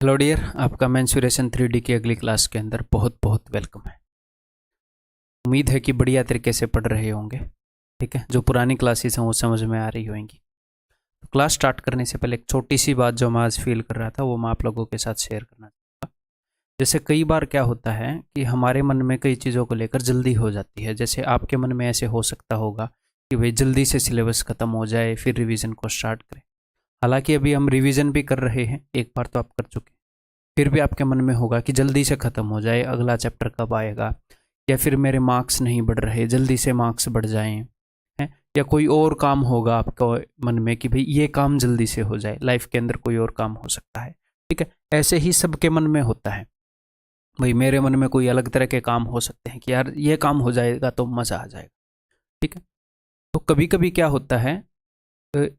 Hello dear, आपका mensuration 3D की अगली क्लास के अंदर बहुत बहुत वेलकम है। उम्मीद है कि बढ़िया तरीके से पढ़ रहे होंगे। ठीक है, जो पुरानी क्लासेस हैं वो समझ में आ रही होंगी। तो क्लास स्टार्ट करने से पहले एक छोटी सी बात जो मैं आज फील कर रहा था वो मैं आप लोगों के साथ शेयर करना चाहूँगा। जैसे कई बार क्या होता है कि हमारे मन में कई चीज़ों को लेकर जल्दी हो जाती है। जैसे आपके मन में ऐसे हो सकता होगा कि भाई जल्दी से सिलेबस ख़त्म हो जाए फिर रिविज़न को स्टार्ट करें। हालांकि अभी हम रिवीजन भी कर रहे हैं, एक बार तो आप कर चुके हैं, फिर भी आपके मन में होगा कि जल्दी से ख़त्म हो जाए, अगला चैप्टर कब आएगा, या फिर मेरे मार्क्स नहीं बढ़ रहे, जल्दी से मार्क्स बढ़ जाएं हैं, या कोई और काम होगा आपको मन में कि भाई ये काम जल्दी से हो जाए, लाइफ के अंदर कोई और काम हो सकता है। ठीक है, ऐसे ही सबके मन में होता है। भाई मेरे मन में कोई अलग तरह के काम हो सकते हैं कि यार ये काम हो जाएगा तो मज़ा आ जाएगा। ठीक है, तो कभी कभी क्या होता है,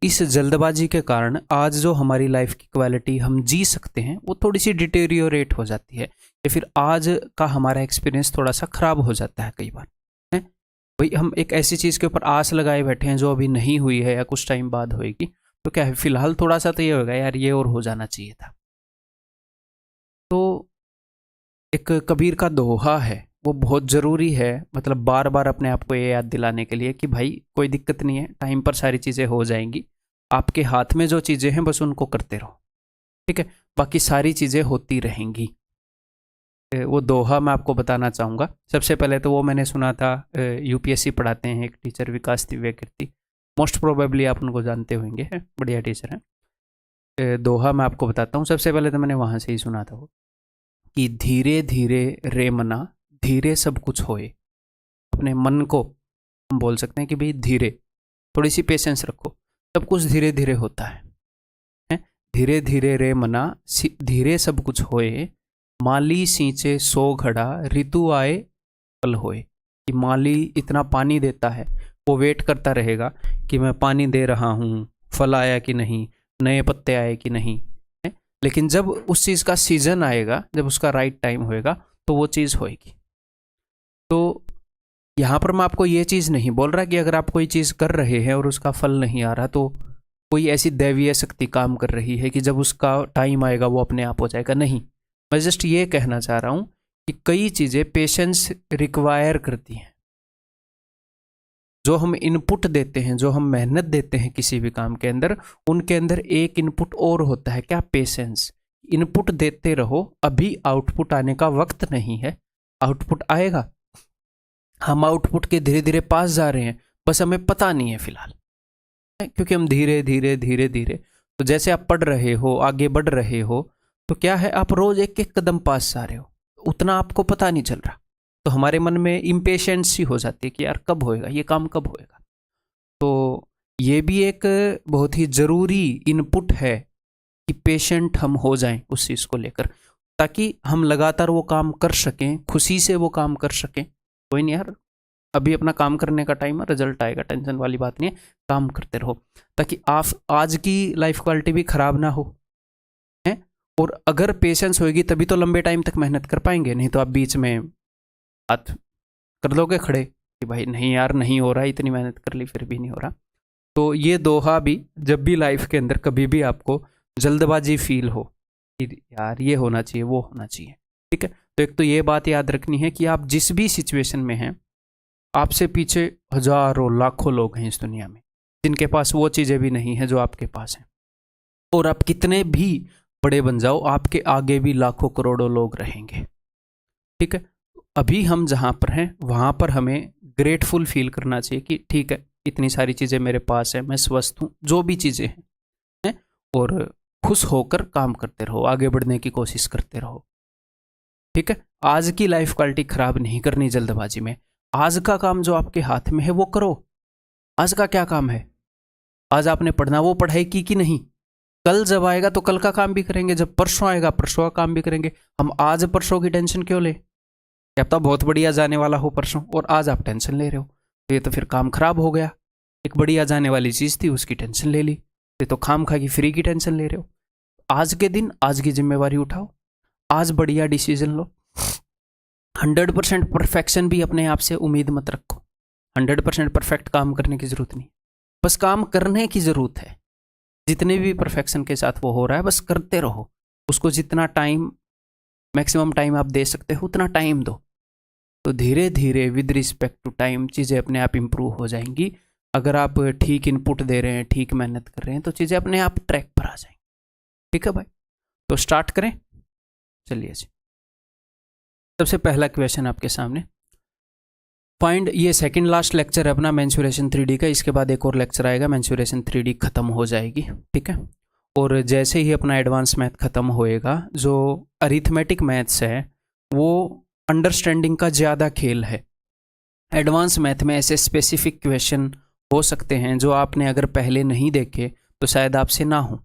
इस जल्दबाजी के कारण आज जो हमारी लाइफ की क्वालिटी हम जी सकते हैं वो थोड़ी सी डिटेरियोरेट हो जाती है, या फिर आज का हमारा एक्सपीरियंस थोड़ा सा ख़राब हो जाता है कई बार। है भाई, हम एक ऐसी चीज़ के ऊपर आस लगाए बैठे हैं जो अभी नहीं हुई है या कुछ टाइम बाद होएगी, तो क्या है फिलहाल थोड़ा सा तो ये होगा यार ये और हो जाना चाहिए था। तो एक कबीर का दोहा है, वो बहुत ज़रूरी है, मतलब बार बार अपने आप को ये याद दिलाने के लिए कि भाई कोई दिक्कत नहीं है, टाइम पर सारी चीज़ें हो जाएंगी। आपके हाथ में जो चीज़ें हैं बस उनको करते रहो। ठीक है, बाकी सारी चीज़ें होती रहेंगी। वो दोहा मैं आपको बताना चाहूँगा। सबसे पहले तो वो मैंने सुना था, यूपीएससी पढ़ाते हैं एक टीचर विकास दिव्यकीर्ति, मोस्ट प्रोबेबली आप उनको जानते होंगे, बढ़िया टीचर हैं। दोहा मैं आपको बताता हूँ। सबसे पहले तो मैंने वहाँ से ही सुना था वो कि धीरे धीरे रे मना, धीरे सब कुछ होए। अपने मन को हम बोल सकते हैं कि भाई धीरे, थोड़ी सी पेशेंस रखो, सब कुछ धीरे धीरे होता है। धीरे धीरे रे मना, धीरे सब कुछ होए, माली सींचे सो घड़ा, ऋतु आए फल होए। कि माली इतना पानी देता है, वो वेट करता रहेगा कि मैं पानी दे रहा हूँ, फल आया कि नहीं, नए पत्ते आए कि नहीं। लेकिन जब उस चीज़ का सीजन आएगा, जब उसका राइट टाइम होएगा तो वो चीज़ होएगी। तो यहाँ पर मैं आपको ये चीज़ नहीं बोल रहा कि अगर आप कोई चीज़ कर रहे हैं और उसका फल नहीं आ रहा तो कोई ऐसी दैवीय शक्ति काम कर रही है कि जब उसका टाइम आएगा वो अपने आप हो जाएगा। नहीं, मैं जस्ट ये कहना चाह रहा हूँ कि कई चीज़ें पेशेंस रिक्वायर करती हैं। जो हम इनपुट देते हैं, जो हम मेहनत देते हैं किसी भी काम के अंदर, उनके अंदर एक इनपुट और होता है, क्या? पेशेंस। इनपुट देते रहो, अभी आउटपुट आने का वक्त नहीं है, आउटपुट आएगा। हम आउटपुट के धीरे धीरे पास जा रहे हैं, बस हमें पता नहीं है फिलहाल, क्योंकि हम धीरे धीरे धीरे धीरे, तो जैसे आप पढ़ रहे हो, आगे बढ़ रहे हो, तो क्या है आप रोज एक एक कदम पास जा रहे हो, उतना आपको पता नहीं चल रहा। तो हमारे मन में इम्पेशेंसी हो जाती है कि यार कब होएगा ये काम, कब होएगा। तो ये भी एक बहुत ही ज़रूरी इनपुट है कि पेशेंट हम हो जाएं उस चीज़ को लेकर, ताकि हम लगातार वो काम कर सकें, खुशी से वो काम कर सकें। कोई नहीं यार, अभी अपना काम करने का टाइम है, रिजल्ट आएगा, टेंशन वाली बात नहीं है, काम करते रहो, ताकि आप आज की लाइफ क्वालिटी भी ख़राब ना हो। है, और अगर पेशेंस होएगी तभी तो लंबे टाइम तक मेहनत कर पाएंगे, नहीं तो आप बीच में हाथ कर दोगे खड़े कि भाई नहीं यार नहीं हो रहा, इतनी मेहनत कर ली फिर भी नहीं हो रहा। तो ये दोहा भी, जब भी लाइफ के अंदर कभी भी आपको जल्दबाजी फील हो कि यार ये होना चाहिए वो होना चाहिए, ठीक है, तो एक तो ये बात याद रखनी है कि आप जिस भी सिचुएशन में हैं, आपसे पीछे हजारों लाखों लोग हैं इस दुनिया में जिनके पास वो चीज़ें भी नहीं है जो आपके पास हैं। और आप कितने भी बड़े बन जाओ, आपके आगे भी लाखों करोड़ों लोग रहेंगे। ठीक है, अभी हम जहाँ पर हैं वहाँ पर हमें ग्रेटफुल फील करना चाहिए कि ठीक है, इतनी सारी चीज़ें मेरे पास है, मैं स्वस्थ हूँ, जो भी चीज़ें हैं, और खुश होकर काम करते रहो, आगे बढ़ने की कोशिश करते रहो। ठीक है, आज की लाइफ क्वालिटी खराब नहीं करनी जल्दबाजी में। आज का काम जो आपके हाथ में है वो करो। आज का क्या काम है, आज आपने पढ़ना, वो पढ़ाई की कि नहीं? कल जब आएगा तो कल का काम भी करेंगे, जब परसों आएगा परसों का काम भी करेंगे। हम आज परसों की टेंशन क्यों ले? क्या पता बहुत बढ़िया जाने वाला हो परसों और आज आप टेंशन ले रहे हो, तो ये तो फिर काम खराब हो गया। एक बढ़िया जाने वाली चीज़ थी, उसकी टेंशन ले ली, ये तो खाम खा की फ्री की टेंशन ले रहे हो। आज के दिन आज की जिम्मेवारी उठाओ, आज बढ़िया डिसीजन लो। 100% परफेक्शन भी अपने आप से उम्मीद मत रखो। 100% परफेक्ट काम करने की ज़रूरत नहीं, बस काम करने की ज़रूरत है। जितने भी परफेक्शन के साथ वो हो रहा है बस करते रहो, उसको जितना टाइम, मैक्सिमम टाइम आप दे सकते हो उतना टाइम दो, तो धीरे धीरे विद रिस्पेक्ट टू टाइम चीज़ें अपने आप इम्प्रूव हो जाएंगी। अगर आप ठीक इनपुट दे रहे हैं, ठीक मेहनत कर रहे हैं, तो चीज़ें अपने आप ट्रैक पर आ जाएंगी। ठीक है भाई, तो स्टार्ट करें। चलिए जी, सबसे पहला क्वेश्चन आपके सामने। फाइंड, ये सेकंड लास्ट लेक्चर है अपना मेंसुरेशन 3D का, इसके बाद एक और लेक्चर आएगा, मेंसुरेशन 3D खत्म हो जाएगी। ठीक है, और जैसे ही अपना एडवांस मैथ खत्म होएगा, जो अरिथमेटिक मैथ्स है वो अंडरस्टैंडिंग का ज़्यादा खेल है। एडवांस मैथ में ऐसे स्पेसिफिक क्वेश्चन हो सकते हैं जो आपने अगर पहले नहीं देखे तो शायद आपसे ना हो,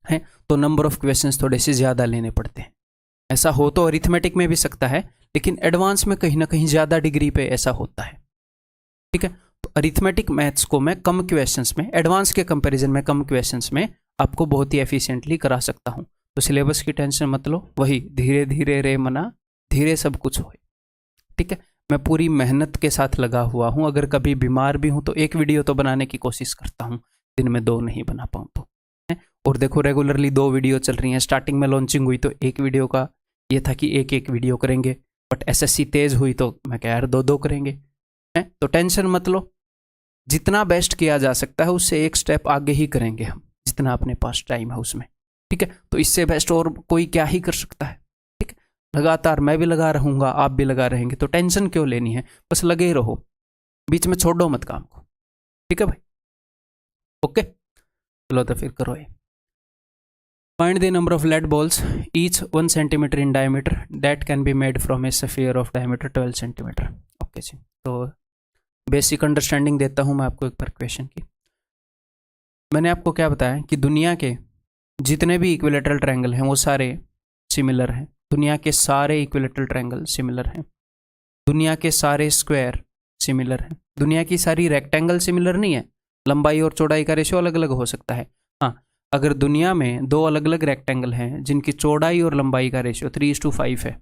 है तो नंबर ऑफ क्वेश्चंस थोड़े से ज़्यादा लेने पड़ते हैं। ऐसा हो तो अरिथमेटिक में भी सकता है, लेकिन एडवांस में कहीं ना कहीं ज़्यादा डिग्री पे ऐसा होता है। ठीक है, तो अरिथमेटिक मैथ्स को मैं कम क्वेश्चंस में, एडवांस के कंपैरिजन में कम क्वेश्चंस में आपको बहुत ही एफिशिएंटली करा सकता हूँ। तो सिलेबस की टेंशन मत लो, वही धीरे धीरे रे मना धीरे सब कुछ हो। ठीक है, मैं पूरी मेहनत के साथ लगा हुआ हूँ। अगर कभी बीमार भी हूँ तो एक वीडियो तो बनाने की कोशिश करता हूँ, दिन में 2 नहीं बना पाऊँ तो। और देखो रेगुलरली 2 वीडियो चल रही हैं। स्टार्टिंग में लॉन्चिंग हुई तो एक वीडियो का ये था कि एक वीडियो करेंगे, बट SSC तेज हुई तो मैं कह यार 2 करेंगे। हैं तो टेंशन मत लो, जितना बेस्ट किया जा सकता है उससे एक स्टेप आगे ही करेंगे हम, जितना अपने पास टाइम है उसमें। ठीक है, तो इससे बेस्ट और कोई क्या ही कर सकता है। ठीक है, लगातार मैं भी लगा रहूँगा, आप भी लगा रहेंगे, तो टेंशन क्यों लेनी है, बस लगे ही रहो, बीच में छोड़ो मत काम को। ठीक है भाई, ओके, चलो तो फिर करो ये। Find the number of lead balls, each 1 centimeter in diameter, that can be made from a sphere of diameter 12 centimeter. Okay जी, तो बेसिक अंडरस्टैंडिंग देता हूँ मैं आपको एक बार क्वेश्चन की। मैंने आपको क्या बताया कि दुनिया के जितने भी इक्विलेटरल ट्रायंगल हैं वो सारे सिमिलर हैं। दुनिया के सारे इक्विलेटरल ट्रायंगल सिमिलर हैं। दुनिया के सारे स्क्वायर सिमिलर हैं। दुनिया की सारी रेक्टेंगल सिमिलर नहीं है, लंबाई और चौड़ाई का रेशियो अलग अलग हो सकता है। हाँ, अगर दुनिया में 2 अलग अलग रेक्टेंगल हैं जिनकी चौड़ाई और लंबाई का रेशियो 3:5 है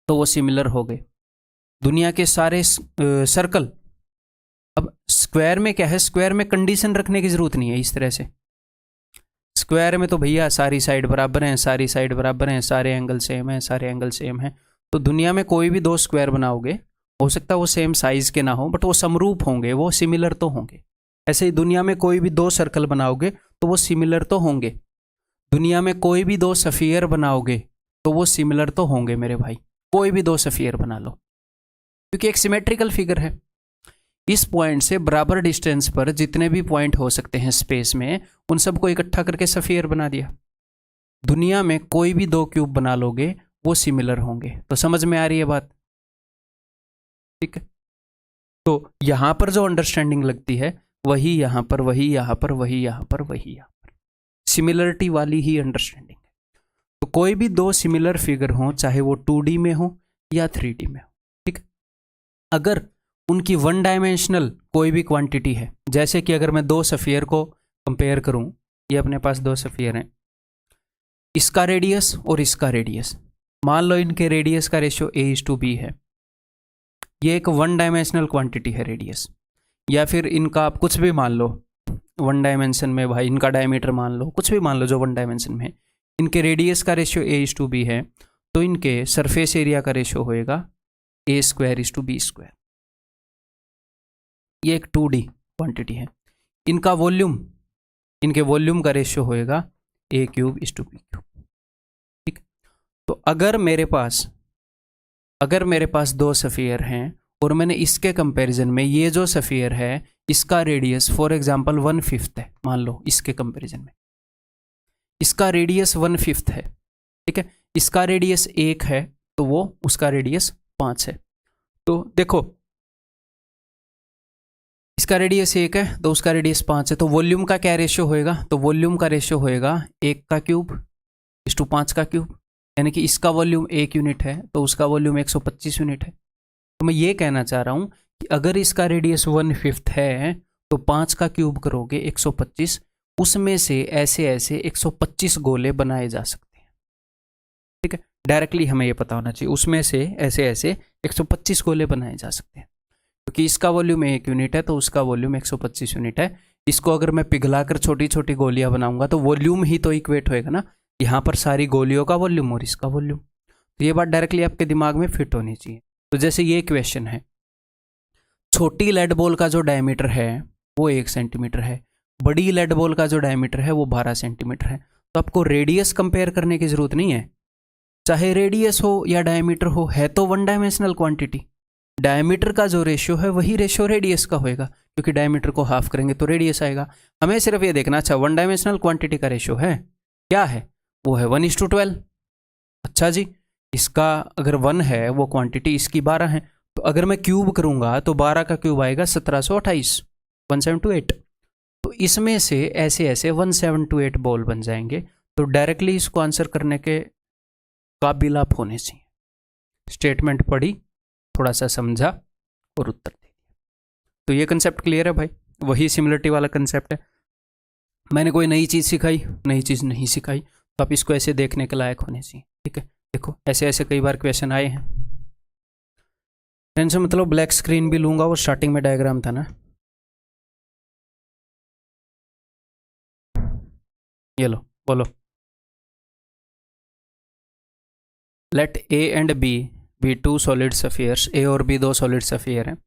तो वो सिमिलर हो गए। दुनिया के सारे सर्कल, अब स्क्वायर में क्या है, स्क्वायर में कंडीशन रखने की जरूरत नहीं है इस तरह से। स्क्वायर में तो भैया सारी साइड बराबर हैं, सारी साइड बराबर हैं, सारे एंगल सेम हैं, सारे एंगल सेम हैं। तो दुनिया में कोई भी 2 स्क्वायर बनाओगे, हो सकता है वो सेम साइज के ना हो, बट वो समरूप होंगे, वो सिमिलर तो होंगे। ऐसे ही दुनिया में कोई भी 2 सर्कल बनाओगे तो वो सिमिलर तो होंगे। दुनिया में कोई भी 2 सफियर बनाओगे तो वो सिमिलर तो होंगे मेरे भाई। कोई भी 2 सफियर बना लो, क्योंकि एक सिमेट्रिकल फिगर है। इस पॉइंट से बराबर डिस्टेंस पर जितने भी पॉइंट हो सकते हैं स्पेस में, उन सबको इकट्ठा करके सफियर बना दिया। दुनिया में कोई भी 2 क्यूब बना लोगे वो सिमिलर होंगे। तो समझ में आ रही है बात? ठीक है, तो यहां पर जो अंडरस्टैंडिंग लगती है वही यहां पर, वही यहां पर, वही यहां पर, वही यहां पर, सिमिलरिटी वाली ही अंडरस्टैंडिंग है। तो कोई भी 2 सिमिलर फिगर हो, चाहे वो 2D में हो या 3D में हो, ठीक, अगर उनकी 1 डायमेंशनल कोई भी क्वांटिटी है, जैसे कि अगर मैं 2 सफियर को कंपेयर करूं, ये अपने पास 2 सफियर हैं, इसका रेडियस और इसका रेडियस, मान लो इनके रेडियस का रेशियो A:B है। ये एक 1 डायमेंशनल क्वांटिटी है रेडियस, या फिर इनका आप कुछ भी मान लो 1 डायमेंशन में, भाई इनका डायमीटर मान लो, कुछ भी मान लो जो 1 डायमेंशन में है, इनके रेडियस का रेशियो A:B है, तो इनके सरफेस एरिया का रेशियो होएगा A²:B²। ये एक 2D क्वांटिटी है। इनका वॉल्यूम, इनके वॉल्यूम का रेशियो होएगा A⁵:B⁵। ठीक, तो अगर मेरे पास 2 सफियर हैं और मैंने इसके कंपैरिजन में ये जो सफियर है इसका रेडियस फॉर एग्जांपल 1/5 है, मान लो इसके कंपैरिजन में इसका रेडियस 1/5 है। ठीक है, इसका रेडियस 1 है तो वो उसका रेडियस 5 है। तो देखो इसका रेडियस 1 है तो उसका रेडियस 5 है, तो वॉल्यूम का क्या रेशियो होएगा, तो वॉल्यूम का रेशियो होएगा 1/3 यानी कि इसका वॉल्यूम 1 यूनिट है तो उसका वॉल्यूम 125 यूनिट है। तो मैं ये कहना चाह रहा हूं कि अगर इसका रेडियस 1/5 है तो 5 का क्यूब करोगे 125, उसमें से ऐसे ऐसे 125 गोले बनाए जा सकते हैं। ठीक है, डायरेक्टली हमें ये पता होना चाहिए, उसमें से ऐसे ऐसे 125 गोले बनाए जा सकते हैं, क्योंकि इसका वॉल्यूम 1 यूनिट है तो उसका वॉल्यूम 125 यूनिट है। इसको अगर मैं पिघलाकर छोटी छोटी गोलियां बनाऊंगा तो वॉल्यूम ही तो इक्वेट होएगा ना, यहाँ पर सारी गोलियों का वॉल्यूम और इसका वॉल्यूम। तो ये बात डायरेक्टली आपके दिमाग में फिट होनी चाहिए। तो जैसे ये क्वेश्चन है, छोटी लेड बॉल का जो डायमीटर है वो 1 सेंटीमीटर है, बड़ी लेड बॉल का जो डायमीटर है वो 12 सेंटीमीटर है। तो आपको रेडियस कंपेयर करने की जरूरत नहीं है, चाहे रेडियस हो या डायमीटर हो, है तो वन डायमेंशनल क्वांटिटी। डायमीटर का जो रेशियो है वही रेशियो रेडियस का होएगा, क्योंकि डायमीटर को हाफ करेंगे तो रेडियस आएगा। हमें सिर्फ ये देखना, अच्छा वन डायमेंशनल क्वांटिटी का रेशियो है क्या है, वो है 1:12। अच्छा जी, इसका अगर 1 है वो क्वांटिटी, इसकी 12 है, तो अगर मैं क्यूब करूंगा तो 12 का क्यूब आएगा 1728, 1728। तो इसमें से ऐसे ऐसे 1728 बॉल बन जाएंगे। तो डायरेक्टली इसको आंसर करने के काबिल आप होने चाहिए। स्टेटमेंट पढ़ी, थोड़ा सा समझा और उत्तर दे दिया। तो ये कंसेप्ट क्लियर है भाई, वही सिमिलरिटी वाला कंसेप्ट है। मैंने कोई नई चीज़ सिखाई, नई चीज़ नहीं सिखाई, तो आप इसको ऐसे देखने के लायक होने चाहिए। ठीक है, देखो ऐसे ऐसे कई बार क्वेश्चन आए हैं। टेंशन मतलब ब्लैक स्क्रीन भी लूंगा, और स्टार्टिंग में डायग्राम था ना, ये लो बोलो। Let A and B be 2 solid spheres, A और बी 2 सॉलिड सफियर हैं,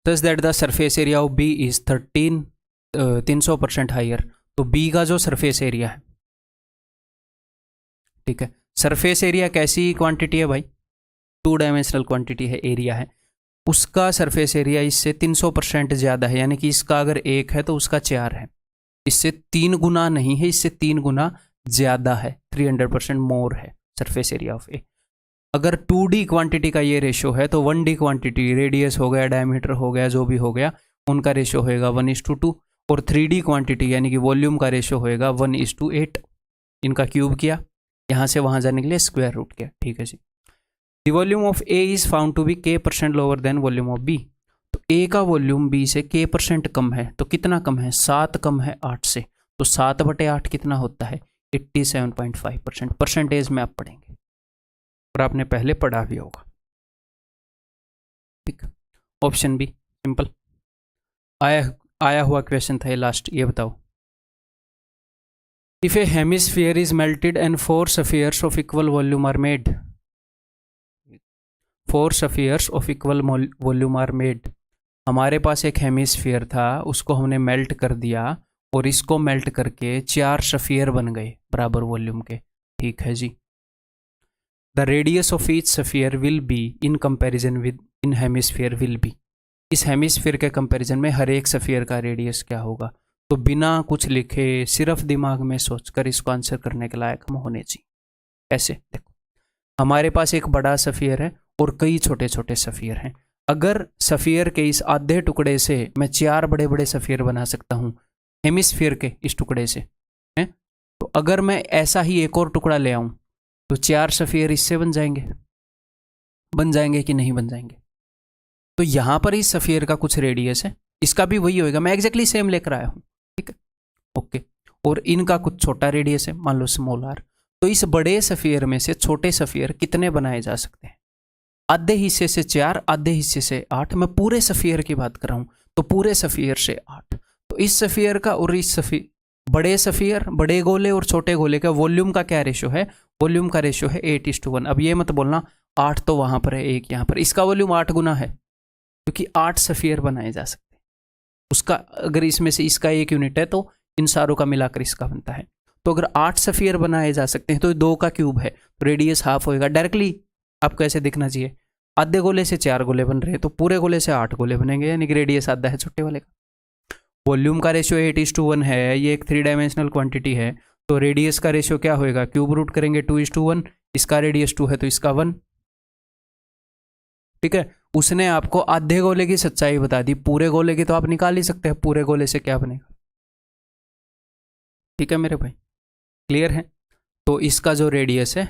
thus that the surface area of B is 300% higher. तो बी का जो सरफेस एरिया है, ठीक है, सरफेस एरिया कैसी क्वांटिटी है भाई, 2 डायमेंशनल क्वांटिटी है, एरिया है, उसका सरफेस एरिया इससे 300% ज़्यादा है, यानी कि इसका अगर 1 है तो उसका 4 है, इससे 3 गुना नहीं है, इससे 3 गुना ज़्यादा है, 300% मोर है सरफेस एरिया ऑफ ए। अगर 2D क्वांटिटी का ये रेशो है तो 1D क्वांटिटी, रेडियस हो गया, डायमीटर हो गया, जो भी हो गया, उनका रेशो होएगा 1:2, और 3D क्वांटिटी यानी कि वॉल्यूम का रेशो होएगा 1:8। इनका क्यूब किया, यहाँ से वहाँ जाने के लिए स्क्वायर रूट किया। ठीक है जी। The volume of A is found to be k% lower than volume of B. तो ए का वॉल्यूम बी से k% कम है, तो कितना कम है, 7 कम है 8 से, तो 7/8 कितना होता है, 87.5%। परसेंटेज में आप पढ़ेंगे और आपने पहले पढ़ा भी होगा। ठीक, ऑप्शन बी सिंपल आया हुआ क्वेश्चन था ये लास्ट। ये बताओ, if a hemisphere is melted and 4 spheres of equal volume are made, 4 spheres of equal volume are made. हमारे पास एक हेमिस्फीयर था, उसको हमने मेल्ट कर दिया, और इसको मेल्ट करके 4 स्फीयर बन गए बराबर वॉल्यूम के। ठीक है जी। The radius of each sphere will be in comparison with in hemisphere will be. इस हेमिस्फीयर के कंपैरिजन में हर एक स्फीयर का रेडियस क्या होगा। तो बिना कुछ लिखे, सिर्फ दिमाग में सोचकर इसको आंसर करने के लायक हम होने चाहिए। कैसे, देखो हमारे पास एक बड़ा स्फीयर है और कई छोटे छोटे स्फीयर हैं। अगर स्फीयर के इस आधे टुकड़े से मैं 4 बड़े बड़े स्फीयर बना सकता हूँ हेमिस्फीयर के इस टुकड़े से, हैं, तो अगर मैं ऐसा ही एक और टुकड़ा ले आऊँ तो 4 स्फीयर इससे बन जाएंगे कि नहीं बन जाएंगे। तो यहां पर इस स्फीयर का कुछ रेडियस है, इसका भी वही होएगा, मैं एग्जैक्टली सेम लेकर आया हूं। ठीक है, ओके। और इनका कुछ छोटा रेडियस है, मान लो स्मॉल r। तो इस बड़े स्फीयर में से छोटे स्फीयर कितने बनाए जा सकते हैं, आधे हिस्से से 4, आधे हिस्से से 8। मैं पूरे स्फीयर की बात कर रहा हूं, तो पूरे स्फीयर से 8। तो इस स्फीयर का और इस स्फीयर, बड़े स्फीयर, बड़े गोले और छोटे गोले का वॉल्यूम का क्या रेशो है, वॉल्यूम का रेशो है 8:1। अब ये मत बोलना 8 तो वहां पर है, 1 यहां पर, इसका वॉल्यूम 8 गुना है, क्योंकि 8 स्फीयर बनाए जा सकते हैं। उसका अगर इसमें से इसका 1 यूनिट है तो इन सारों का मिलाकर इसका बनता है। तो अगर 8 स्फीयर बनाए जा सकते हैं तो 2 का क्यूब है, तो रेडियस हाफ होएगा। डायरेक्टली आपको ऐसे दिखना चाहिए, आधे गोले से 4 गोले बन रहे हैं, तो पूरे गोले से 8 गोले बनेंगे, यानी कि रेडियस आधा है छोटे वाले का। वॉल्यूम का रेशियो 8:1 है, ये एक 3 डायमेंशनल क्वांटिटी है, तो रेडियस का रेशियो क्या होएगा, क्यूब रूट करेंगे 2:1। इसका रेडियस 2 है तो इसका 1। ठीक है, उसने आपको आधे गोले की सच्चाई बता दी, पूरे गोले की तो आप निकाल ही सकते हैं, पूरे गोले से क्या बनेगा। ठीक है मेरे भाई, क्लियर है। तो इसका जो रेडियस है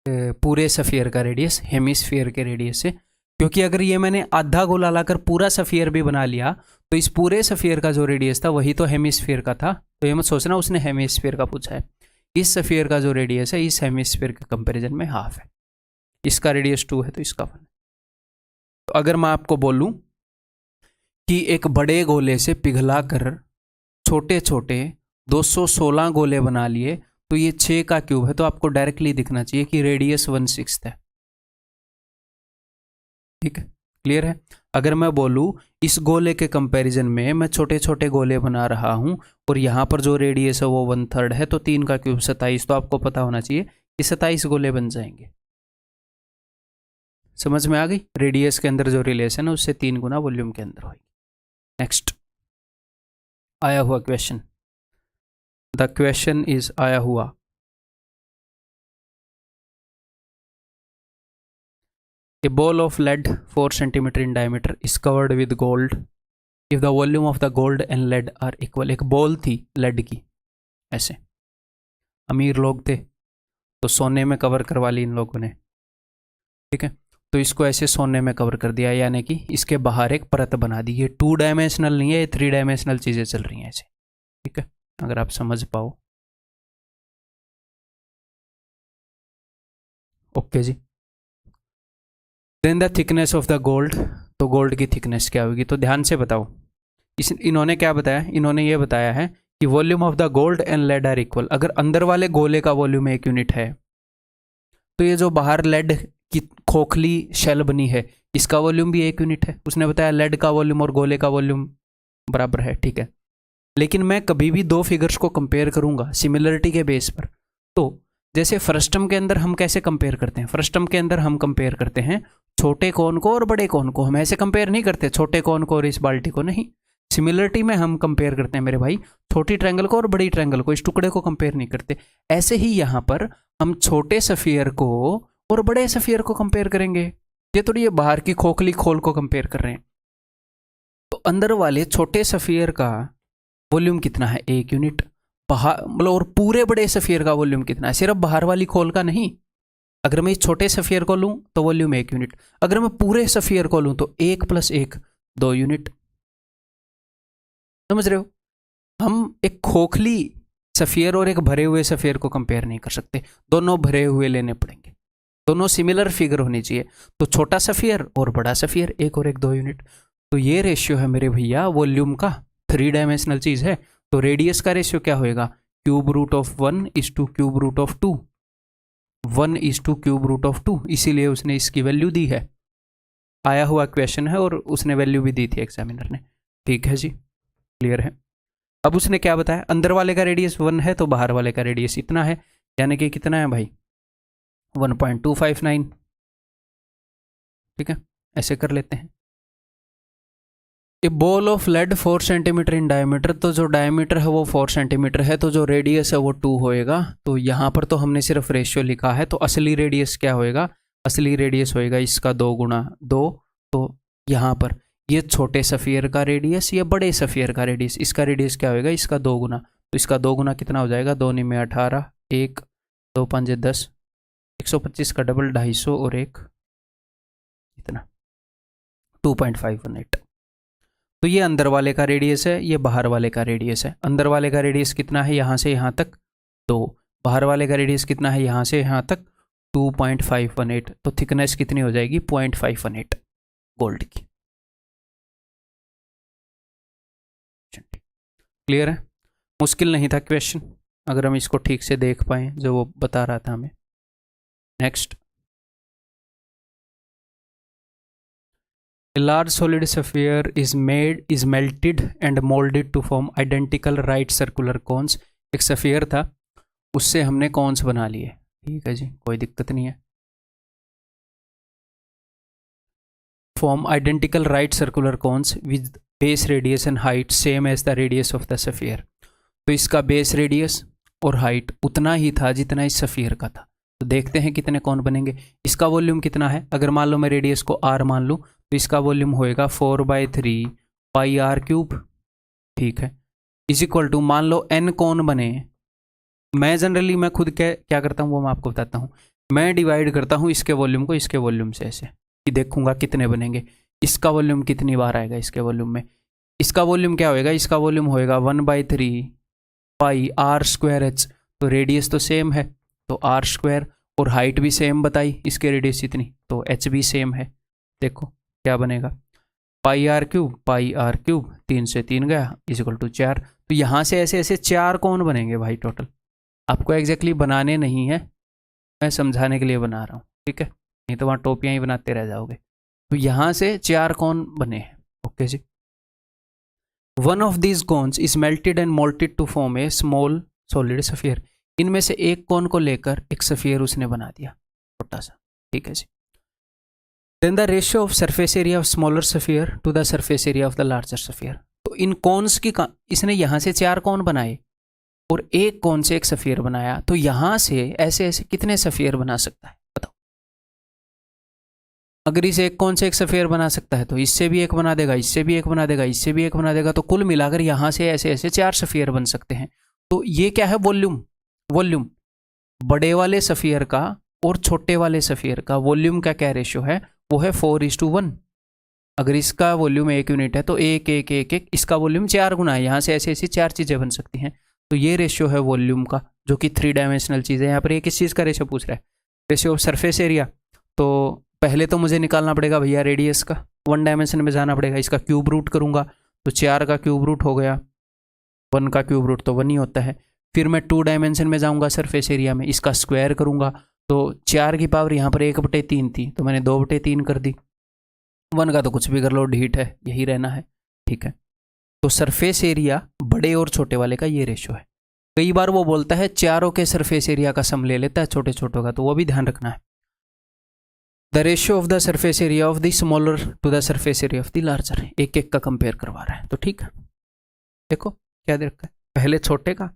पूरे स्फीयर का रेडियस हेमिस्फीयर के रेडियस से, क्योंकि अगर ये मैंने आधा गोला लाकर पूरा स्फीयर भी बना लिया तो इस पूरे स्फीयर का जो रेडियस था वही तो हेमिस्फीयर का था। तो ये मत सोचना उसने हेमिस्फीयर का पूछा है, इस स्फीयर का जो रेडियस है इस हेमिस्फीयर के कंपैरिजन में हाफ है। इसका रेडियस 2 है तो इसका 1। तो अगर मैं आपको बोलूं कि एक बड़े गोले से पिघला कर छोटे छोटे 216 गोले बना लिए, तो ये 6 का क्यूब है, तो आपको डायरेक्टली दिखना चाहिए कि रेडियस 1/6 है। ठीक है, क्लियर है। अगर मैं बोलूँ इस गोले के कंपैरिजन में मैं छोटे छोटे गोले बना रहा हूँ और यहाँ पर जो रेडियस है वो 1/3 है, तो 3 का क्यूब 27, तो आपको पता होना चाहिए कि 27 गोले बन जाएंगे। समझ में आ गई? रेडियस के अंदर जो रिलेशन है उससे 3 गुना वॉल्यूम के अंदर होगी। नेक्स्ट आया हुआ क्वेश्चन, द क्वेश्चन इज आया हुआ, a ball of lead 4 centimeter in diameter is covered with gold if the volume of the gold and lead are equal। एक बॉल थी लेड की, ऐसे अमीर लोग थे तो सोने में कवर करवा ली इन लोगों ने। ठीक है, तो इसको ऐसे सोने में कवर कर दिया, यानी कि इसके बाहर एक परत बना दी। ये 2 डायमेंशनल नहीं है, ये 3 डायमेंशनल चीज़ें चल रही हैं ऐसे। ठीक है, अगर आप समझ पाओ। ओके जी। Then the thickness of the gold, तो गोल्ड की थिकनेस क्या होगी? तो ध्यान से बताओ, इन्होंने क्या बताया? इन्होंने ये बताया है कि volume of the gold and lead are equal. अगर अंदर वाले गोले का वॉल्यूम 1 यूनिट है, तो ये जो बाहर लेड की खोखली शेल बनी है इसका वॉल्यूम भी 1 यूनिट है। उसने बताया लेड का वॉल्यूम और गोले का वॉल्यूम बराबर है। ठीक है, लेकिन मैं कभी भी 2 फिगर्स को कंपेयर करूंगा सिमिलरिटी के बेस पर। तो जैसे फर्स्ट टर्म के अंदर हम कैसे कंपेयर करते हैं? फर्स्ट टर्म के अंदर हम कंपेयर करते हैं छोटे कोन को और बड़े कोन को। हम ऐसे कंपेयर नहीं करते छोटे कोन को और इस बाल्टी को, नहीं। सिमिलरिटी में हम कंपेयर करते हैं मेरे भाई, छोटी ट्रायंगल को और बड़ी ट्रायंगल को, इस टुकड़े को कंपेयर नहीं करते। ऐसे ही यहाँ पर हम छोटे सफियर को और बड़े सफियर को कंपेयर करेंगे। ये थोड़ी ये बाहर की खोखली खोल को कंपेयर कर रहे हैं। तो अंदर वाले छोटे सफियर का वॉल्यूम कितना है? 1 यूनिट। बाहर मतलब, और पूरे बड़े सफियर का वॉल्यूम कितना है? सिर्फ बाहर वाली खोल का नहीं। अगर मैं इस छोटे सफियर को लूं तो वॉल्यूम 1 यूनिट, अगर मैं पूरे सफियर को लूं तो 1 + 1 2 यूनिट। समझ रहे हो? हम एक खोखली सफियर और एक भरे हुए सफियर को कंपेयर नहीं कर सकते, दोनों भरे हुए लेने पड़ेंगे, दोनों सिमिलर फिगर होनी चाहिए। तो छोटा सफियर और बड़ा सफियर, 1 और 1 2 यूनिट। तो ये रेशियो है मेरे भैया वॉल्यूम का, 3 डायमेंशनल चीज है। तो रेडियस का रेशियो क्या होएगा? Cube root of 1 is to cube root of 2, 1 is to cube root of 2। इसीलिए उसने इसकी वैल्यू दी है। आया हुआ क्वेश्चन है और उसने वैल्यू भी दी थी एग्जामिनर ने। ठीक है जी, क्लियर है। अब उसने क्या बताया? अंदर वाले का रेडियस 1 है तो बाहर वाले का रेडियस इतना है, यानी कि कितना है भाई? 1.259। ठीक है, ऐसे कर लेते हैं। A ball of lead 4 centimetre in diameter, तो जो डायमीटर है वो 4 सेंटीमीटर है, तो जो रेडियस है वो 2 होएगा। तो यहाँ पर तो हमने सिर्फ रेशियो लिखा है, तो असली रेडियस क्या होएगा? असली रेडियस होएगा इसका 2 गुना 2। तो यहाँ पर ये छोटे सफियर का रेडियस, ये बड़े सफियर का रेडियस, इसका रेडियस क्या होएगा? इसका 2 गुना। तो इसका 2 गुना कितना हो जाएगा? 2 में 18, 1 2 5 10, 125 का डबल 250 और 1 इतना 2.518। तो ये अंदर वाले का रेडियस है, ये बाहर वाले का रेडियस है। अंदर वाले का रेडियस कितना है? यहाँ से यहाँ तक 2। बाहर वाले का रेडियस कितना है? यहाँ से यहाँ तक 2.518। तो थिकनेस कितनी हो जाएगी? 0.518 गोल्ड की। क्लियर है? मुश्किल नहीं था क्वेश्चन, अगर हम इसको ठीक से देख पाए जो वो बता रहा था हमें। Next, a large solid sphere is melted and molded to form identical right circular cones। एक सफियर था, उससे हमने कॉन्स बना लिए। ठीक है जी, कोई दिक्कत नहीं है। Form identical right circular cones with base radius and height same as the radius of the sphere. तो इसका बेस रेडियस और हाइट उतना ही था जितना इस सफियर का था। तो देखते हैं कितने कौन बनेंगे। इसका वॉल्यूम कितना है? अगर मान लो मैं रेडियस को r मान लूँ तो इसका वॉल्यूम होएगा 4/3 पाई r क्यूब। ठीक है, इज इक्वल टू, मान लो n कौन बने। मैं जनरली मैं खुद क्या करता हूँ वो मैं आपको बताता हूँ। मैं डिवाइड करता हूँ इसके वॉल्यूम को इसके वॉल्यूम से, ऐसे कि देखूंगा कितने बनेंगे। इसका वॉल्यूम कितनी बार आएगा इसके वॉल्यूम में? इसका वॉल्यूम क्या होएगा? इसका वॉल्यूम होएगा 1/3 पाई r²h। तो रेडियस तो सेम है तो r², और हाइट भी सेम बताई, इसके रेडियस इतनी, तो h भी सेम है। देखो क्या बनेगा? पाई r क्यूब 3 से 3 गया इज इक्वल टू 4। तो यहाँ से ऐसे ऐसे 4 कौन बनेंगे भाई टोटल? आपको एग्जैक्टली बनाने नहीं है, मैं समझाने के लिए बना रहा हूँ, ठीक है, नहीं तो वहाँ टोपियाँ ही बनाते रह जाओगे। तो यहाँ से 4 कोन बने हैं, ओके जी। One of these cones is melted and moulded to form a small solid sphere. इनमें से एक कोन को लेकर एक सफियर उसने बना दिया छोटा सा, ठीक है जी। Then the ratio of surface area of smaller sphere to the surface area of the larger sphere. तो इन कोन्स की इसने यहाँ से 4 कोन बनाए और एक कोन से एक सफियर बनाया, तो यहाँ से ऐसे ऐसे कितने सफियर बना सकता है बताओ। अगर इस एक कोन से एक सफियर बना सकता है तो इससे भी एक बना देगा, इससे भी एक बना देगा, इससे भी एक बना देगा, तो कुल मिलाकर यहाँ से ऐसे ऐसे 4 सफियर बन सकते हैं। तो ये क्या है, वॉल्यूम। वॉल्यूम बड़े वाले सफियर का और छोटे वाले सफियर का वॉल्यूम का क्या रेशियो है, वो है 4:1। अगर इसका वॉल्यूम 1 यूनिट है तो 1 इसका वॉल्यूम 4 गुना है। यहाँ से ऐसे ऐसी 4 चीज़ें बन सकती हैं। तो ये रेशियो है वॉल्यूम का, जो कि 3 डायमेंशनल चीज़ है। यहाँ पर ये किस चीज़ का रेशियो पूछ रहा है, रेशियो ऑफ सरफेस एरिया। तो पहले तो मुझे निकालना पड़ेगा भैया रेडियस का, 1 डायमेंशन में जाना पड़ेगा। इसका क्यूब रूट करूँगा तो 4 का क्यूब रूट हो गया, 1 का क्यूब रूट तो 1 ही होता है। फिर मैं 2 डायमेंशन में जाऊँगा सरफेस एरिया में, इसका स्क्वायर करूँगा तो 4 की पावर यहाँ पर 1/3 थी तो मैंने 2/3 कर दी। 1 का तो कुछ भी कर लो, ढीठ है, यही रहना है, ठीक है। तो सरफेस एरिया बड़े और छोटे वाले का ये रेशियो है। कई बार वो बोलता है चारों के सरफेस एरिया का सम ले लेता है छोटे छोटों का, तो वो भी ध्यान रखना है। The ratio of the surface area of the smaller to the surface area of the larger, एक एक का कंपेयर करवा रहा है। तो ठीक है, देखो क्या दे रखा है, पहले छोटे का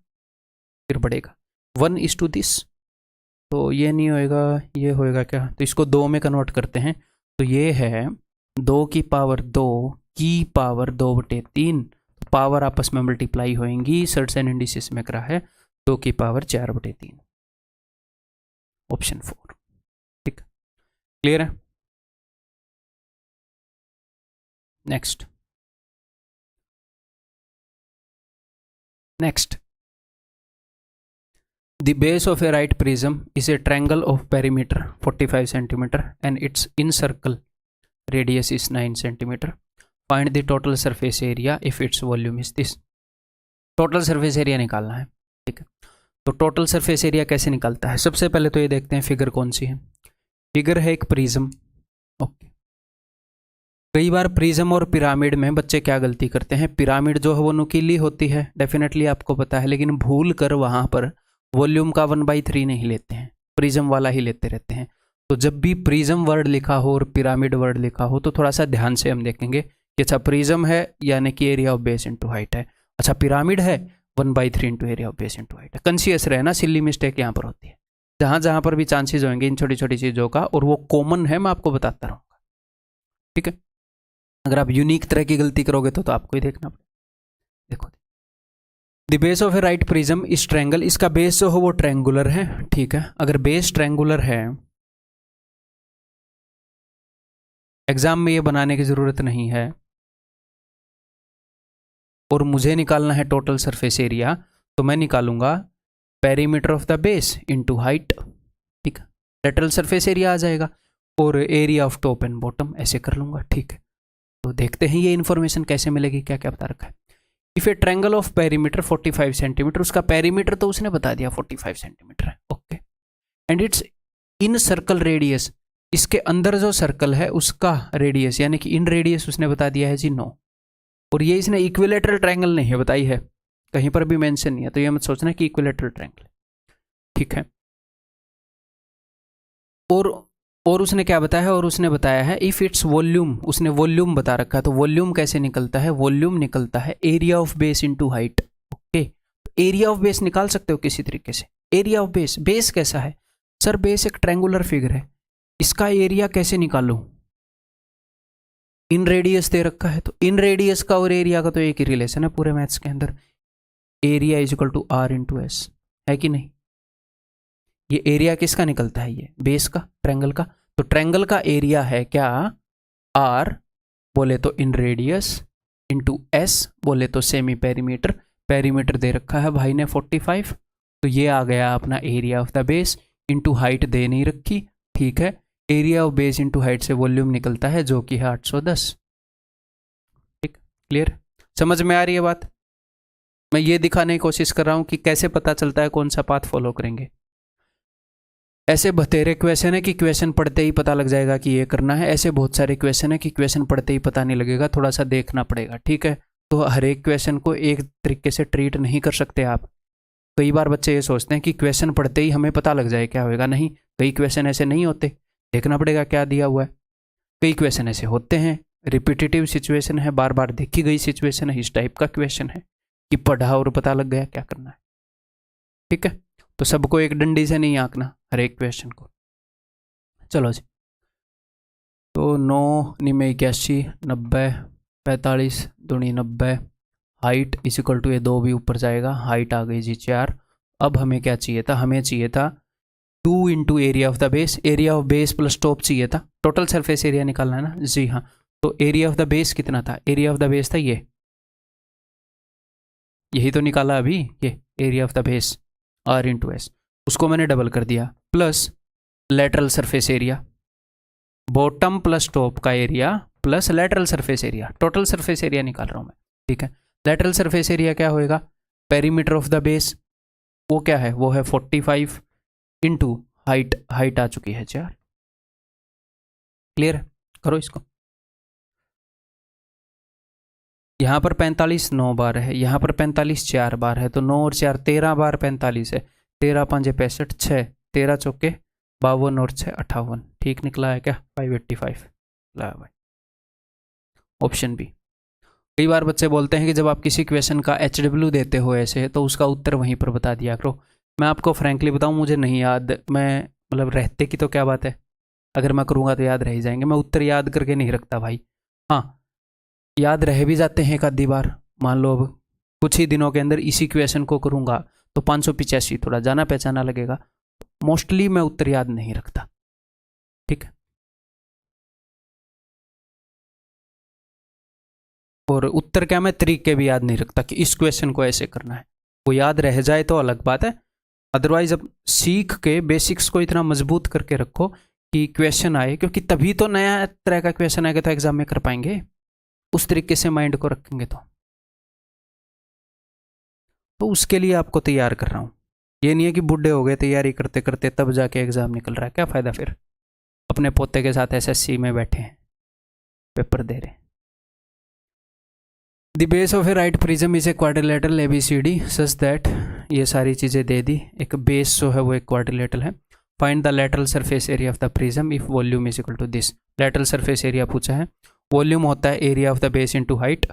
फिर बड़े का, 1:this। तो ये नहीं होएगा, ये होएगा क्या, तो इसको 2 में कन्वर्ट करते हैं। तो ये है 2 की पावर 2 की पावर 2/3, पावर आपस में मल्टीप्लाई होएंगी। सर्ट्स एंड इंडिसेस में करा है 2 की पावर 4/3, ऑप्शन 4, ठीक, क्लियर है। Next The base of a right prism is a triangle of perimeter 45 cm and its incircle radius is 9 cm. Find the total surface area if its volume is this. Total surface area निकालना है, ठीक है। तो total surface area कैसे निकालता है, सबसे पहले तो ये देखते हैं फिगर कौन सी है। फिगर है एक प्रिज्म, ओके। कई बार प्रिज्म और पिरामिड में बच्चे क्या गलती करते हैं, पिरामिड जो है वो नुकीली होती है, डेफिनेटली आपको पता है, लेकिन भूल कर वहाँ पर वॉल्यूम का 1/3 नहीं लेते हैं, प्रिज्म वाला ही लेते रहते हैं। तो जब भी प्रिज्म वर्ड लिखा हो और पिरामिड वर्ड लिखा हो तो थोड़ा सा ध्यान से हम देखेंगे कि अच्छा प्रिज्म है यानी कि area of base into height है, अच्छा पिरामिड है 1/3 into area of base into height है। कंसियस रहना, सिली मिस्टेक यहाँ पर होती है। जहाँ जहाँ पर भी चांसेस होंगे इन छोटी छोटी चीज़ों का, और वो कॉमन है, मैं आपको बताता रहूँगा, ठीक है। अगर आप यूनिक तरह की गलती करोगे तो आपको ही देखना पड़ेगा। देखो, the base of a right prism इस ट्रायंगल, इसका बेस जो हो वो ट्रायंगुलर है, ठीक है। अगर बेस ट्रायंगुलर है, एग्जाम में ये बनाने की जरूरत नहीं है, और मुझे निकालना है टोटल सरफेस एरिया, तो मैं निकालूंगा perimeter of the base into height, ठीक है। लेटरल सरफेस एरिया आ जाएगा और area of top and bottom ऐसे कर लूंगा, ठीक है। तो देखते हैं ये इन्फॉर्मेशन कैसे मिलेगी, क्या क्या बता रखा है। If A triangle of perimeter 45 centimetre, उसका पेरीमीटर तो उसने बता दिया 45 सेंटीमीटर है, okay. And it's in circle radius, इसके अंदर जो सर्कल है उसका रेडियस यानी कि इन रेडियस उसने बता दिया है जी 9। और ये इसने इक्विलेटरल ट्रायंगल नहीं बताई है, कहीं पर भी मेंशन नहीं है, तो ये मत सोचना कि इक्विलेटरल ट्रायंगल, ठीक है। और उसने क्या बताया है, और उसने बताया है इफ इट्स वॉल्यूम, उसने वॉल्यूम बता रखा है। तो वॉल्यूम कैसे निकलता है, वॉल्यूम निकलता है area of base into height, okay. Area of base निकाल सकते हो किसी तरीके से। एरिया ऑफ बेस, बेस कैसा है सर, बेस एक ट्रायंगुलर फिगर है, इसका एरिया कैसे निकालूं, इन रेडियस दे रखा है, तो इन रेडियस का और एरिया का तो एक ही रिलेशन है पूरे मैथ्स के अंदर, area is equal to r into s, है कि नहीं। ये एरिया किसका निकलता है, ये बेस का, ट्रायंगल का। तो ट्रायंगल का एरिया है क्या, आर बोले तो इन रेडियस इंटू एस बोले तो सेमी पेरीमीटर। पेरीमीटर दे रखा है भाई ने 45, तो ये आ गया अपना area of the base, into height दे नहीं रखी, ठीक है। Area of base into height से वॉल्यूम निकलता है जो कि है 810, ठीक, क्लियर, समझ में आ रही है बात। मैं ये दिखाने की कोशिश कर रहा हूँ कि कैसे पता चलता है कौन सा पाथ फॉलो करेंगे। ऐसे बतेरे क्वेश्चन है कि क्वेश्चन पढ़ते ही पता लग जाएगा कि ये करना है, ऐसे बहुत सारे क्वेश्चन है कि क्वेश्चन पढ़ते ही पता नहीं लगेगा, थोड़ा सा देखना पड़ेगा, ठीक है। तो हर एक क्वेश्चन को एक तरीके से ट्रीट नहीं कर सकते आप। कई बार बच्चे ये सोचते हैं कि क्वेश्चन पढ़ते ही हमें पता लग जाए क्या होएगा, नहीं, कई क्वेश्चन ऐसे नहीं होते, देखना पड़ेगा क्या दिया हुआ है। कई क्वेश्चन ऐसे होते हैं, रिपीटेटिव सिचुएशन है, बार बार देखी गई सिचुएशन है, इस टाइप का क्वेश्चन है कि पढ़ा और पता लग गया क्या करना है, ठीक है। तो सबको एक डंडी से नहीं आंकना हर एक क्वेश्चन को। चलो जी, तो 9 निमे 81 90 45 दूनी 90, हाइट इज इक्वल टू ये 2 भी ऊपर जाएगा, हाइट आ गई जी 4। अब हमें क्या चाहिए था, हमें चाहिए था 2 into area of the base, area of base plus top चाहिए था, टोटल सरफेस एरिया निकालना है ना जी हाँ। तो एरिया ऑफ द बेस कितना था, एरिया ऑफ द बेस था ये, यही तो निकाला अभी, ये area of the base R into S, उसको मैंने डबल कर दिया, plus lateral surface area, bottom plus top का area plus lateral surface area, total surface area निकाल रहा हूँ मैं, ठीक है। लेटरल सरफेस एरिया क्या होएगा, पेरीमीटर ऑफ द बेस वो क्या है, वो है 45 इंटू हाइट, हाइट आ चुकी है 4, क्लियर है, करो इसको। यहाँ पर 45 9 बार है, यहाँ पर 45 4 बार है, तो 9 और 4 13 बार 45 है, 13 5 65 6, 13 चौके 52 और 6 58, ठीक निकला है क्या, 585 निकला है भाई, ऑप्शन बी। कई बार बच्चे बोलते हैं कि जब आप किसी क्वेश्चन का HW देते हो ऐसे, तो उसका उत्तर वहीं पर बता दिया करो। मैं आपको फ्रैंकली बताऊं, मुझे नहीं याद, मैं मतलब रहते की तो क्या बात है, अगर मैं करूँगा तो याद रह ही जाएंगे, मैं उत्तर याद करके नहीं रखता भाई। हाँ, याद रह भी जाते हैं एक आधी बार, मान लो अब कुछ ही दिनों के अंदर इसी क्वेश्चन को करूँगा तो 585 थोड़ा जाना पहचाना लगेगा, मोस्टली मैं उत्तर याद नहीं रखता, ठीक है। और उत्तर क्या, मैं तरीके भी याद नहीं रखता कि इस क्वेश्चन को ऐसे करना है, वो याद रह जाए तो अलग बात है, अदरवाइज अब सीख के बेसिक्स को इतना मजबूत करके रखो कि क्वेश्चन आए, क्योंकि तभी तो नया तरह का क्वेश्चन आएगा तो एग्जाम में कर पाएंगे, उस तरीके से माइंड को रखेंगे तो उसके लिए आपको तैयार कर रहा हूँ। ये नहीं है कि बूढ़े हो गए तैयारी करते करते तब जाके एग्जाम निकल रहा है, क्या फ़ायदा फिर, अपने पोते के साथ SSC में बैठे हैं पेपर दे रहे हैं। The base of a right prism is a quadrilateral ABCD such that, ये सारी चीज़ें दे दी, एक बेस जो है वो एक क्वाड्रिलेटरल है। Find the lateral surface area of the prism if volume is equal to this, lateral surface area पूछा है, वॉल्यूम होता है area of the base into height,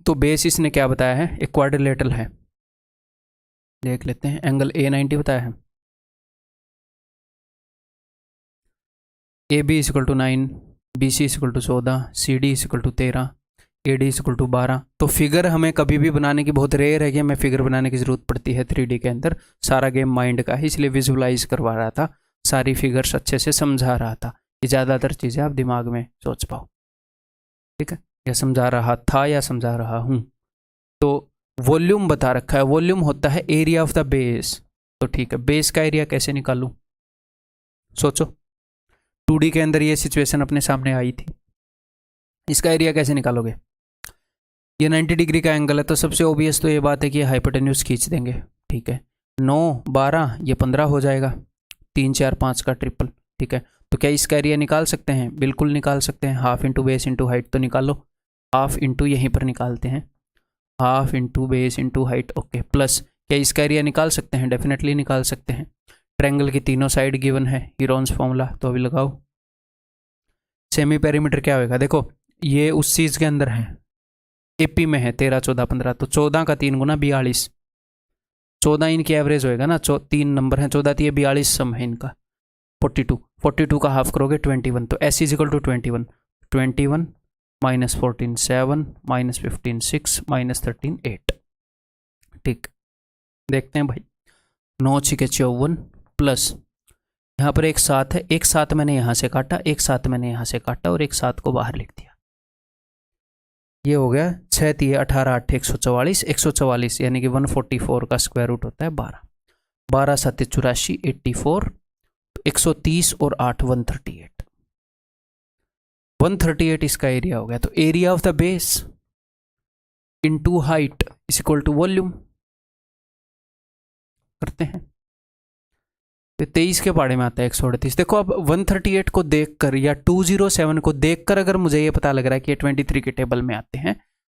तो बेस इसने क्या बताया है, एक क्वाड्रिलेटरल है, देख लेते हैं, एंगल A90 बताया है, AB is equal to 9, BC is equal to 14, CD is equal to 13, AD is equal to 12। तो फिगर हमें कभी भी बनाने की बहुत रेयर है कि हमें फिगर बनाने की ज़रूरत पड़ती है 3D के अंदर, सारा गेम माइंड का है, इसलिए विजुलाइज करवा रहा था, सारी फिगर्स अच्छे से समझा रहा था कि ज़्यादातर चीज़ें आप दिमाग में सोच पाओ, ठीक है, या समझा रहा था या समझा रहा हूँ। तो वॉल्यूम बता रखा है, वॉल्यूम होता है एरिया ऑफ द बेस, तो ठीक है, बेस का एरिया कैसे निकालूं, सोचो, 2D के अंदर ये सिचुएशन अपने सामने आई थी, इसका एरिया कैसे निकालोगे, ये 90 डिग्री का एंगल है, तो सबसे ओबियस तो ये बात है कि हाइपोटेन्यूज खींच देंगे, ठीक है, 9 12 ये 15 हो जाएगा, 3 4 5 का ट्रिपल, ठीक है। तो क्या इसका एरिया निकाल सकते हैं, बिल्कुल निकाल सकते हैं, half into base into height, तो निकालो, हाफ इंटू यहीं पर निकालते हैं, half into base into height, okay, plus क्या इसका एरिया निकाल सकते हैं, डेफिनेटली निकाल सकते हैं, ट्रायंगल की तीनों साइड गिवन है, हीरोन्स फॉर्मूला, तो अभी लगाओ। सेमी पेरीमीटर क्या होगा, देखो ये उस चीज़ के अंदर है, AP में है 13 14 15, तो 14 का 3 गुना 42, 14 इनकी एवरेज होएगा ना, 3 नंबर हैं, 14 तो ये 42 सम है इनका, 42 का हाफ करोगे 21, तो S is equal to 21 minus 14 7 minus 15 6 minus 13 8, ठीक, देखते हैं भाई, 9 6 54 प्लस यहाँ पर एक 7 है, एक 7 मैंने यहाँ से काटा, एक 7 मैंने यहाँ से काटा और एक 7 को बाहर लिख दिया, ये हो गया 6 3 18 8 144, 144 यानी कि 144 का स्क्वायर रूट होता है 12, 12 7 84 84, 130 और 8 138, 138 इसका एरिया हो गया। तो area of the base into height is equal to volume. करते हैं। 23 के पाड़े में आता है 138। देखो अब 138 को देखकर या 207 को देखकर अगर मुझे ये पता लग रहा है कि ये 23 के टेबल में आते हैं,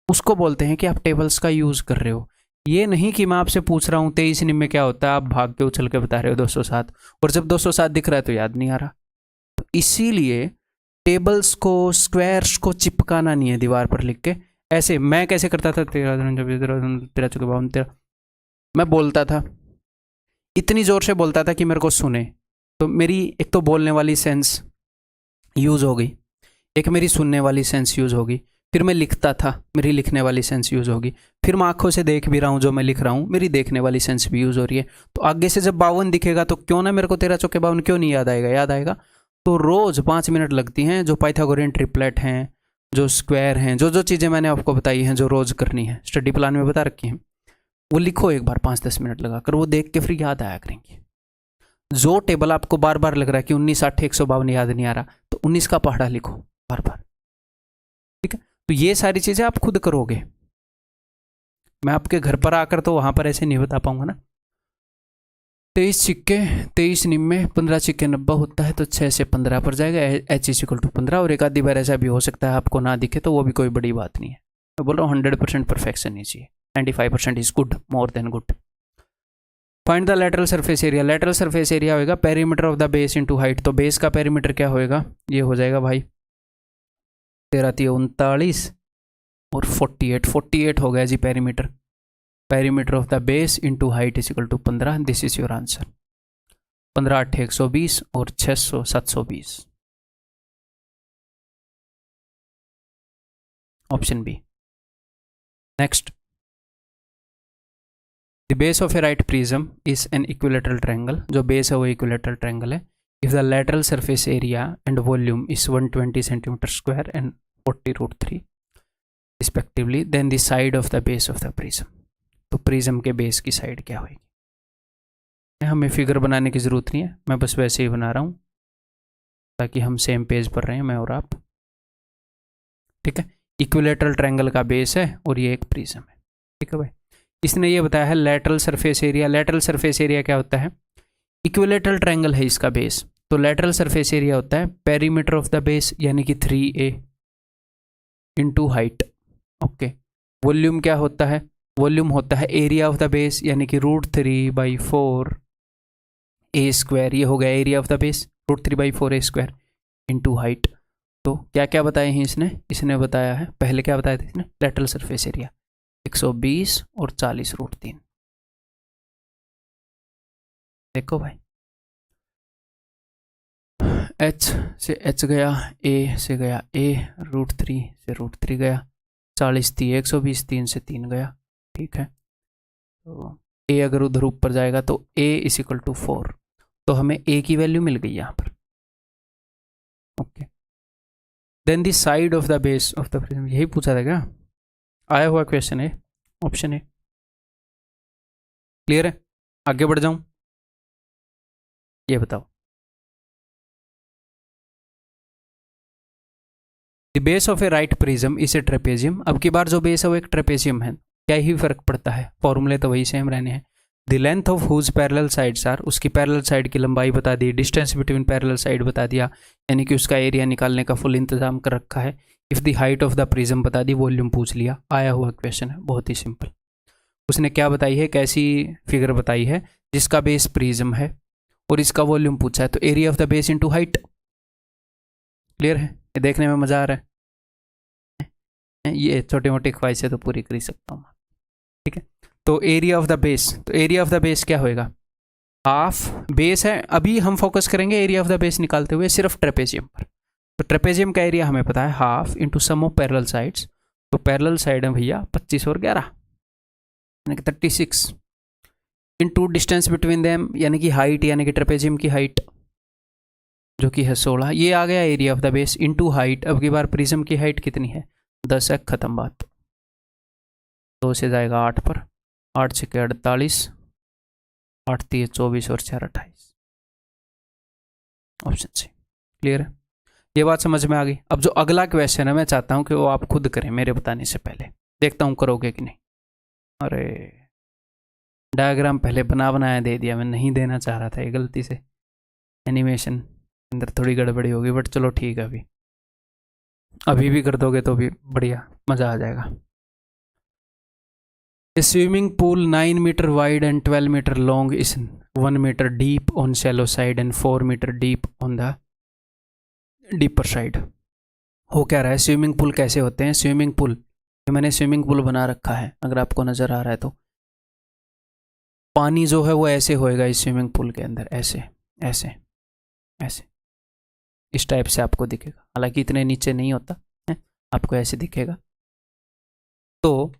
उसको बोलते हैं कि आप टेबल्स का यूज कर रहे हो। ये नहीं कि मैं आपसे पूछ रहा हूँ 23 निम में क्या होता है, आप भाग के उछल के बता रहे हो 207, और जब 207 दिख रहा है तो याद नहीं आ रहा। तो इसीलिए टेबल्स को, स्क्वायर्स को चिपकाना नहीं है दीवार पर लिख के। ऐसे मैं कैसे करता था, 13 मैं बोलता था, इतनी जोर से बोलता था कि मेरे को सुने। तो मेरी एक तो बोलने वाली सेंस यूज हो गई, एक मेरी सुनने वाली सेंस यूज होगी, फिर मैं लिखता था, मेरी लिखने वाली सेंस यूज होगी, फिर मैं आंखों से देख भी रहा हूँ जो मैं लिख रहा हूँ, मेरी देखने वाली सेंस भी यूज हो रही है। तो आगे से जब 52 दिखेगा तो क्यों ना मेरे को 13 चौके 52 क्यों नहीं याद आएगा, याद आएगा। तो रोज 5 मिनट लगती हैं, जो पाइथागोरियन ट्रिपलेट हैं, जो स्क्वायर हैं, जो जो चीज़ें मैंने आपको बताई हैं जो रोज करनी है, स्टडी प्लान में बता रखी हैं, वो लिखो एक बार 5-10 मिनट लगाकर, वो देख के फिर याद आया करेंगे। जो टेबल आपको बार बार लग रहा है कि 19, 60, 152 याद नहीं आ रहा, तो 19 का पहाड़ा लिखो बार बार, ठीक है। तो ये सारी चीजें आप खुद करोगे, मैं आपके घर पर आकर तो वहां पर ऐसे नहीं बता पाऊंगा ना। 23 सिक्के 23 निम में 15 सिक्के 90 होता है, तो 6 से 15 पर जाएगा, एच इज इक्वल टू 15। और एक आधी बार ऐसा भी हो सकता है आपको ना दिखे, तो वो भी कोई बड़ी बात नहीं है। मैं बोल रहा हूँ 100% परफेक्शन नहीं चाहिए, 95% is good, more than good. Find the lateral surface area. Lateral surface area होगा perimeter of the base into height. तो बेस का पेरीमीटर क्या होएगा, ये हो जाएगा भाई 1339 और 48 हो गया जी perimeter. Perimeter of the base into height is equal to 15। This is your answer. 15 8 120 और 600 720। Option B. Next, the base of a right prism is an equilateral triangle. जो बेस है वो इक्विलेटरल ट्रायंगल है। If the lateral surface area and volume is 120 centimetre square and 40√3 respectively, then the side of the base of the prism. तो prism के base की side क्या होगी। हमें फिगर बनाने की जरूरत नहीं है, मैं बस वैसे ही बना रहा हूँ ताकि हम सेम पेज पर रहें, मैं और आप, ठीक है। इक्विलेटरल ट्रायंगल का बेस है और ये एक प्रिज्म है, ठीक है भाई। इसने ये बताया है lateral surface area. Lateral surface area क्या होता है, इक्विलेटरल ट्रायंगल है इसका बेस, तो लेटरल सरफेस एरिया होता है पेरीमीटर ऑफ द बेस यानी कि 3a into height. Okay, volume क्या होता है, वॉल्यूम होता है एरिया ऑफ द बेस यानी कि √3/4 a स्क्वायर। ये हो गया area of the base, √3/4 a square into height. तो क्या क्या बताए हैं इसने बताया है, पहले क्या बताया था इसने, लेटरल सरफेस एरिया 120 और 40√3। देखो भाई, h से h गया, a से गया a, √3 से √3 गया, 40 थी 120, 3 से 3 गया, ठीक है। तो a अगर उधर ऊपर जाएगा तो a इज इक्वल टू 4, तो हमें a की वैल्यू मिल गई यहाँ पर। Okay, then the side of the base of the prism, यही पूछा था क्या, आया हुआ क्वेश्चन है, ऑप्शन है। क्लियर है, आगे बढ़ जाऊं, ये बताओ। The base of a right prism is a trapezium. अब की बार जो बेस है वो एक ट्रेपेजियम है, क्या ही फर्क पड़ता है, फॉर्मूले तो वही सेम रहने हैं। The length of whose parallel sides are, उसकी पैरेलल साइड की लंबाई बता दी, डिस्टेंस बिटवीन पैरेलल साइड बता दिया, यानी कि उसका एरिया निकालने का फुल इंतजाम कर रखा है। If the height of the prism बता दी, वॉल्यूम पूछ लिया, आया हुआ क्वेश्चन है, बहुत ही सिंपल। उसने क्या बताई है, कैसी फिगर बताई है, जिसका बेस प्रिज्म है और इसका वॉल्यूम पूछा है, तो area of the base into height. Clear है, ये देखने में मजा आ रहा है, ये छोटी मोटी ख्वाहिशें तो पूरी कर ही सकता हूँ, ठीक है। तो एरिया ऑफ द बेस, तो एरिया ऑफ द बेस क्या होएगा, हाफ बेस है। अभी हम फोकस करेंगे एरिया ऑफ द बेस निकालते हुए सिर्फ ट्रेपेजियम पर। तो ट्रेपेजियम का एरिया हमें पता है half into sum of parallel sides. तो पैरेलल साइड है भैया 25 और 11 यानी कि 36 इंटू डिस्टेंस बिटवीन देम यानी कि हाइट, यानी कि ट्रेपेजियम की हाइट जो कि है 16। ये आ गया area of the base into height. अब की बार प्रिज्म की हाइट कितनी है, 10 है, खत्म बात। 2 से जाएगा 8 पर, 8 से 48, 8 3 24 और 4 28। Option C. क्लियर है, ये बात समझ में आ गई। अब जो अगला क्वेश्चन है मैं चाहता हूं कि वो आप खुद करें मेरे बताने से पहले, देखता हूं करोगे कि नहीं। अरे डायग्राम पहले बनाया दे दिया, मैं नहीं देना चाह रहा था, ये गलती से एनिमेशन अंदर थोड़ी गड़बड़ी होगी, बट चलो ठीक है, अभी भी कर दोगे तो भी बढ़िया, मज़ा आ जाएगा। A swimming pool 9 meter wide and 12 meter long is 1 meter deep on shallow side and 4 meter deep on the deeper side। हो क्या रहा है, स्विमिंग पूल कैसे होते हैं? स्विमिंग पूल, ये मैंने स्विमिंग पूल बना रखा है, अगर आपको नज़र आ रहा है तो पानी जो है वो ऐसे होएगा इस स्विमिंग पूल के अंदर, ऐसे ऐसे ऐसे, इस टाइप से आपको दिखेगा, हालांकि इतने नीचे नहीं होता है, आपको ऐसे दिखेगा। तो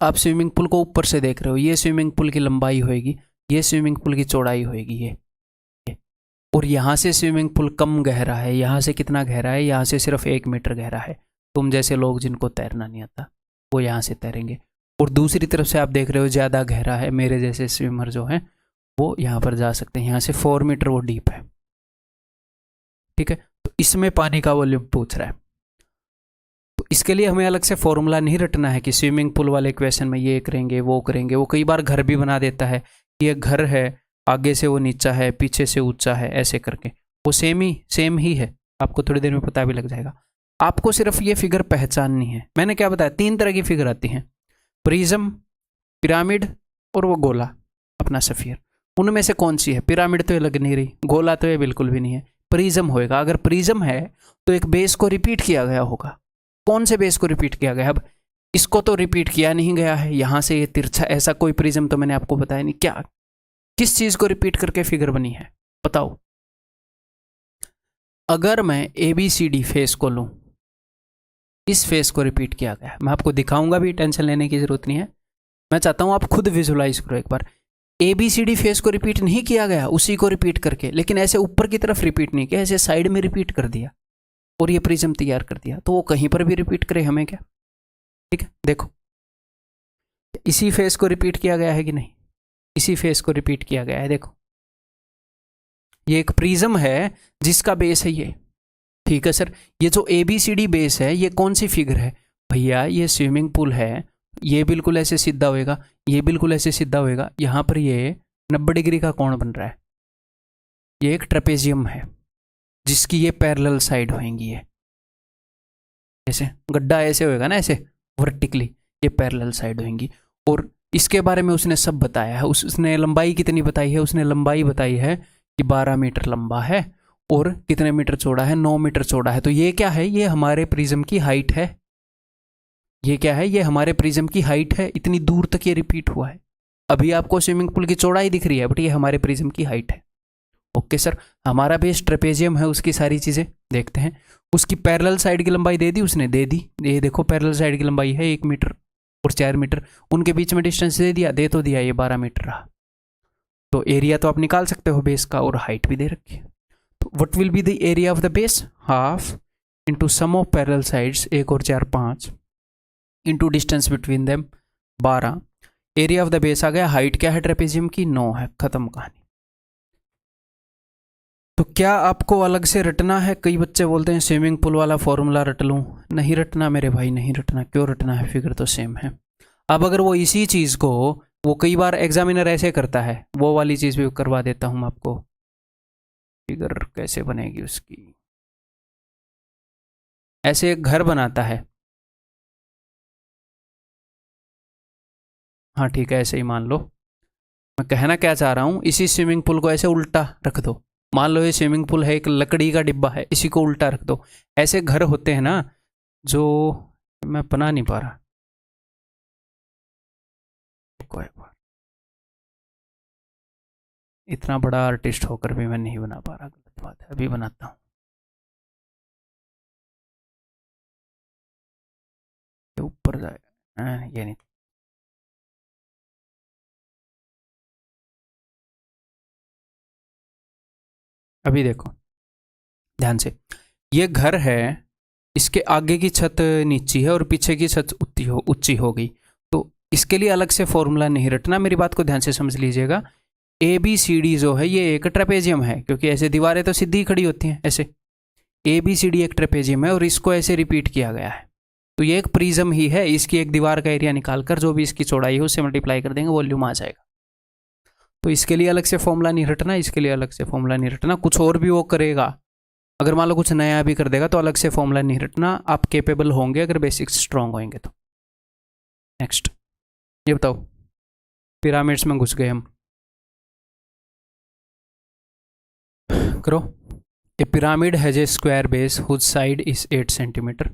आप स्विमिंग पूल को ऊपर से देख रहे हो, ये स्विमिंग पूल की लंबाई होएगी, ये स्विमिंग पूल की चौड़ाई होएगी, ये। और यहाँ से स्विमिंग पूल कम गहरा है, यहाँ से कितना गहरा है, यहाँ से सिर्फ 1 मीटर गहरा है। तुम जैसे लोग जिनको तैरना नहीं आता वो यहाँ से तैरेंगे। और दूसरी तरफ से आप देख रहे हो ज़्यादा गहरा है, मेरे जैसे स्विमर जो हैं वो यहाँ पर जा सकते हैं, यहाँ से 4 मीटर वो डीप है, ठीक है। तो इसमें पानी का वॉल्यूम पूछ रहा है, तो इसके लिए हमें अलग से फॉर्मूला नहीं रटना है कि स्विमिंग पूल वाले क्वेश्चन में ये करेंगे वो करेंगे। वो कई बार घर भी बना देता है, ये घर है, आगे से वो नीचा है, पीछे से ऊंचा है, ऐसे करके, वो सेम ही है, आपको थोड़ी देर में पता भी लग जाएगा। आपको सिर्फ ये फिगर पहचाननी है। मैंने क्या बताया, 3 तरह की फिगर आती हैं, प्रिज्म, पिरामिड और वो गोला अपना सफियर। उनमें से कौन सी है? पिरामिड तो ये लग नहीं रही, गोला तो ये बिल्कुल भी नहीं है, प्रिज्म होएगा। अगर प्रिज्म है तो एक बेस को रिपीट किया गया होगा। कौन से बेस को रिपीट किया गया? अब इसको तो रिपीट किया नहीं गया है, यहाँ से ये तिरछा, ऐसा कोई प्रिज्म तो मैंने आपको बताया नहीं। क्या, किस चीज़ को रिपीट करके फिगर बनी है बताओ? अगर मैं ABCD फेस को लूँ, इस फेस को रिपीट किया गया, मैं आपको दिखाऊंगा भी, टेंशन लेने की जरूरत नहीं है। मैं चाहता हूँ आप खुद विजुलाइज करो एक बार। ABCD फेस को रिपीट नहीं किया गया उसी को रिपीट करके, लेकिन ऐसे ऊपर की तरफ रिपीट नहीं किया, ऐसे साइड में रिपीट कर दिया और ये प्रिज्म तैयार कर दिया। तो वो कहीं पर भी रिपीट करे, हमें क्या, ठीक है। देखो इसी फेस को रिपीट किया गया है कि नहीं? इसी फेस को रिपीट किया गया है। देखो ये एक प्रिज्म है जिसका बेस है ये, ठीक है सर। ये जो ABCD बेस है ये कौन सी फिगर है भैया? ये स्विमिंग पूल है, ये बिल्कुल ऐसे सीधा होएगा, ये बिल्कुल ऐसे सीधा होएगा, यहाँ पर ये 90 डिग्री का कोण बन रहा है। ये एक ट्रेपेजियम है जिसकी ये पैरेलल साइड होएंगी, ये ऐसे गड्ढा ऐसे होएगा ना, ऐसे वर्टिकली, ये पैरेलल साइड होएंगी। और इसके बारे में उसने सब बताया है। उसने लंबाई कितनी बताई है? उसने लंबाई बताई है कि 12 मीटर लंबा है और कितने मीटर चौड़ा है? 9 मीटर चौड़ा है। तो ये क्या है? ये हमारे प्रिज्म की हाइट है। ये क्या है? ये हमारे प्रिज्म की हाइट है। इतनी दूर तक ये रिपीट हुआ है। अभी आपको स्विमिंग पूल की चौड़ाई दिख रही है, बट ये हमारे प्रिज्म की हाइट है। ओके सर, हमारा बेस ट्रेपेजियम है, उसकी सारी चीज़ें देखते हैं। उसकी पैरेलल साइड की लंबाई दे दी उसने, दे दी। ये देखो पैरेलल साइड की लंबाई है 1 मीटर और 4 मीटर। उनके बीच में डिस्टेंस दे दिया, दे तो दिया, ये 12 मीटर रहा। तो एरिया तो आप निकाल सकते हो बेस का, और हाइट भी दे रखी है। तो what will be the area of the base? Half into sum of parallel sides, 1 और 4 5, into distance between them 12। Area of the base आ गया। हाइट क्या है ट्रेपेजियम की? 9 है। खत्म कहानी। तो क्या आपको अलग से रटना है? कई बच्चे बोलते हैं स्विमिंग पूल वाला फॉर्मूला रट लूँ। नहीं रटना मेरे भाई, नहीं रटना। क्यों रटना है? फिगर तो सेम है। अब अगर वो इसी चीज़ को, वो कई बार एग्जामिनर ऐसे करता है, वो वाली चीज़ भी करवा देता हूँ आपको। फिगर कैसे बनेगी उसकी? ऐसे एक घर बनाता है, हाँ ठीक है, ऐसे ही मान लो। मैं कहना क्या चाह रहा हूँ, इसी स्विमिंग पूल को ऐसे उल्टा रख दो। मान लो ये स्विमिंग पूल है, एक लकड़ी का डिब्बा है, इसी को उल्टा रख दो। ऐसे घर होते हैं ना, जो मैं बना नहीं पा रहा, कोई बात, इतना बड़ा आर्टिस्ट होकर भी मैं नहीं बना पा रहा, गलत बात है। अभी बनाता हूँ। ये ऊपर जाएगा, ये नहीं। अभी देखो ध्यान से, ये घर है, इसके आगे की छत नीची है और पीछे की छत ऊंची हो गई। तो इसके लिए अलग से फॉर्मूला नहीं रटना, मेरी बात को ध्यान से समझ लीजिएगा। ABCD जो है ये एक ट्रेपेजियम है, क्योंकि ऐसे दीवारें तो सीधी खड़ी होती हैं ऐसे। ABCD एक ट्रेपेजियम है और इसको ऐसे रिपीट किया गया है। तो ये एक प्रिज्म ही है, इसकी एक दीवार का एरिया निकालकर जो भी इसकी चौड़ाई है उससे मल्टीप्लाई कर देंगे, वॉल्यूम आ जाएगा। तो इसके लिए अलग से फॉर्मूला नहीं रटना, इसके लिए अलग से फॉर्मूला नहीं रटना। कुछ और भी वो करेगा, अगर मान लो कुछ नया भी कर देगा तो अलग से फॉर्मूला नहीं रटना, आप केपेबल होंगे अगर बेसिक्स स्ट्रांग होंगे तो। नेक्स्ट ये बताओ, पिरामिड्स में घुस गए हम, करो। A pyramid has a square base whose side is 8 centimetre.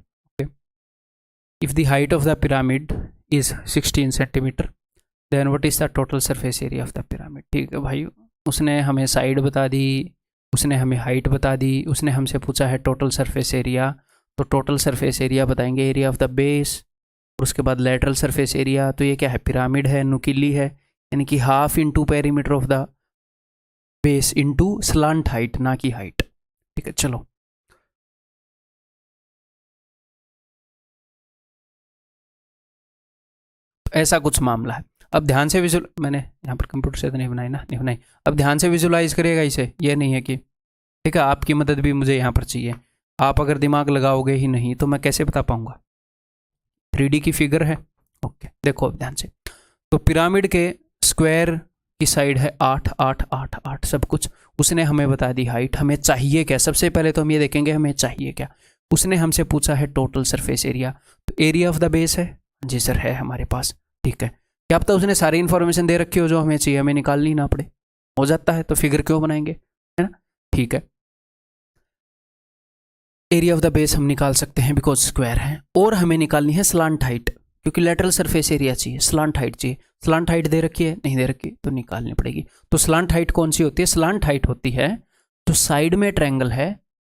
If the height of the pyramid is 16 centimetre then what is the total surface area of the pyramid. ठीक है भाई, उसने हमें साइड बता दी, उसने हमें हाइट बता दी, उसने हमसे पूछा है टोटल सरफेस एरिया। तो टोटल सरफेस एरिया बताएंगे एरिया ऑफ द बेस, और उसके बाद लेटरल सरफेस एरिया। तो ये क्या है, पिरामिड है, नुकीली है, यानी कि half into perimeter of the base into slant height, ना की हाइट। ठीक है, चलो तो ऐसा कुछ मामला है। अब ध्यान से विजुअल, मैंने यहाँ पर कंप्यूटर से तो नहीं बनाई ना, नहीं बनाई। अब ध्यान से विजुलाइज करिएगा इसे, ये नहीं है कि ठीक है आपकी मदद भी मुझे यहाँ पर चाहिए। आप अगर दिमाग लगाओगे ही नहीं तो मैं कैसे बता पाऊंगा। 3D की फिगर है, ओके देखो अब ध्यान से। तो पिरामिड के स्क्वायर की साइड है 8 8 8 8 सब कुछ। उसने हमें बता दी हाइट, हमें चाहिए क्या, सबसे पहले तो हम ये देखेंगे हमें चाहिए क्या। उसने हमसे पूछा है टोटल सरफेस एरिया, तो एरिया ऑफ द बेस है, जी सर है हमारे पास। ठीक है, क्या पता उसने सारी इन्फॉर्मेशन दे रखी हो जो हमें चाहिए, हमें निकालनी ना पड़े, हो जाता है, तो फिगर क्यों बनाएंगे, है ना। ठीक है, एरिया ऑफ द बेस हम निकाल सकते हैं बिकॉज स्क्वायर है, और हमें निकालनी है स्लांट हाइट, क्योंकि लेटरल सरफेस एरिया चाहिए, स्लांट हाइट चाहिए। स्लांट हाइट दे रखी है, नहीं दे रखी तो निकालनी पड़ेगी। तो स्लांट हाइट कौन सी होती है, स्लांट हाइट होती है जो साइड में ट्रायंगल है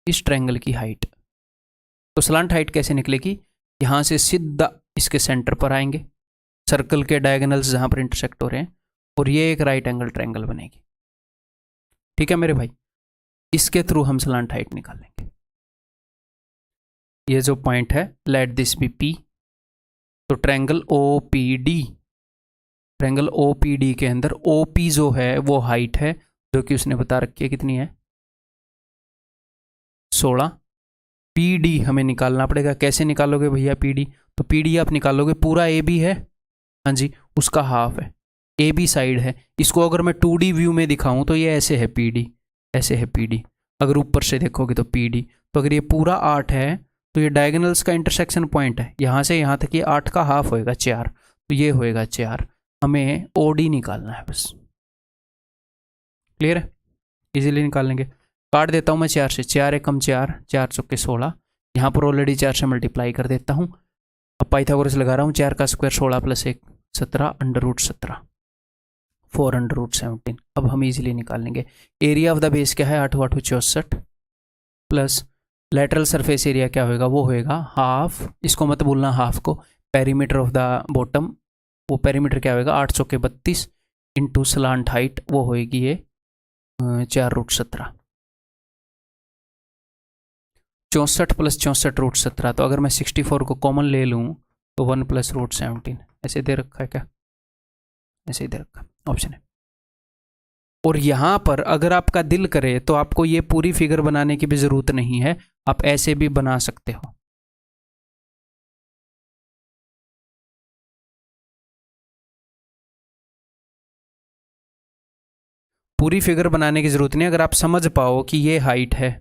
इस ट्रायंगल की हाइट। तो स्लांट हाइट कैसे निकलेगी, यहां से सीधा इसके सेंटर पर आएंगे, सर्कल के डायगोनल्स जहां पर इंटरसेक्ट हो रहे हैं, और ये एक राइट एंगल ट्रायंगल बनेगी। ठीक है मेरे भाई, इसके थ्रू हम स्लांट हाइट निकालेंगे। ये जो पॉइंट है लेट दिस बी पी, तो triangle O P D, triangle O P D के अंदर ओ पी जो है वो हाइट है, जो कि उसने बता रखी है कितनी है 16। पी डी हमें निकालना पड़ेगा, कैसे निकालोगे भैया पी डी, तो पी डी आप निकालोगे, पूरा ए बी है, हाँ जी, उसका हाफ है, ए बी साइड है। इसको अगर मैं 2D व्यू में दिखाऊं तो ये ऐसे है पी डी, ऐसे है पी डी, अगर ऊपर से देखोगे तो पी डी। तो अगर ये पूरा 8 है तो ये डायगोनल्स का इंटरसेक्शन पॉइंट है, यहाँ से यहाँ तक ये 8 का हाफ होएगा 4, तो ये होएगा 4। हमें ओ डी निकालना है बस, क्लियर है, इजीली निकाल लेंगे। काट देता हूँ मैं 4 से, 4 एकम 4, 4 चौके 16, यहाँ पर ऑलरेडी 4 से मल्टीप्लाई कर देता हूँ। अब पाइथागोरस लगा रहा हूँ, 4 का square 16 plus 1 17, under root 17, 4 under root 17। अब हम इजीली निकाल लेंगे। एरिया ऑफ द बेस क्या है 8 8 64, प्लस लेटरल सरफेस एरिया क्या होएगा, वो होएगा हाफ, इसको मत भूलना हाफ को, पेरीमीटर ऑफ द बॉटम, वो पेरीमीटर क्या होएगा 8 चौके 32 इंटू स्लांट हाइट, वो होएगी ये 4 रूट 17, 64 प्लस 64 रूट 17। तो अगर मैं 64 को कॉमन ले लूँ तो 1 प्लस रूट 17, ऐसे दे रखा है क्या, ऐसे ही दे रखा ऑप्शन है। और यहाँ पर अगर आपका दिल करे तो आपको ये पूरी फिगर बनाने की भी जरूरत नहीं है, आप ऐसे भी बना सकते हो। पूरी फिगर बनाने की जरूरत नहीं, अगर आप समझ पाओ कि ये हाइट है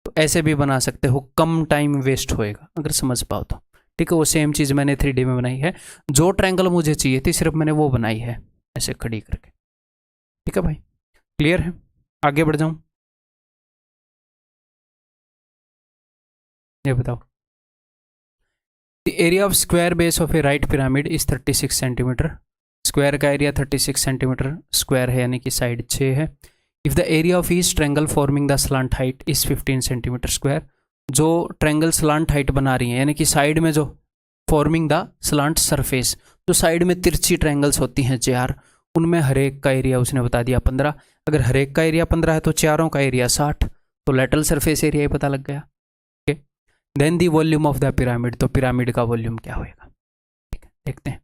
तो ऐसे भी बना सकते हो, कम टाइम वेस्ट होएगा अगर समझ पाओ तो। ठीक है, वो सेम चीज़ मैंने 3D में बनाई है, जो ट्रायंगल मुझे चाहिए थी सिर्फ मैंने वो बनाई है ऐसे खड़ी करके। ठीक है भाई, क्लियर है, आगे बढ़ जाऊं, ये बताओ। The area of square base of a right pyramid is 36 centimetre. Square का एरिया 36 सेंटीमीटर स्क्वायर है, यानी कि साइड 6 है। If the area of each triangle forming the slant height is 15 centimetre square. जो ट्रायंगल स्लांट हाइट बना रही है, यानी कि साइड में जो फॉर्मिंग द स्लांट सरफेस, जो साइड में तिरछी ट्रायंगल्स होती हैं 4, उनमें हर एक का एरिया उसने बता दिया 15। अगर हर एक का एरिया 15 है तो चारों का एरिया 60, तो लेटरल सरफेस एरिया ही पता लग गया। Then the volume of the pyramid, तो पिरामिड का वॉल्यूम क्या होएगा, ठीक है देखते हैं।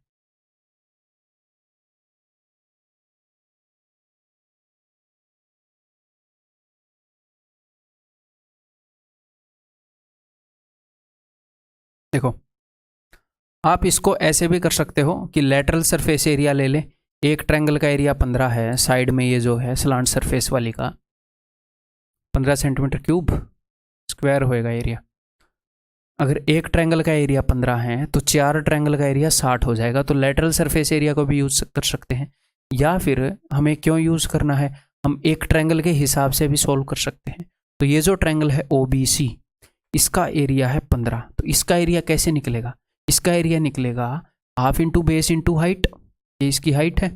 देखो, आप इसको ऐसे भी कर सकते हो कि लेटरल सरफेस एरिया ले लें। एक ट्रायंगल का एरिया 15 है, साइड में ये जो है स्लांट सरफेस वाली का 15 सेंटीमीटर क्यूब स्क्वायर होएगा एरिया। अगर एक ट्रायंगल का एरिया 15 है तो 4 ट्रायंगल का एरिया 60 हो जाएगा। तो लेटरल सरफेस एरिया को भी यूज कर सकते हैं, या फिर हमें क्यों यूज करना है, हम एक ट्रायंगल के हिसाब से भी सोल्व कर सकते हैं। तो ये जो ट्रायंगल है OBC, इसका एरिया है 15, तो इसका एरिया कैसे निकलेगा, इसका एरिया निकलेगा half into base into height. ये इसकी हाइट है,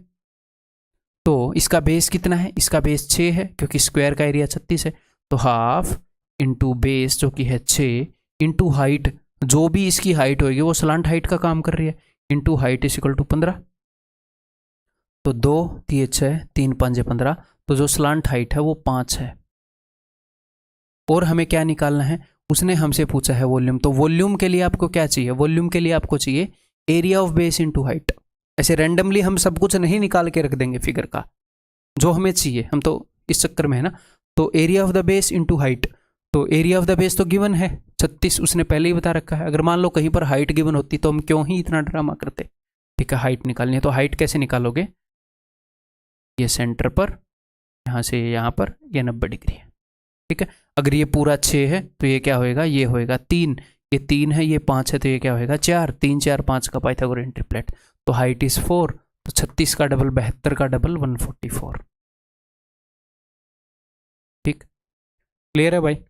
तो इसका बेस कितना है, इसका बेस 6 है क्योंकि स्क्वायर का एरिया 36 है। तो हाफ इंटू बेस जो कि है 6 इंटू हाइट, जो भी इसकी हाइट होगी वो स्लांट हाइट का काम कर रही है, into height is equal to 15। तो 2 3 6 3 5 15, तो जो स्लांट हाइट है वो 5 है। और हमें क्या निकालना है, उसने हमसे पूछा है वॉल्यूम। तो वॉल्यूम के लिए आपको क्या चाहिए, वॉल्यूम के लिए आपको चाहिए area of base into height. ऐसे रैंडमली हम सब कुछ नहीं निकाल के रख देंगे फिगर का, जो हमें चाहिए, हम तो इस चक्कर में है ना। तो area of the base into height, तो एरिया ऑफ द बेस तो गिवन है 36, उसने पहले ही बता रखा है। अगर मान लो कहीं पर हाइट गिवन होती तो हम क्यों ही इतना ड्रामा करते। ठीक है, हाइट निकालनी है, तो हाइट कैसे निकालोगे, ये सेंटर पर, यहाँ से यहाँ पर, ये 90 डिग्री है। ठीक है, अगर ये पूरा 6 है तो ये क्या होएगा, ये होएगा 3, ये 3 है, ये 5 है, तो ये क्या होएगा 4, 3 4 5 का पाइथागोरियन ट्रिपलेट। तो हाइट इज 4, तो 36 का डबल 72 का डबल 144। ठीक, क्लियर है भाई।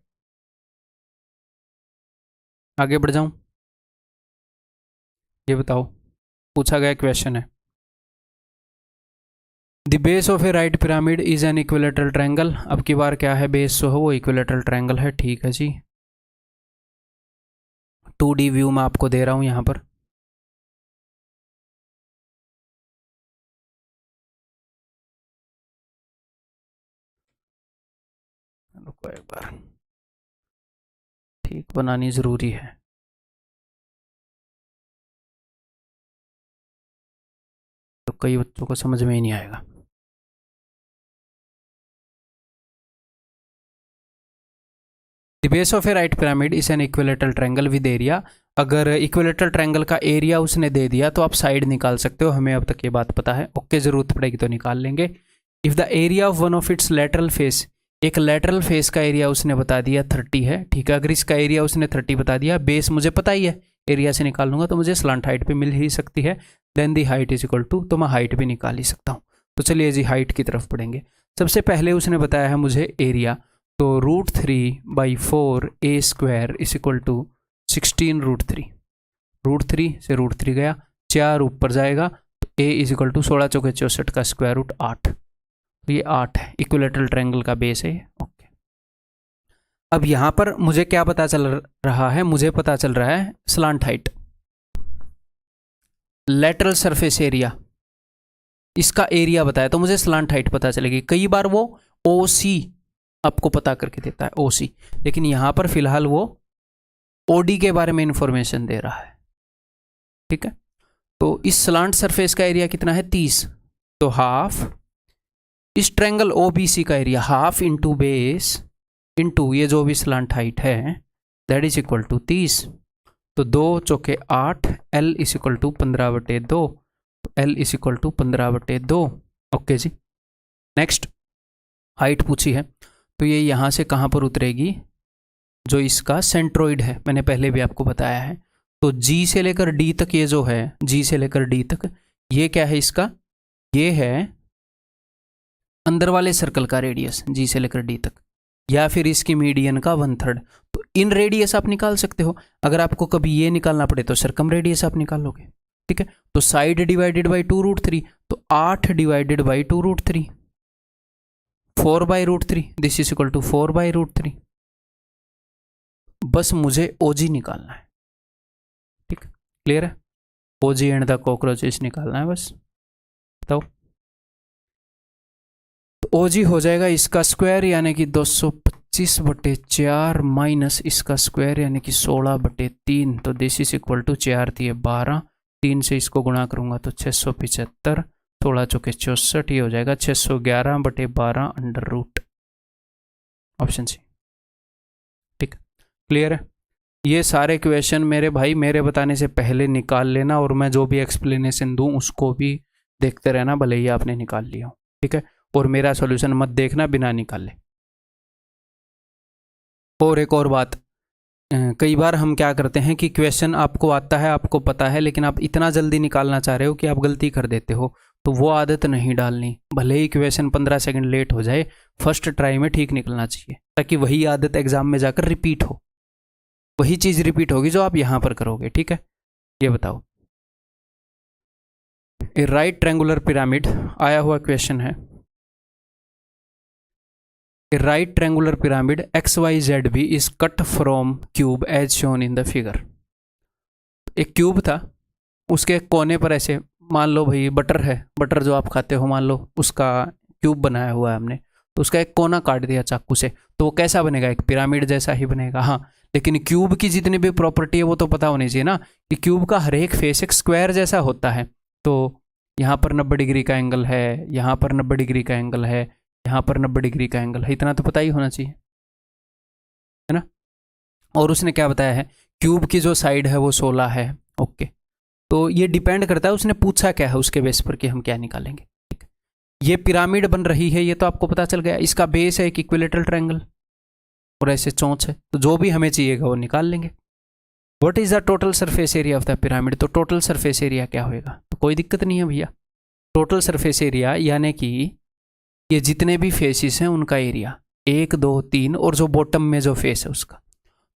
आगे बढ़ जाऊं, ये बताओ, पूछा गया क्वेश्चन है, the base of a right pyramid is an equilateral triangle. अब की बार क्या है, बेस जो है वो इक्विलेटरल ट्रायंगल है। ठीक है जी, 2D व्यू में आपको दे रहा हूं यहां पर। रुको एक बार, ठीक बनानी जरूरी है। तो कई बच्चों को समझ में ही नहीं आएगा। The base of a right pyramid is an equilateral triangle with area. अगर इक्विलेटरल ट्रायंगल का एरिया उसने दे दिया तो आप साइड निकाल सकते हो, हमें अब तक ये बात पता है। ओके, जरूरत पड़ेगी तो निकाल लेंगे। If the area of one of its lateral face, एक लेटरल फेस का एरिया उसने बता दिया 30 है। ठीक है, अगर इसका एरिया उसने 30 बता दिया, बेस मुझे पता ही है, एरिया से निकाल लूंगा तो मुझे स्लांट हाइट पे मिल ही सकती है। Then the height is equal to, तो मैं हाइट भी निकाल ही सकता हूँ। तो चलिए जी हाइट की तरफ पढ़ेंगे। सबसे पहले उसने बताया है मुझे एरिया, तो √3/4 a square is equal to 16 √3। √3 से √3 गया, 4 ऊपर जाएगा, तो a इज इक्वल टू 16 चौके 64 का स्क्वायर रूट 8। तो ये 8 है, इक्विलेटरल ट्रायंगल का बेस है। ओके, अब यहां पर मुझे क्या पता चल रहा है, मुझे पता चल रहा है slant height, lateral surface area, इसका एरिया बताया तो मुझे स्लांट हाइट पता चलेगी। कई बार वो OC आपको पता करके देता है, OC, लेकिन यहां पर फिलहाल वो OD के बारे में इंफॉर्मेशन दे रहा है। ठीक है, तो इस स्लांट सरफेस का एरिया कितना है 30, तो हाफ इस ट्रायंगल OBC का area, half into base into ये जो भी स्लांट हाइट है, दैट इज इक्वल टू 30। तो 2 चौके 8, L is equal to 15/2, L is equal to 15/2। Okay जी, नेक्स्ट हाइट पूछी है, तो ये यहाँ से कहाँ पर उतरेगी, जो इसका सेंट्रोइड है, मैंने पहले भी आपको बताया है। तो G से लेकर D तक, ये जो है G से लेकर D तक, ये क्या है इसका, ये है अंदर वाले सर्कल का रेडियस G से लेकर D तक, या फिर इसकी मीडियन का 1/3। तो इन रेडियस आप निकाल सकते हो। अगर आपको कभी ये निकालना पड़े तो सर्कम रेडियस आप निकाल लोगे। ठीक है, तो साइड डिवाइडेड बाई 2√3, तो 8 divided by 2√3, 4/√3, this is equal to 4/√3। बस मुझे OG निकालना है। ठीक, क्लियर है, OG एंड द कॉकरोचेस निकालना है बस। बताओ, तो OG हो जाएगा इसका स्क्वायर यानी कि 225/4 माइनस इसका स्क्वायर यानी कि 16/3, तो दिस इज इक्वल टू 4 दिए 12, 3 से इसको गुणा करूंगा तो 675, 16 चौके 64, ये हो जाएगा 611/12 अंडर रूट, ऑप्शन सी। ठीक, क्लियर है। ये सारे क्वेश्चन मेरे भाई मेरे बताने से पहले निकाल लेना, और मैं जो भी एक्सप्लेनेशन दूं उसको भी देखते रहना, भले ही आपने निकाल लिया हो, ठीक है। और मेरा सॉल्यूशन मत देखना बिना निकाले। और एक और बात, कई बार हम क्या करते हैं कि क्वेश्चन आपको आता है, आपको पता है, लेकिन आप इतना जल्दी निकालना चाह रहे हो कि आप गलती कर देते हो। तो वो आदत नहीं डालनी। भले ही क्वेश्चन 15 सेकंड लेट हो जाए, फर्स्ट ट्राई में ठीक निकलना चाहिए, ताकि वही आदत एग्जाम में जाकर रिपीट हो। वही चीज़ रिपीट होगी जो आप यहाँ पर करोगे, ठीक है। ये बताओ, ए राइट ट्रायंगुलर पिरामिड, आया हुआ क्वेश्चन है, a right triangular pyramid XYZB is cut from cube as shown in the figure. एक क्यूब था, उसके कोने पर ऐसे, मान लो भाई बटर है, बटर जो आप खाते हो, मान लो उसका क्यूब बनाया हुआ है हमने, तो उसका एक कोना काट दिया चाकू से, तो वो कैसा बनेगा? एक पिरामिड जैसा ही बनेगा। हाँ, लेकिन क्यूब की जितनी भी प्रॉपर्टी है वो तो पता होनी चाहिए ना, कि क्यूब का हर एक फेस एक स्क्वायर जैसा होता है। तो यहाँ पर 90 डिग्री का एंगल है, यहाँ पर 90 डिग्री का एंगल है, यहाँ पर 90 डिग्री का एंगल है, इतना तो पता ही होना चाहिए, है ना। और उसने क्या बताया है, क्यूब की जो साइड है वो 16 है। ओके, तो ये डिपेंड करता है उसने पूछा क्या है, उसके बेस पर कि हम क्या निकालेंगे। ठीक है, ये पिरामिड बन रही है, ये तो आपको पता चल गया। इसका बेस है एक इक्विलेटरल ट्रायंगल और ऐसे चोंच है, तो जो भी हमें चाहिएगा वो निकाल लेंगे। What is the total surface area of the pyramid? तो टोटल सरफेस एरिया क्या होएगा? तो कोई दिक्कत नहीं है भैया, टोटल सरफेस एरिया यानी कि ये जितने भी फेसिस हैं उनका एरिया, 1 2 3, और जो बॉटम में जो फेस है उसका।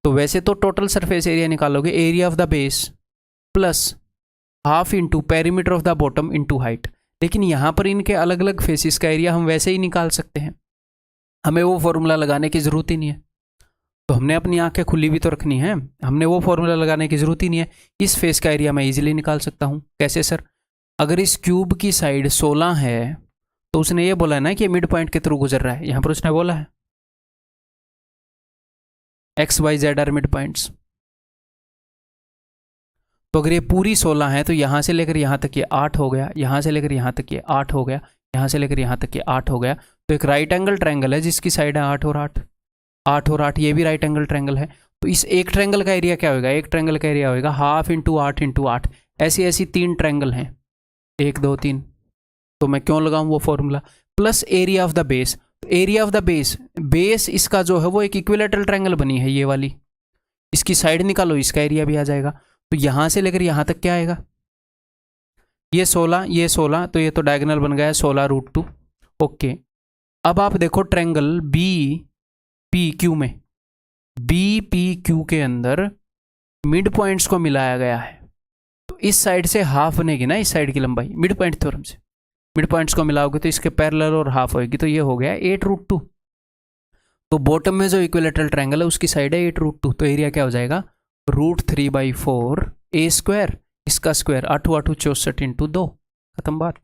तो वैसे तो टोटल सरफेस एरिया निकालोगे area of the base plus half into perimeter of the bottom into height, लेकिन यहाँ पर इनके अलग अलग फेसिस का एरिया हम वैसे ही निकाल सकते हैं, हमें वो फॉर्मूला लगाने की ज़रूरत ही नहीं है। तो हमने अपनी आंखें खुली भी तो रखनी है, हमने वो फॉर्मूला लगाने की ज़रूरत ही नहीं है। इस फेस का एरिया मैं इजीली निकाल सकता हूँ। कैसे सर? अगर इस क्यूब की साइड 16 है तो उसने ये बोला है ना कि मिड पॉइंट के थ्रू गुजर रहा है, यहाँ पर उसने बोला है XYZ आर मिड पॉइंट्स। तो अगर ये पूरी 16 है तो यहाँ से लेकर यहाँ तक ये 8 हो गया, यहाँ से लेकर यहाँ तक ये 8 हो गया, यहाँ से लेकर यहाँ तक ये 8 हो गया। तो एक राइट एंगल ट्रायंगल है जिसकी साइड है 8 और 8, 8 और 8, ये भी राइट एंगल ट्रायंगल है। तो इस एक ट्रायंगल का एरिया क्या होगा? एक ट्रायंगल का एरिया होगा हाफ इंटू 8 इंटू 8। ऐसी ऐसी 3 ट्रायंगल हैं, 1 2 3, तो मैं क्यों लगाऊं वो formula, plus area of the base. Area of the base, base इसका जो है वो एक इक्विलेटरल ट्रायंगल बनी है ये वाली, इसकी साइड निकालो, इसका एरिया भी आ जाएगा। तो यहाँ से लेकर यहाँ तक क्या आएगा? ये 16, ये 16, तो ये तो डायगोनल बन गया 16√2। ओके, अब आप देखो ट्रायंगल बी पी क्यू में, बी पी क्यू के अंदर मिड पॉइंट्स को मिलाया गया है, तो इस साइड से हाफ बनेगी ना, इस साइड की लंबाई मिड पॉइंट थ्योरम से। मिड पॉइंट्स को मिलाओगे तो इसके पैरेलल और हाफ होगी, तो ये हो गया 8√2। तो बॉटम में जो इक्विलेटरल ट्रायंगल है उसकी साइड है 8√2, तो एरिया क्या हो जाएगा? √3/4 a स्क्वायर, इसका स्क्वायर 8 8 64 इंटू 2, खत्म बात।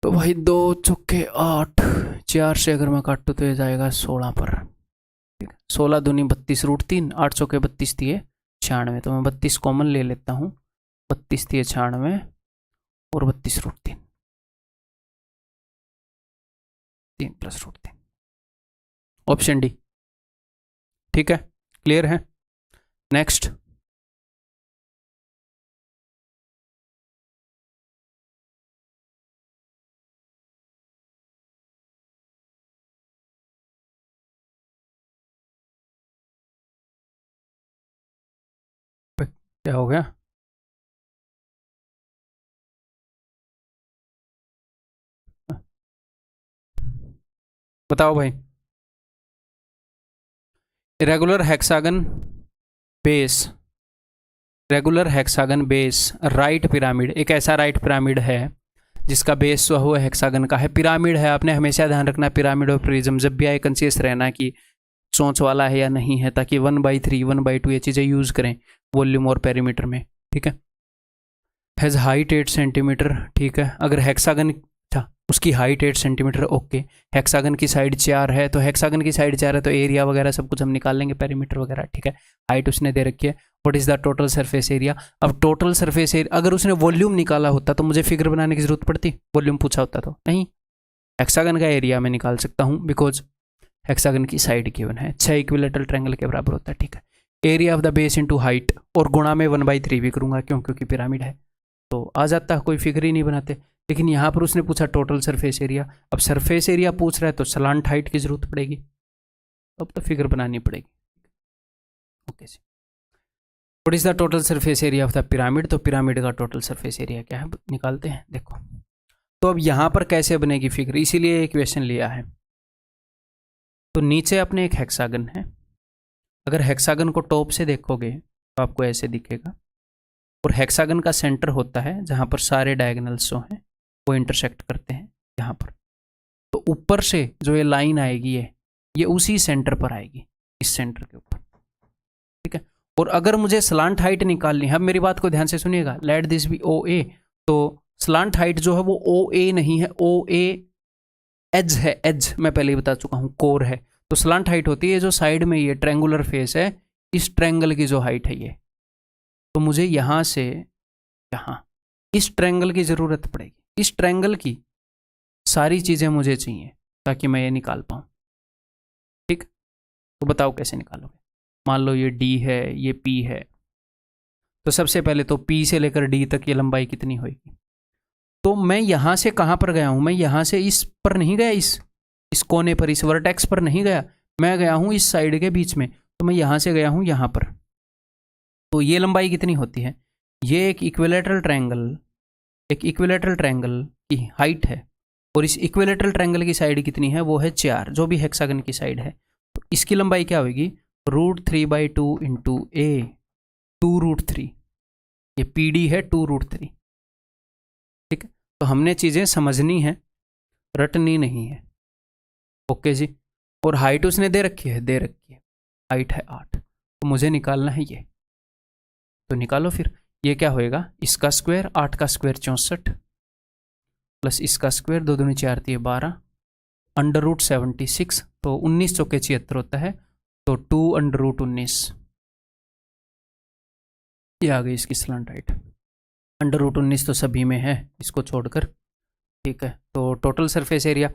तो भाई 2 चौके 8, 4 से अगर मैं काटूँ तो ये जाएगा 16 पर। ठीक है, 16 दूनी 32 √3, 8 चौके 32 दिए 96, तो मैं 32 कॉमन ले लेता हूँ, 32 दिए 96 और 32 √3, 3 + √3, ऑप्शन डी। ठीक है, क्लियर है? नेक्स्ट, क्या हो गया? बताओ भाई। Regular hexagon base, regular hexagon base right pyramid, एक ऐसा राइट पिरामिड है जिसका बेस जो है हेक्सागन का है। पिरामिड है, आपने हमेशा ध्यान रखना पिरामिड और प्रिज्म जब भी आए कंसियस रहना कि चोंच वाला है या नहीं है, ताकि 1/3 1/2 ये चीज़ें यूज़ करें वॉल्यूम और पेरीमीटर में। ठीक है, हैज़ हाइट 8 सेंटीमीटर। ठीक है, अगर हेक्सागन था उसकी हाइट 8 सेंटीमीटर। ओके, हेक्सागन की साइड 4 है, तो हेक्सागन की साइड 4 है तो एरिया वगैरह सब कुछ हम निकाल लेंगे, पेरीमीटर वगैरह। ठीक है, हाइट उसने दे रखी है। What is the total surface area? अब टोटल सरफेस एरिया, अगर उसने वॉल्यूम निकाला होता तो मुझे फिगर बनाने की जरूरत पड़ती? वॉल्यूम पूछा होता तो नहीं, हेक्सागन का एरिया मैं निकाल सकता हूँ, बिकॉज हेक्सागन की साइड गिवन है, 6 इक्विलेटरल ट्रायंगल के बराबर होता है, ठीक है। Area of the base into height, और गुणा में 1/3 भी करूंगा क्योंकि पिरामिड है तो आ जाता है, कोई फिक्र ही नहीं बनाते। लेकिन यहाँ पर उसने पूछा टोटल सरफेस एरिया, अब सरफेस एरिया पूछ रहा है तो स्लांट हाइट की जरूरत पड़ेगी, अब तो फिगर बनानी पड़ेगी। ओके जी, what is the total surface area of the pyramid, तो पिरामिड का टोटल सरफेस एरिया क्या है निकालते हैं। देखो तो अब यहाँ पर कैसे बनेगी फिगर, इसीलिए एक क्वेश्चन लिया है। तो नीचे अपने एक हेक्सागन है, अगर हेक्सागन को टॉप से देखोगे तो आपको ऐसे दिखेगा, और हेक्सागन का सेंटर होता है जहाँ पर सारे डायगोनल्स जो हैं वो इंटरसेक्ट करते हैं यहाँ पर। तो ऊपर से जो ये लाइन आएगी ये उसी सेंटर पर आएगी, इस सेंटर के ऊपर, ठीक है। और अगर मुझे स्लांट हाइट निकालनी है, अब मेरी बात को ध्यान से सुनिएगा, लेट दिस बी ओ ए, तो स्लांट हाइट जो है वो ओ ए नहीं है, ओ ए एज है, एज मैं पहले ही बता चुका हूँ, कोर है। तो स्लांट हाइट होती है जो साइड में ये ट्रायंगुलर फेस है, इस ट्रायंगल की जो हाइट है ये, तो मुझे यहाँ से यहाँ इस ट्रायंगल की ज़रूरत पड़ेगी, इस ट्रायंगल की सारी चीज़ें मुझे चाहिए ताकि मैं ये निकाल पाऊँ, ठीक। तो बताओ कैसे निकालोगे। मान लो ये D है, ये P है, तो सबसे पहले तो P से लेकर D तक ये लंबाई कितनी होगी। तो मैं यहाँ से कहाँ पर गया हूँ, मैं यहाँ से इस पर नहीं गया, इस कोने पर, इस वर्टेक्स पर नहीं गया, मैं गया हूँ इस साइड के बीच में, तो मैं यहाँ से गया हूँ यहाँ पर। तो ये लंबाई कितनी होती है, ये एक इक्विलेटरल ट्रायंगल की हाइट है, और इस इक्विलेटरल ट्रायंगल की साइड कितनी है, वो है 4, जो भी हेक्सागन की साइड है। तो इसकी लंबाई क्या होगी, √3/2 इंटू ए 2√3, ये PD है 2√3, ठीक है। तो हमने चीज़ें समझनी है, रटनी नहीं है। ओके जी, और हाइट उसने दे रखी है, हाइट है 8, तो मुझे निकालना है ये, तो निकालो फिर। ये क्या होएगा, इसका स्क्वायर, 8 का स्क्वायर 64, प्लस इसका स्क्वायर 2 दूनी 4 3 12, √76, तो 19 चौके 76 होता है, तो 2√19, ये आ गई इसकी स्लांट हाइट। √19 तो सभी में है इसको छोड़कर, ठीक है। तो टोटल सरफेस एरिया,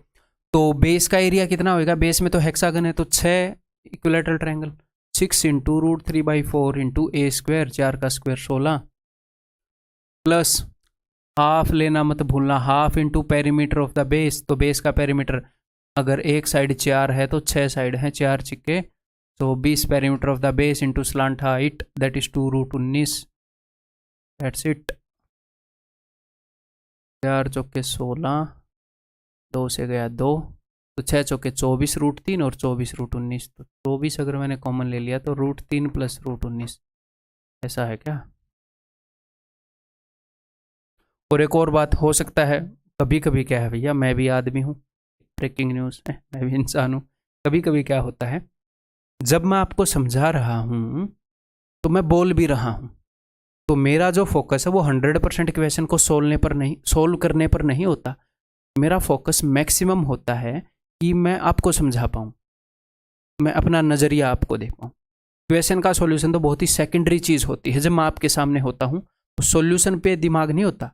तो बेस का एरिया कितना होगा, बेस में तो हेक्सागन है तो 6 इक्विलेटरल ट्रायंगल, 6 इंटू √3/4 इंटू ए स्क्वायर, 4 का स्क्वायर 16, प्लस हाफ लेना मत भूलना, half into perimeter of the base, तो बेस का पेरीमीटर अगर एक साइड 4 है तो 6 साइड है, 4 चिक्के 24, perimeter of the base into slant height that is 2√19, that's it. 4 चौके 16, 2 से गया 2, तो 6 चौके 24 √3 और 24 √19, तो 24 अगर मैंने कॉमन ले लिया तो √3 प्लस √19, ऐसा है क्या। और एक और बात हो सकता है, कभी कभी क्या है भैया, मैं भी आदमी हूँ, ब्रेकिंग न्यूज़ है, मैं भी इंसान हूँ, कभी कभी क्या होता है, जब मैं आपको समझा रहा हूँ तो मैं बोल भी रहा हूँ, तो मेरा जो फोकस है वो 100% क्वेश्चन को सोल्व करने पर नहीं होता, मेरा फोकस मैक्सिमम होता है कि मैं आपको समझा पाऊँ, मैं अपना नज़रिया आपको दे पाऊँ। क्वेश्चन का सॉल्यूशन तो बहुत ही सेकेंडरी चीज़ होती है, जब मैं आपके सामने होता हूँ तो सॉल्यूशन पे दिमाग नहीं होता,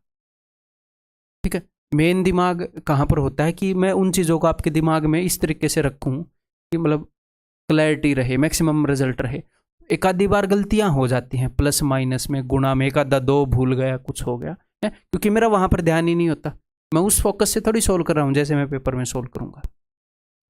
ठीक है। मेन दिमाग कहाँ पर होता है कि मैं उन चीज़ों को आपके दिमाग में इस तरीके से रखूँ कि मतलब क्लैरिटी रहे, मैक्सिमम रिजल्ट रहे। एक आधी बार गलतियाँ हो जाती हैं, प्लस माइनस में, गुणा में, एक आधा 2 भूल गया, कुछ हो गया है, क्योंकि मेरा वहाँ पर ध्यान ही नहीं होता, मैं उस फोकस से थोड़ी सोल्व कर रहा हूँ जैसे मैं पेपर में सोल्व करूँगा।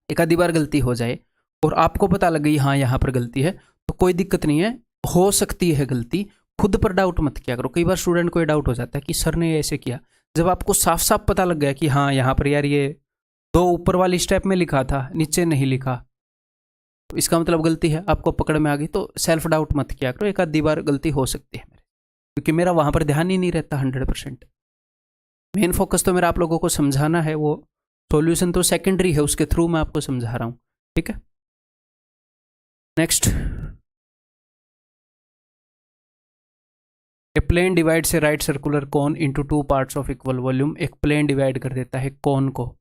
एक आधी बार गलती हो जाए और आपको पता लग गई हाँ यहाँ पर गलती है, तो कोई दिक्कत नहीं है, हो सकती है गलती, खुद पर डाउट मत किया करो। कई बार स्टूडेंट को ये डाउट हो जाता है कि सर ने ऐसे किया, जब आपको साफ साफ पता लग गया कि हाँ यहाँ पर यार ये 2 ऊपर वाली स्टेप में लिखा था, नीचे नहीं लिखा, तो इसका मतलब गलती है, आपको पकड़ में आ गई, तो सेल्फ डाउट मत किया करो, एक आधी बार गलती हो सकती है मेरे, क्योंकि मेरा वहाँ पर ध्यान ही नहीं रहता 100%। मेन फोकस तो मेरा आप लोगों को समझाना है, वो सॉल्यूशन तो सेकेंडरी है, उसके थ्रू मैं आपको समझा रहा हूँ, ठीक है। Next, a plane divides a right circular cone into 2 parts of equal volume. एक प्लेन डिवाइड कर देता है कोन को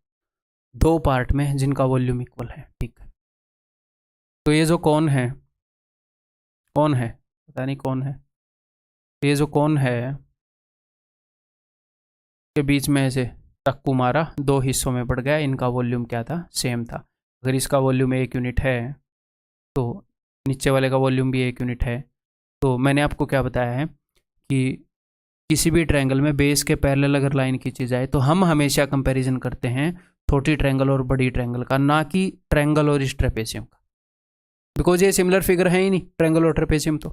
2 पार्ट में जिनका वॉल्यूम इक्वल है, ठीक है। तो ये जो कोन है पता नहीं कौन है, ये जो कोन है के बीच में से चाकू मारा, 2 हिस्सों में बढ़ गया, इनका वॉल्यूम क्या था, सेम था। अगर इसका वॉल्यूम 1 यूनिट है तो नीचे वाले का वॉल्यूम भी 1 यूनिट है। तो मैंने आपको क्या बताया है कि किसी भी ट्रायंगल में बेस के पैरेलल अगर लाइन खींची जाए तो हम हमेशा कंपैरिजन करते हैं छोटी ट्रायंगल और बड़ी ट्रायंगल का, ना कि ट्रायंगल और इस ट्रेपेजियम का, बिकॉज ये सिमिलर फिगर है ही नहीं ट्रायंगल और ट्रेपेजियम। तो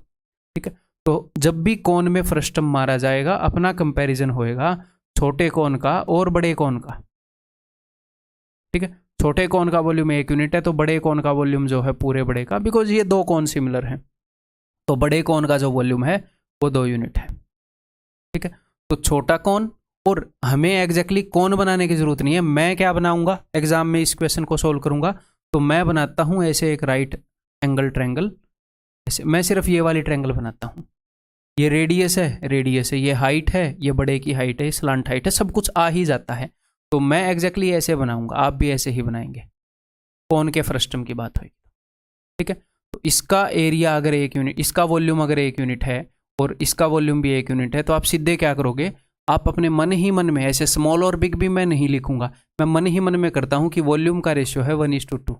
ठीक है, तो जब भी कोन में फ्रस्टम मारा जाएगा अपना कंपैरिजन होएगा छोटे कोन का और बड़े कोन का। ठीक है, छोटे कोन का वॉल्यूम 1 यूनिट है तो बड़े कोन का वॉल्यूम जो है पूरे बड़े का, बिकॉज ये दो कोन सिमिलर हैं, तो बड़े कोन का जो वॉल्यूम है वो 2 यूनिट है। ठीक है, तो छोटा कोन, और हमें एग्जैक्टली कोन बनाने की जरूरत नहीं है। मैं क्या बनाऊंगा एग्जाम में, इस क्वेश्चन को सोल्व करूंगा तो मैं बनाता हूं ऐसे एक राइट एंगल ट्रायंगल, ऐसे मैं सिर्फ ये वाली ट्रायंगल बनाता हूं। ये रेडियस है, ये हाइट है, ये बड़े की हाइट है, स्लांट हाइट है, सब कुछ आ ही जाता है। तो मैं एग्जैक्टली ऐसे बनाऊंगा, आप भी ऐसे ही बनाएंगे। कोन के फ्रस्टम की बात होगी। ठीक है, तो इसका एरिया अगर 1 यूनिट, इसका वॉल्यूम अगर 1 यूनिट है और इसका वॉल्यूम भी 1 यूनिट है, तो आप सीधे क्या करोगे, आप अपने मन ही मन में, ऐसे स्मॉल और बिग भी मैं नहीं लिखूंगा, मैं मन ही मन में करता हूं कि वॉल्यूम का रेशियो है 1:2।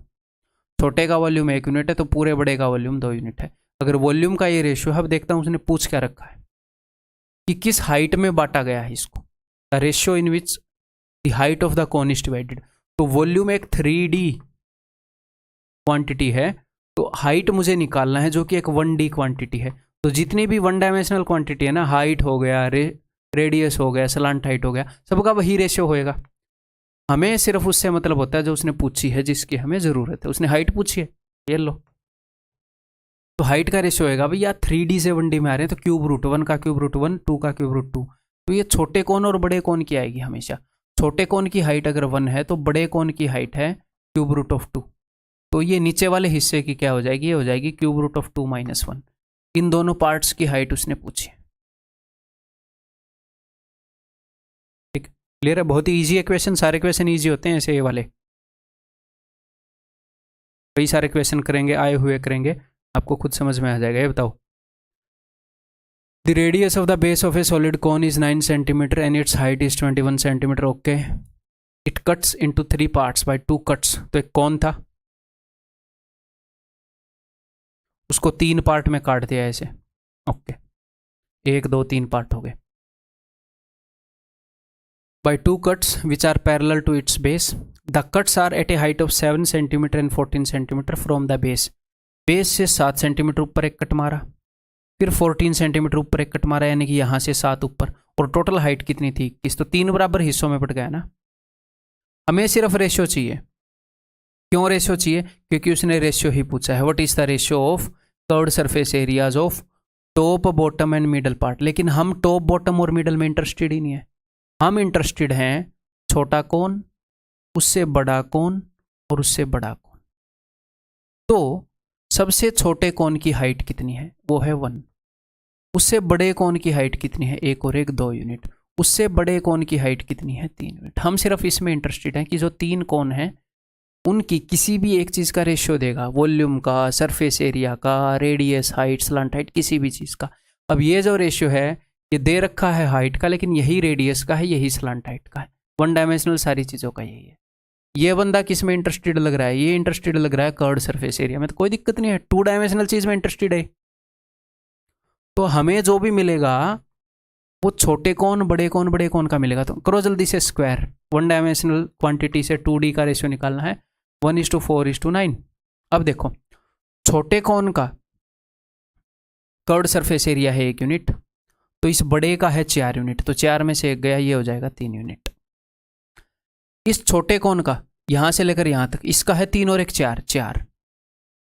छोटे का वॉल्यूम 1 यूनिट है तो पूरे बड़े का वॉल्यूम 2 यूनिट है। अगर वॉल्यूम का ये रेशियो है, अब देखता हूं उसने पूछ क्या रखा है कि किस हाइट में बांटा गया है इसको, the ratio in which the height of the cone is divided. तो वॉल्यूम एक 3D क्वांटिटी है, तो हाइट मुझे निकालना है जो कि एक 1D क्वांटिटी है। तो जितनी भी 1 डायमेंशनल क्वांटिटी है ना, हाइट हो गया, रेडियस हो गया, स्लांट हाइट हो गया, सबका वही रेशियो होएगा। हमें सिर्फ उससे मतलब होता है जो उसने पूछी है, जिसकी हमें जरूरत है। उसने हाइट पूछी है, ये लो, तो हाइट का रेशियो होएगा भैया 3D से 1D में आ रहे हैं तो क्यूब रूट 1 का क्यूब रूट 1, 2 का क्यूब रूट 2। तो ये छोटे कोन और बड़े कोन की आएगी हमेशा। छोटे कोन की हाइट अगर 1 है तो बड़े कोन की हाइट है क्यूब रूट ऑफ 2। तो ये नीचे वाले हिस्से की क्या हो जाएगी, ये हो जाएगी क्यूब रूट ऑफ 2 - 1। इन दोनों पार्ट्स की हाइट उसने पूछी। ठीक, क्लियर है? बहुत ही ईजी है क्वेश्चन, सारे क्वेश्चन ईजी होते हैं ऐसे ये वाले। कई सारे क्वेश्चन करेंगे, आए हुए करेंगे, आपको खुद समझ में आ जाएगा। ये बताओ, the radius of the base of A solid cone is 9 centimetre and it's height is 21 centimetre. Okay, it cuts into 3 parts bye 2 cuts. तो एक कोन था, उसको 3 पार्ट में काट दिया ऐसे। ओके, 1 2 3 पार्ट हो गए। By 2 cuts which are parallel to its base, the cuts are at a height of 7 centimetre and 14 centimetre from the base. Base से 7 सेंटीमीटर ऊपर एक कट मारा, फिर 14 सेंटीमीटर ऊपर एक कट मारा, यानी कि यहाँ से 7 ऊपर, और टोटल हाइट कितनी थी, किस तो 3 बराबर हिस्सों में बट गया ना। हमें सिर्फ रेशियो चाहिए। क्यों रेशियो चाहिए? क्योंकि उसने रेशियो ही पूछा है, what is the ratio of curved surface areas of top bottom and middle part. लेकिन हम टॉप बॉटम और मिडल में इंटरेस्टेड ही नहीं है, हम इंटरेस्टेड हैं छोटा कोन, उससे बड़ा कोन और उससे बड़ा कोन। तो सबसे छोटे कोन की हाइट कितनी है, वो है 1। उससे बड़े कोन की हाइट कितनी है, 1 और 1 2 यूनिट। उससे बड़े कोन की हाइट कितनी है, 3 यूनिट। हम सिर्फ इसमें इंटरेस्टेड हैं कि जो 3 कोन हैं उनकी किसी भी एक चीज़ का रेशियो देगा, वॉल्यूम का, सरफेस एरिया का, रेडियस, हाइट, स्लांट हाइट, किसी भी चीज़ का। अब ये जो रेशियो है ये दे रखा है हाइट का, लेकिन यही रेडियस का है, यही स्लांट हाइट का है, 1 डायमेंशनल सारी चीज़ों का यही है। ये बंदा किस में इंटरेस्टेड लग रहा है, ये इंटरेस्टेड लग रहा है कर्व्ड सरफेस एरिया में, तो कोई दिक्कत नहीं है, 2 डायमेंशनल चीज़ में इंटरेस्टेड है। तो हमें जो भी मिलेगा वो छोटे कोन बड़े कोन का मिलेगा। तो करो जल्दी से स्क्वायर, 1 डायमेंशनल क्वांटिटी से 2D का रेशियो निकालना है, 1:4:9। अब देखो, छोटे कोन का कर्व्ड सरफेस एरिया है 1 यूनिट, तो इस बड़े का है 4 यूनिट, तो 4 में से 1 गया, ये हो जाएगा 3 यूनिट। इस छोटे कोन का यहां से लेकर यहां तक, इसका है 3 और 1 4,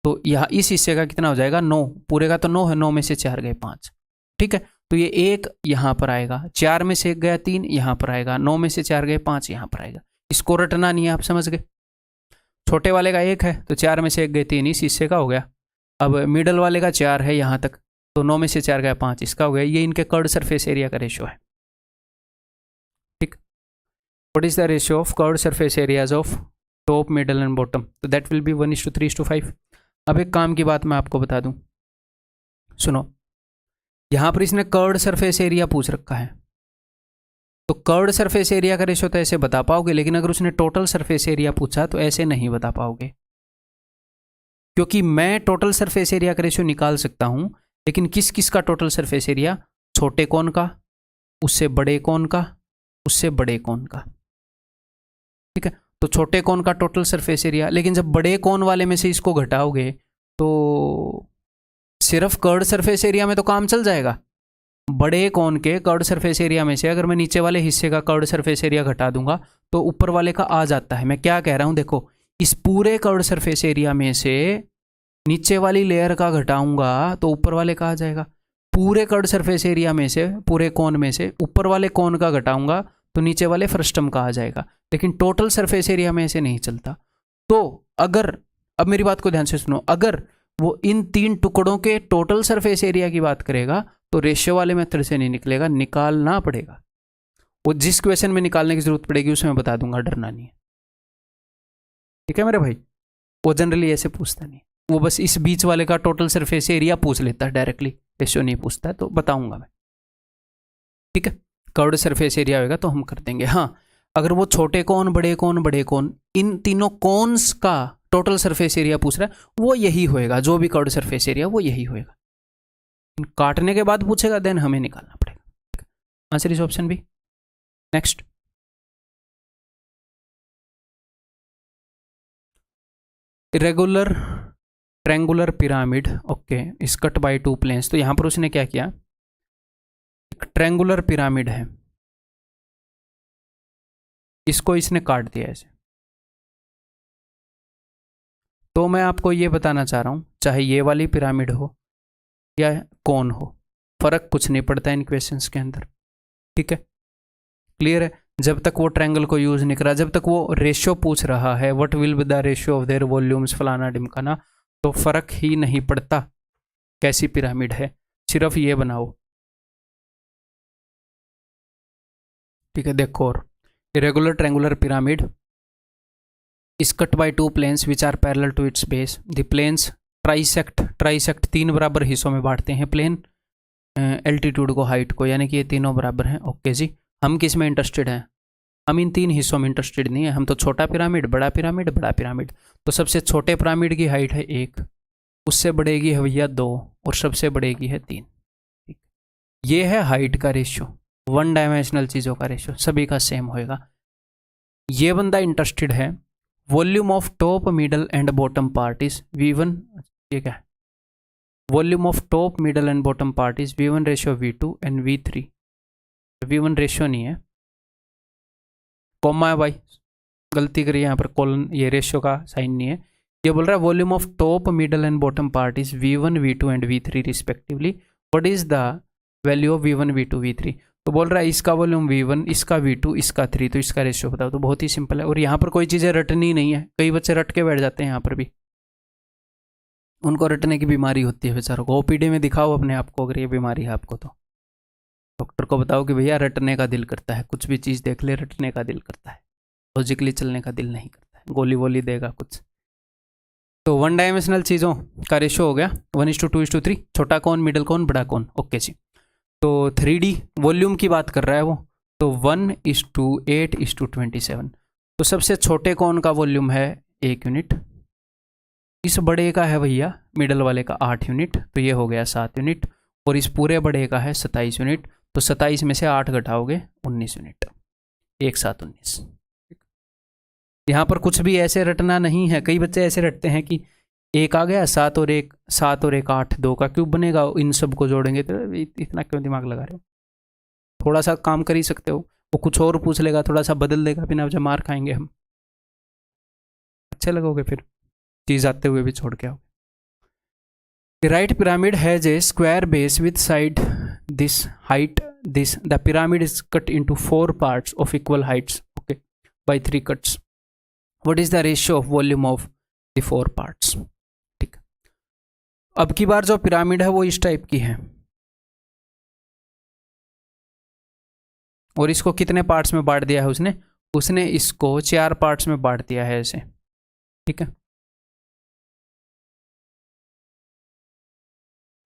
तो यहाँ इस हिस्से का कितना हो जाएगा 9, पूरे का तो 9 है, 9 में से 4 गए 5। ठीक है, तो ये 1 यहाँ पर आएगा, 4 में से 1 गया 3 यहाँ पर आएगा, 9 में से 4 गए 5 यहाँ पर आएगा। इसको रटना नहीं है, आप समझ गए। छोटे वाले का 1 है तो 4 में से 1 गए 3, इस हिस्से का हो गया। अब मिडल वाले का 4 है यहाँ तक, तो 9 में से 4 गया 5, इसका हो गया। ये इनके कर्व्ड सरफेस एरिया का रेशियो है। ठीक, what is the ratio of curved surface areas of top, middle and bottom? तो दैट विल बी 1:3:5। अब एक काम की बात मैं आपको बता दूं, सुनो, यहां पर इसने कर्व्ड सरफेस एरिया पूछ रखा है, तो कर्व्ड सरफेस एरिया का रेशियो तो ऐसे बता पाओगे, लेकिन अगर उसने टोटल सरफेस एरिया पूछा तो ऐसे नहीं बता पाओगे। क्योंकि मैं टोटल सरफेस एरिया का रेशियो निकाल सकता हूं, लेकिन किस किस का टोटल सरफेस एरिया? छोटे कोन का, उससे बड़े कोन का, उससे बड़े कोन का। ठीक है, तो छोटे कोन का टोटल सरफेस एरिया, लेकिन जब बड़े कोन वाले में से इसको घटाओगे तो सिर्फ कर्ड सरफेस एरिया में तो काम चल जाएगा। बड़े कोन के कर्ड सरफेस एरिया में से अगर मैं नीचे वाले हिस्से का कर्ड सरफेस एरिया घटा दूंगा तो ऊपर वाले का आ जाता है। मैं क्या कह रहा हूं, देखो इस पूरे कर्ड सरफेस एरिया में से नीचे वाली लेयर का घटाऊंगा तो ऊपर वाले का आ जाएगा। पूरे कर्ड सरफेस एरिया में से, पूरे कोन में से ऊपर वाले कोन का घटाऊंगा तो नीचे वाले फ्रस्टम का आ जाएगा। लेकिन टोटल सरफेस एरिया में ऐसे नहीं चलता। तो अगर, अब मेरी बात को ध्यान से सुनो, अगर वो इन 3 टुकड़ों के टोटल सरफेस एरिया की बात करेगा तो रेशियो वाले मेथड से नहीं निकलेगा, निकालना पड़ेगा। वो जिस क्वेश्चन में निकालने की जरूरत पड़ेगी उसमें बता दूंगा, डरना नहीं है। ठीक है मेरे भाई, वो जनरली ऐसे पूछता नहीं, वो बस इस बीच वाले का टोटल सरफेस एरिया पूछ लेता है डायरेक्टली, रेशियो नहीं पूछता है, तो बताऊंगा मैं। ठीक है, कर्व्ड सरफेस एरिया होगा तो हम कर देंगे। हाँ, अगर वो छोटे कोन, बड़े कोन, बड़े कोन, इन तीनों कोन्स का टोटल सरफेस एरिया पूछ रहा है, वो यही होएगा, जो भी कर्व्ड सरफेस एरिया वो यही होएगा। काटने के बाद पूछेगा देन हमें निकालना पड़ेगा। Answer is option B. Next, irregular triangular pyramid, okay, is cut by 2 planes. तो यहां पर उसने क्या किया, एक ट्रायंगुलर पिरामिड है, इसको इसने काट दिया ऐसे। तो मैं आपको ये बताना चाह रहा हूं, चाहे ये वाली पिरामिड हो या कौन हो, फर्क कुछ नहीं पड़ता इन क्वेश्चंस के अंदर। ठीक है, क्लियर है। जब तक वो ट्रायंगल को यूज नहीं करा, जब तक वो रेशियो पूछ रहा है, what will be the ratio of their volumes फलाना ढिमकाना, तो फर्क ही नहीं पड़ता कैसी पिरामिड है, सिर्फ ये बनाओ। ठीक है, देखो, और irregular triangular pyramid is cut by 2 planes which are parallel to its base. The planes trisect 3 बराबर हिस्सों में बांटते हैं प्लेन एल्टीट्यूड को, हाइट को, यानी कि ये तीनों बराबर हैं। ओके जी, हम किस में इंटरेस्टेड हैं? हम इन 3 हिस्सों में इंटरेस्टेड नहीं है, हम तो छोटा पिरामिड, बड़ा पिरामिड, बड़ा पिरामिड। तो सबसे छोटे पिरामिड की हाइट है 1, उससे बड़े की है भैया 2, और सबसे बड़े की है 3। ये है हाइट का रेशियो, 1 डायमेंशनल चीज़ों का रेशियो, सभी का सेम होएगा। ये बंदा इंटरेस्टेड है volume of top, middle and bottom part is V1, ये क्या है, volume of top, middle and bottom part is V1 ratio V2 and V3। V1 ratio नहीं है, कॉमा है भाई, गलती करिए यहाँ पर, कॉलन, ये रेशियो का साइन नहीं है। ये बोल रहा है volume of top, middle and bottom part is V1, V2 and V3 respectively. What is the value of V1, V2, V3? तो बोल रहा है इसका वॉल्यूम V1, इसका V2, इसका 3, तो इसका रेशियो बताओ। तो बहुत ही सिंपल है, और यहाँ पर कोई चीज़ें रटनी नहीं है। कई बच्चे रट के बैठ जाते हैं यहाँ पर भी, उनको रटने की बीमारी होती है बेचारों को। OPD में दिखाओ अपने आप को, अगर ये बीमारी है आपको तो डॉक्टर को बताओ कि भैया रटने का दिल करता है, कुछ भी चीज़ देख ले रटने का दिल करता है, लॉजिकली चलने का दिल नहीं करता है, गोली वोली देगा कुछ। तो 1 डायमेंशनल चीज़ों का रेशियो हो गया 1:2:3, छोटा कौन, मिडल कौन, बड़ा कौन। ओके जी, तो 3D वॉल्यूम की बात कर रहा है वो, तो 1:8:27। तो सबसे छोटे कौन का वॉल्यूम है 1 यूनिट, इस बड़े का है भैया, मिडल वाले का 8 यूनिट, तो ये हो गया 7 यूनिट, और इस पूरे बड़े का है 27 यूनिट। तो 27 में से 8 घटाओगे 19 यूनिट, 1 7 19। यहाँ पर कुछ भी ऐसे रटना नहीं है। कई बच्चे ऐसे रटते हैं कि 1 आ गया, 7 और 1 8, 2 का क्यूब बनेगा, इन सब को जोड़ेंगे। तो इतना क्यों दिमाग लगा रहे हो, थोड़ा सा काम कर ही सकते हो। वो कुछ और पूछ लेगा, थोड़ा सा बदल देगा, बिना वजह मार खाएंगे हम, अच्छे लगोगे, फिर चीज़ आते हुए भी छोड़ के आओ। The right pyramid has a square base with side this height this. The pyramid is cut into 4 parts of equal heights, okay, by 3 cuts. What is the ratio of volume of the 4 parts? ठीक, अब की बार जो pyramid है वो इस type की है, और इसको कितने पार्ट्स में बांट दिया है उसने इसको 4 पार्ट्स में बांट दिया है ऐसे। ठीक है,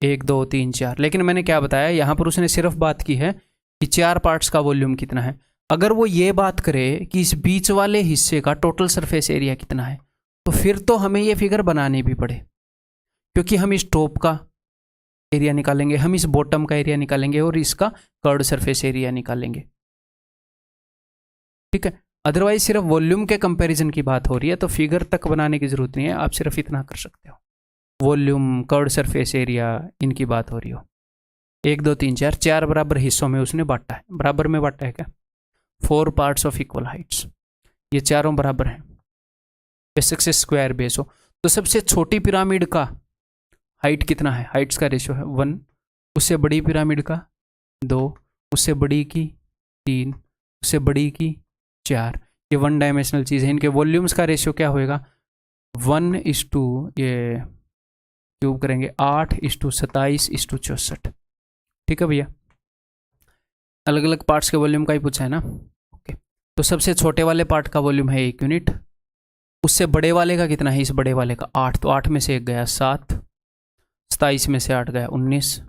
1 2 3 4, लेकिन मैंने क्या बताया यहाँ पर उसने सिर्फ बात की है कि 4 पार्ट्स का वॉल्यूम कितना है। अगर वो ये बात करे कि इस बीच वाले हिस्से का टोटल सरफेस एरिया कितना है, तो फिर तो हमें ये फिगर बनानी भी पड़े। क्योंकि हम इस टॉप का एरिया निकालेंगे, हम इस बॉटम का एरिया निकालेंगे और इसका कर्व्ड सरफेस एरिया निकालेंगे, ठीक है। अदरवाइज सिर्फ वॉल्यूम के कंपैरिजन की बात हो रही है तो फिगर तक बनाने की जरूरत नहीं है, आप सिर्फ इतना कर सकते हो, वॉल्यूम, कर्व्ड सरफेस एरिया, इनकी बात हो रही हो। 1 2 3 4 4 बराबर हिस्सों में उसने बांटा है, बराबर में बांटा है क्या, 4 पार्ट्स ऑफ इक्वल हाइट्स, ये चारों बराबर हैं, बेशक से स्क्वायर बेस हो। तो सबसे छोटी पिरामिड का हाइट कितना है, हाइट्स का रेशियो है 1, उससे बड़ी पिरामिड का 2, उससे बड़ी की 3, उससे बड़ी की 4। ये 1 डायमेंशनल चीज़ है। इनके वॉल्यूम्स का रेशियो क्या होएगा, 1:, ये क्यूब करेंगे 8:27:64, ठीक है भैया। अलग अलग पार्ट्स के वॉल्यूम का ही पूछा है ना, ओके। तो सबसे छोटे वाले पार्ट का वॉल्यूम है 1 यूनिट, उससे बड़े वाले का कितना है, इस बड़े वाले का 8, तो 8 में से 1 गया 7, 27 में से 8 गया 19,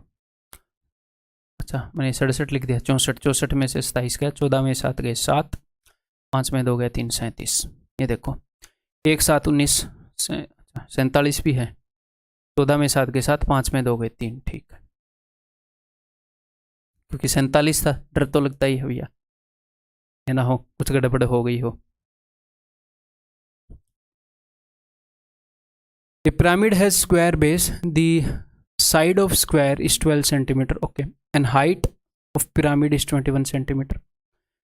अच्छा मैंने 67 लिख दिया, 64, 64 में से 27 गया, 14 में 7 गए 7, 5 में 2 गए 3, 37। ये देखो 1 7 19, 47 भी है, 14 में 7 गए 7, 5 में 2 गए 3, ठीक है। क्योंकि 47 था, डर तो लगता ही है भैया, है ना, हो कुछ गड़बड़ हो गई हो। A pyramid has square base. The side of square is 12 centimeter. Okay, and height of pyramid is 21 centimeter.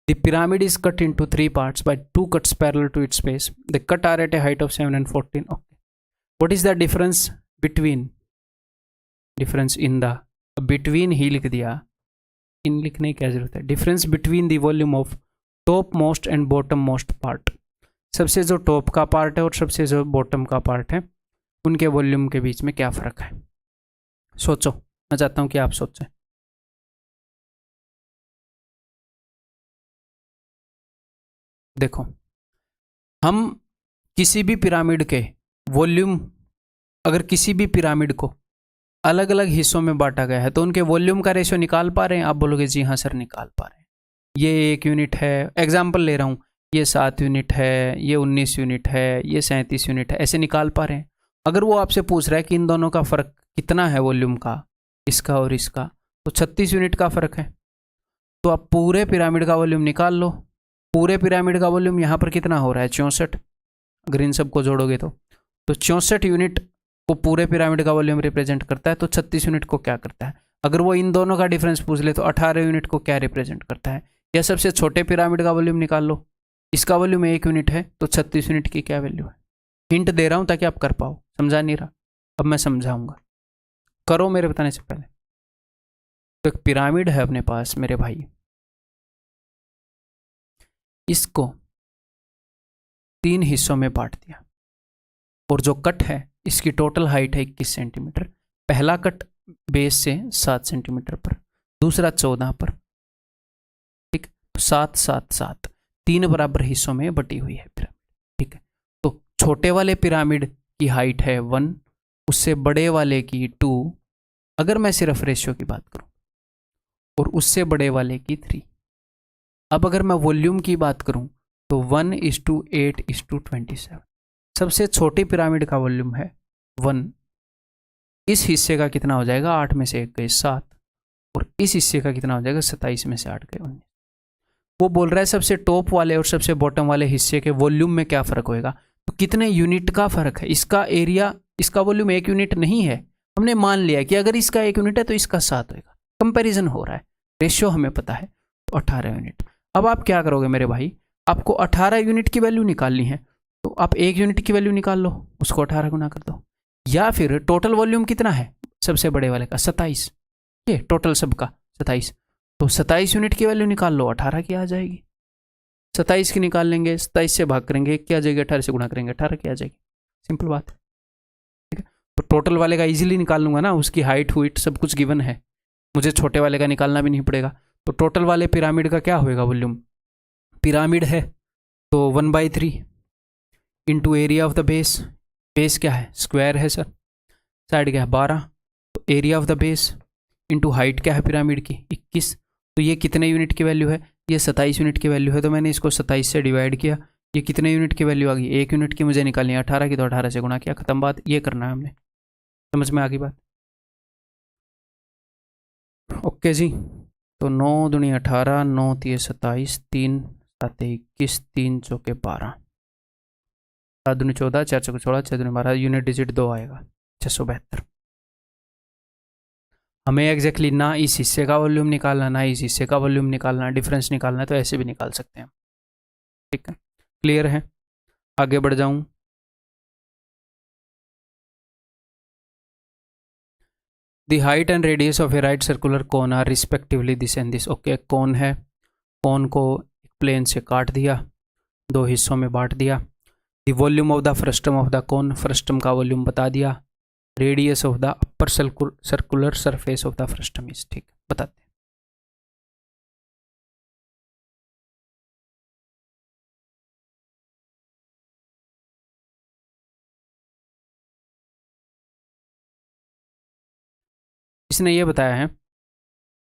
The pyramid is cut into 3 parts by 2 cuts parallel to its base. The cut are at a height of 7 and 14. Okay, what is the difference between? Difference in the between ही लिख दिया, इन लिखने की क्या जरूरत है। Difference between the volume of top most and bottom most part, सबसे जो top का पार्ट है और सबसे जो बॉटम का पार्ट है उनके वॉल्यूम के बीच में क्या फ़र्क है। सोचो, मैं चाहता हूं कि आप सोचें। देखो, हम किसी भी पिरामिड के वॉल्यूम, अगर किसी भी पिरामिड को अलग अलग हिस्सों में बांटा गया है तो उनके वॉल्यूम का रेशियो निकाल पा रहे हैं। आप बोलोगे जी हाँ सर निकाल पा रहे हैं, ये 1 यूनिट है, एग्जाम्पल ले रहा हूँ, ये 7 यूनिट है, ये 19 यूनिट है, ये 37 यूनिट है, ऐसे निकाल पा रहे हैं। अगर वो आपसे पूछ रहा है कि इन दोनों का फ़र्क कितना है वॉल्यूम का, इसका और इसका, तो 36 यूनिट का फ़र्क है। तो आप पूरे पिरामिड का वॉल्यूम निकाल लो। पूरे पिरामिड का वॉल्यूम यहाँ पर कितना हो रहा है, 64, अगर इन सबको जोड़ोगे तो 64 यूनिट को पूरे पिरामिड का वॉल्यूम रिप्रेजेंट करता है। तो 36 यूनिट को क्या करता है, अगर वो इन दोनों का डिफरेंस पूछ ले तो 18 यूनिट को क्या रिप्रेजेंट करता है। या सबसे छोटे पिरामिड का वॉल्यूम निकाल लो, इसका वॉल्यूम 1 यूनिट है तो 36 यूनिट की क्या वैल्यू है। हिंट दे रहा हूँ ताकि आप कर पाओ, समझा नहीं रहा, अब मैं समझाऊंगा, करो मेरे बताने से पहले। तो एक पिरामिड है अपने पास मेरे भाई, इसको 3 हिस्सों में बांट दिया और जो कट है इसकी टोटल हाइट है 21 सेंटीमीटर। पहला कट बेस से 7 सेंटीमीटर पर, दूसरा 14 पर, ठीक, तो 7 7 7 3 बराबर हिस्सों में बटी हुई है पिरामिड, ठीक है। तो छोटे वाले पिरामिड की हाइट है 1, उससे बड़े वाले की 2, अगर मैं सिर्फ रेशियो की बात करूं, और उससे बड़े वाले की 3। अब अगर मैं वॉल्यूम की बात करूं तो 1:8:27। सबसे छोटी पिरामिड का वॉल्यूम है 1, इस हिस्से का कितना हो जाएगा, 8 में से 1 गए 7, और इस हिस्से का कितना हो जाएगा, 27 में से 8 गए 19। वो बोल रहा है सबसे टॉप वाले और सबसे बॉटम वाले हिस्से के वॉल्यूम में क्या फ़र्क होएगा, तो कितने यूनिट का फ़र्क है। इसका एरिया, इसका वॉल्यूम 1 यूनिट नहीं है, हमने मान लिया कि अगर इसका 1 यूनिट है तो इसका 7 होएगा, कंपैरिजन हो रहा है, रेशियो हमें पता है, तो 18 यूनिट। अब आप क्या करोगे मेरे भाई, आपको 18 यूनिट की वैल्यू निकालनी है, तो आप 1 यूनिट की वैल्यू निकाल लो, उसको 18 गुना कर दो। या फिर टोटल वॉल्यूम कितना है सबसे बड़े वाले का, 27, ये टोटल सबका 27, तो 27 यूनिट की वैल्यू निकाल लो, 18 की आ जाएगी। 27 की निकाल लेंगे, 27 से भाग करेंगे, क्या आ जाएगी, 18 से गुणा करेंगे, 18 की आ जाएगी, सिंपल बात है, ठीक है। तो टोटल वाले का इजीली निकाल लूंगा ना, उसकी हाइट हुइट सब कुछ गिवन है, मुझे छोटे वाले का निकालना भी नहीं पड़ेगा। तो टोटल वाले पिरामिड का क्या होएगा वॉल्यूम, पिरामिड है तो 1/3 into area of the base, base क्या है, स्क्वायर है सर, साइड क्या है 12, तो area of the base into height क्या है पिरामिड की 21, तो ये कितने यूनिट की वैल्यू है, ये 27 यूनिट की वैल्यू है, तो मैंने इसको 27 से डिवाइड किया, ये कितने यूनिट की वैल्यू आ गई, 1 यूनिट की मुझे निकालनी है, 18 की, तो 18 से गुणा किया, खत्म बात, ये करना है हमने। समझ में आ गई बात? ओके जी। तो 9 दूनी 18, 9 तिये 27, 3 7 21, 3 चौके 12, 7 दूनी 14, 4 चौके 16, 6 दूनी 12, यूनिट डिजिट 2 आएगा 672। हमें एग्जैक्टली ना इस हिस्से का वॉल्यूम निकालना ना इस हिस्से का वॉल्यूम निकालना, डिफरेंस निकालना है, तो ऐसे भी निकाल सकते हैं। ठीक है, क्लियर है? आगे बढ़ जाऊं। The height and radius of a right circular cone are respectively this and this. Okay, cone है, कोन को प्लेन से काट दिया, दो हिस्सों में बांट दिया। The volume of the frustum of the cone, frustum का वॉल्यूम बता दिया। Radius of the upper circular surface of the frustum is, ठीक बताते हैं। इसने ये बताया है,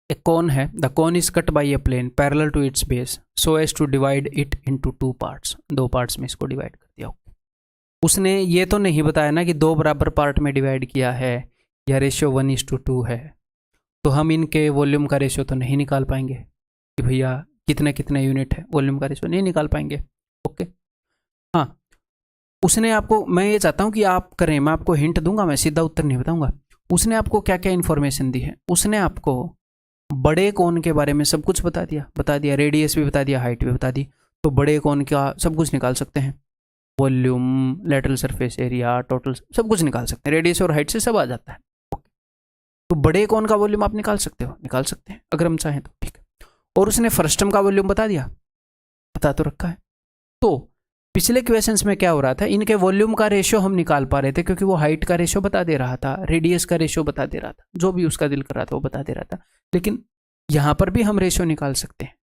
एक कोन है, the cone is cut by a plane parallel to its base so as to divide it into 2 parts, 2 parts में इसको डिवाइड कर दिया। उसने ये तो नहीं बताया ना कि 2 बराबर पार्ट में डिवाइड किया है या रेशियो 1:2 है, तो हम इनके वॉल्यूम का रेशियो तो नहीं निकाल पाएंगे कि भैया कितने कितने यूनिट है, वॉल्यूम का रेशियो नहीं निकाल पाएंगे। ओके, हाँ, उसने आपको, मैं ये चाहता हूँ कि आप करें, मैं आपको हिंट दूंगा, मैं सीधा उत्तर नहीं बताऊंगा। उसने आपको क्या क्या इन्फॉर्मेशन दी है? उसने आपको बड़े कोन के बारे में सब कुछ बता दिया, रेडियस भी बता दिया, हाइट भी बता दी। तो बड़े कोन का सब कुछ निकाल सकते हैं, volume, lateral surface area, total, सब कुछ निकाल सकते हैं। रेडियस और हाइट से सब आ जाता है। तो बड़े कोन का वॉल्यूम आप निकाल सकते हैं अगर हम चाहें तो, ठीक है। और उसने फ्रस्टम का वॉल्यूम बता दिया, बता तो रखा है। तो पिछले क्वेश्चंस में क्या हो रहा था, इनके वॉल्यूम का रेशियो हम निकाल पा रहे थे क्योंकि वो हाइट का रेशियो बता दे रहा था, रेडियस का रेशियो बता दे रहा था, जो भी उसका दिल कर रहा था वो बता दे रहा था। लेकिन यहां पर भी हम रेशियो निकाल सकते हैं।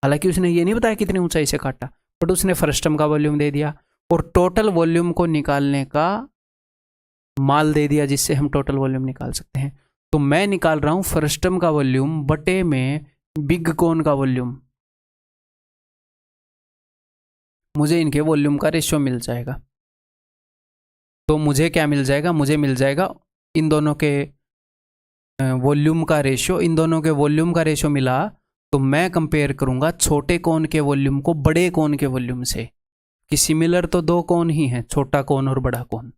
हालांकि उसने ये नहीं बताया कितनी ऊंचाई से काटा, बट उसने फ्रस्टम का वॉल्यूम दे दिया और टोटल वॉल्यूम को निकालने का माल दे दिया, जिससे हम टोटल वॉल्यूम निकाल सकते हैं। तो मैं निकाल रहा हूं फ्रस्टम का वॉल्यूम बटे में बिग कोन का वॉल्यूम, मुझे इनके वॉल्यूम का रेशियो मिल जाएगा। तो मुझे क्या मिल जाएगा? मुझे मिल जाएगा इन दोनों के वॉल्यूम का रेशियो। इन दोनों के वॉल्यूम का रेशियो मिला तो मैं कंपेयर करूंगा छोटे कोन के वॉल्यूम को बड़े कोन के वॉल्यूम से, कि सिमिलर तो 2 कोन ही हैं, छोटा कोन और बड़ा कोन।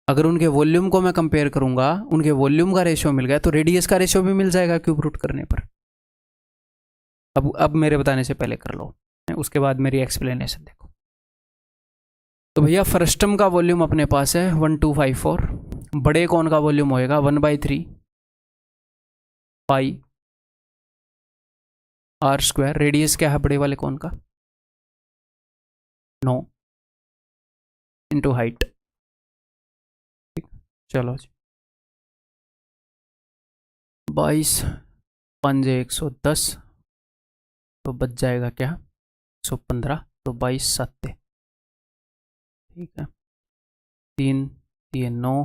अगर उनके वॉल्यूम को मैं कंपेयर करूंगा, उनके वॉल्यूम का रेशियो मिल गया तो रेडियस का रेशियो भी मिल जाएगा क्यूब रूट करने पर। अब मेरे बताने से पहले कर लो, उसके बाद मेरी एक्सप्लेनेशन देखो। तो भैया फ्रस्टम का वॉल्यूम अपने पास है 1254, बड़े कोन का वॉल्यूम होएगा 1/3 पाई आर स्क्वायर। रेडियस क्या है बड़े वाले कोन का? 9 इंटू हाइट। चलो जी, 22 पंजे 110, तो बच जाएगा क्या 115, तो 22 7, ठीक है। 3 ये 9,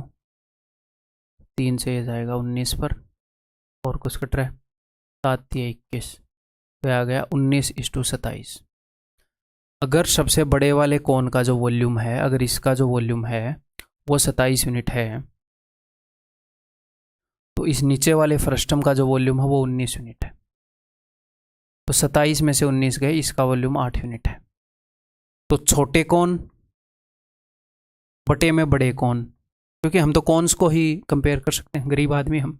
3 से ये जाएगा 19 पर, और कुछ कट रहा है, 7 ये 21, तो आ गया 19:27। अगर सबसे बड़े वाले कोन का जो वॉल्यूम है, अगर इसका जो वॉल्यूम है वो 27 यूनिट है, तो इस नीचे वाले फ्रस्टम का जो वॉल्यूम है वो 19 यूनिट है। तो 27 में से 19 गए, इसका वॉल्यूम 8 यूनिट है। तो छोटे कोन बटे में बड़े कोन, क्योंकि हम तो कोन्स को ही कंपेयर कर सकते हैं, गरीब आदमी हम,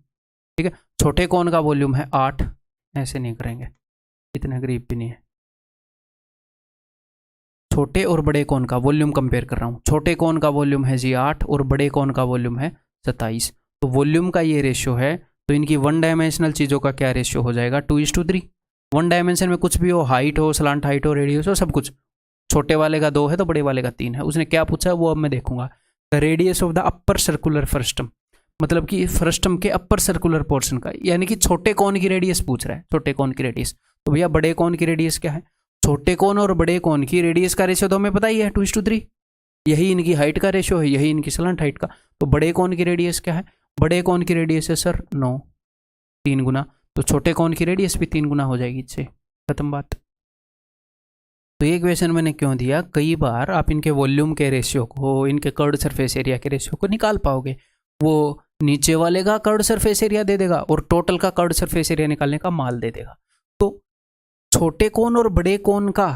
ठीक है। छोटे कोन का वॉल्यूम है 8, ऐसे नहीं करेंगे, इतने गरीब भी नहीं है। छोटे और बड़े कोन का वॉल्यूम कंपेयर कर रहा हूँ। छोटे कोन का वॉल्यूम है जी 8 और बड़े कोन का वॉल्यूम है 27। तो वॉल्यूम का ये रेशियो है, तो इनकी 1 डायमेंशनल चीज़ों का क्या रेशियो हो जाएगा? 2:3। 1 डायमेंशन में कुछ भी हो, हाइट हो, स्लांट हाइट हो, रेडियस हो, सब कुछ। छोटे वाले का 2 है तो बड़े वाले का 3 है। उसने क्या पूछा है वो अब मैं देखूंगा। The radius of the upper circular frustum, मतलब कि फ्रस्टम के अपर सर्कुलर पोर्शन का, यानी कि छोटे कोन की रेडियस पूछ रहा है, छोटे कोन की रेडियस। तो भैया बड़े कोन की रेडियस क्या है? छोटे कोन और बड़े कोन की रेडियस का रेशियो तो हमें पता ही है 2:3, यही इनकी हाइट का रेशियो है, यही इनकी स्लांट हाइट का। तो बड़े कोन की रेडियस क्या है? बड़े कोन की रेडियस है सर 9, 3 गुना, तो छोटे कोन की रेडियस भी 3 गुना हो जाएगी इससे, खत्म बात। तो ये क्वेश्चन मैंने क्यों दिया, कई बार आप इनके वॉल्यूम के रेशियो को, इनके कर्व्ड सरफेस एरिया के रेशियो को निकाल पाओगे, वो नीचे वाले का कर्व्ड सरफेस एरिया दे देगा और टोटल का कर्व्ड सरफेस एरिया निकालने का माल दे देगा। तो छोटे कोन और बड़े कोन का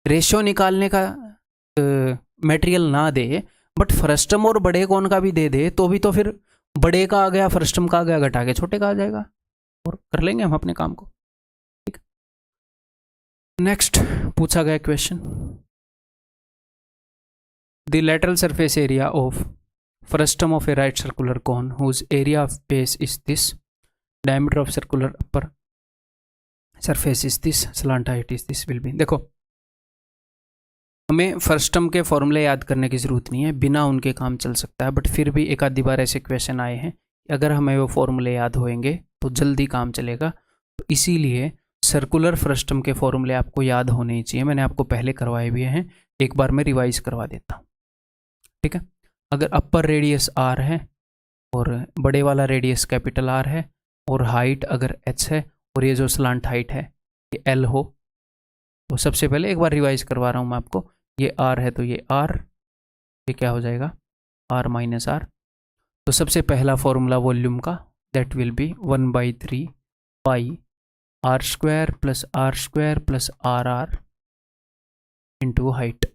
रेशियो निकालने का मटेरियल ना दे, बट फ्रस्टम और बड़े कोन का भी दे दे, तो भी तो फिर बड़े का आ गया, फ्रस्टम का आ गया, घटा के छोटे का आ जाएगा और कर लेंगे हम अपने काम को। ठीक। नेक्स्ट पूछा गया question, the lateral surface area of frustum of a right circular cone whose area of base is this, diameter of circular upper surface is this, slant height is this will be. देखो हमें frustum के फॉर्मूले याद करने की ज़रूरत नहीं है, बिना उनके काम चल सकता है, बट फिर भी एक आधी बार ऐसे क्वेश्चन आए हैं, अगर हमें वो फॉर्मूले याद होंगे तो जल्दी काम चलेगा। तो इसीलिए सर्कुलर फ्रस्टम के फॉर्मूले आपको याद होने ही चाहिए। मैंने आपको पहले करवाए भी हैं, एक बार मैं रिवाइज करवा देता हूँ। ठीक है, अगर अपर रेडियस आर है और बड़े वाला रेडियस कैपिटल आर है और हाइट अगर एच है और ये जो स्लांट हाइट है ये एल हो, तो सबसे पहले एक बार रिवाइज करवा रहा हूँ मैं आपको, ये आर है तो ये आर, ये क्या हो जाएगा आर माइनस आर। तो सबसे पहला फॉर्मूला वॉल्यूम का, that will be 1/3 pi R square plus R R into height,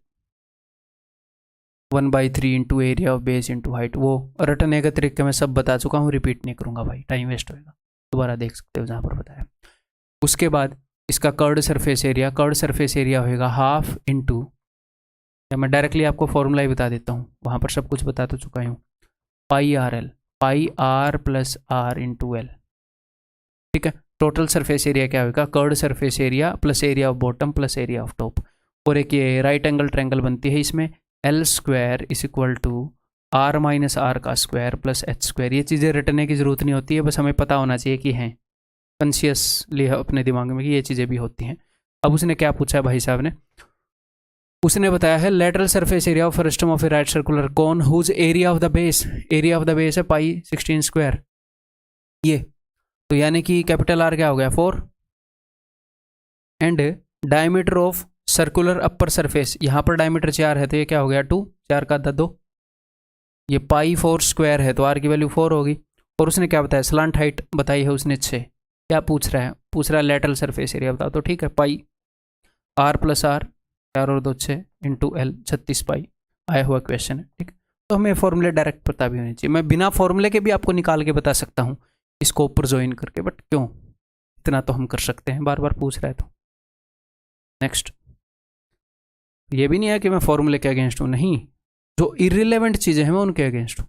1/3 into area of base into height. वो रटने का तरीका मैं सब बता चुका हूँ, रिपीट नहीं करूँगा भाई, टाइम वेस्ट होएगा, दोबारा देख सकते हो जहाँ पर बताया। उसके बाद इसका कर्व्ड सरफेस एरिया होएगा हाफ इंटू, मैं डायरेक्टली आपको फॉर्मूला ही बता देता हूँ, वहाँ पर सब कुछ बता तो चुका हूँ, pi r l, pi r plus r into l. ठीक है, टोटल सरफेस एरिया क्या होगा, curved surface area plus area of bottom plus area of top, और एक ये राइट एंगल ट्रायंगल बनती है इसमें, l square is equal to R minus r का स्क्वायर प्लस एच स्क्वायर। ये चीज़ें रटने की ज़रूरत नहीं होती है, बस हमें पता होना चाहिए कि हैं कॉन्शियसली अपने दिमाग में कि ये चीज़ें भी होती हैं। अब उसने क्या पूछा है भाई साहब ने, उसने बताया है lateral surface area of frustum of a right circular cone whose area of the base है पाई 16 स्क्वायर, ये तो यानी कि कैपिटल आर क्या हो गया 4 and diameter of circular upper surface, यहाँ पर डायमीटर 4 है तो ये क्या हो गया 2, 4 का 2, ये पाई 4 स्क्वायर है तो आर की वैल्यू 4 होगी। और उसने क्या बताया, स्लांट हाइट बताई है उसने 6। क्या पूछ रहा है लेटरल सरफेस एरिया बताओ, तो ठीक है पाई आर प्लस आर 4 और 2 6 इंटू एल 36 पाई आया हुआ क्वेश्चन है। ठीक, तो हमें फॉर्मूले डायरेक्ट पता भी होने चाहिए, मैं बिना फॉर्मूले के भी आपको निकाल के बता सकता हूँ इसको ऊपर ज्वाइन करके, बट क्यों, इतना तो हम कर सकते हैं, बार बार पूछ रहा है तो। नेक्स्ट, ये भी नहीं है कि मैं फॉर्मूले के अगेंस्ट हूँ, नहीं, जो इरिलेवेंट चीज़ें हैं मैं उनके अगेंस्ट हूँ।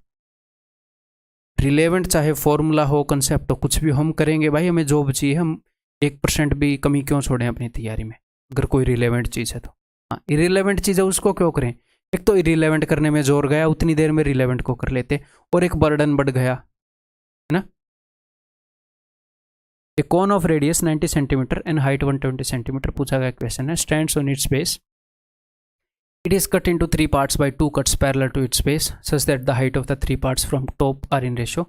रिलेवेंट चाहे फॉर्मूला हो, कंसेप्ट हो, कुछ भी हम करेंगे भाई, हमें जॉब चाहिए, हम 1% भी कमी क्यों छोड़ें अपनी तैयारी में, अगर कोई रिलेवेंट चीज़ है तो। हाँ, इरिलेवेंट चीज़ है उसको क्यों करें, एक तो इरिलेवेंट करने में जोर गया, उतनी देर में रिलेवेंट को कर लेते, और एक बर्डन बढ़ गया, है ना। A cone of radius 90 centimetre and height 120 centimetre पूछा गया क्वेश्चन है, stands on its base, it is cut into 3 parts by 2 cuts parallel to its base such that the height of the 3 parts from top are in ratio।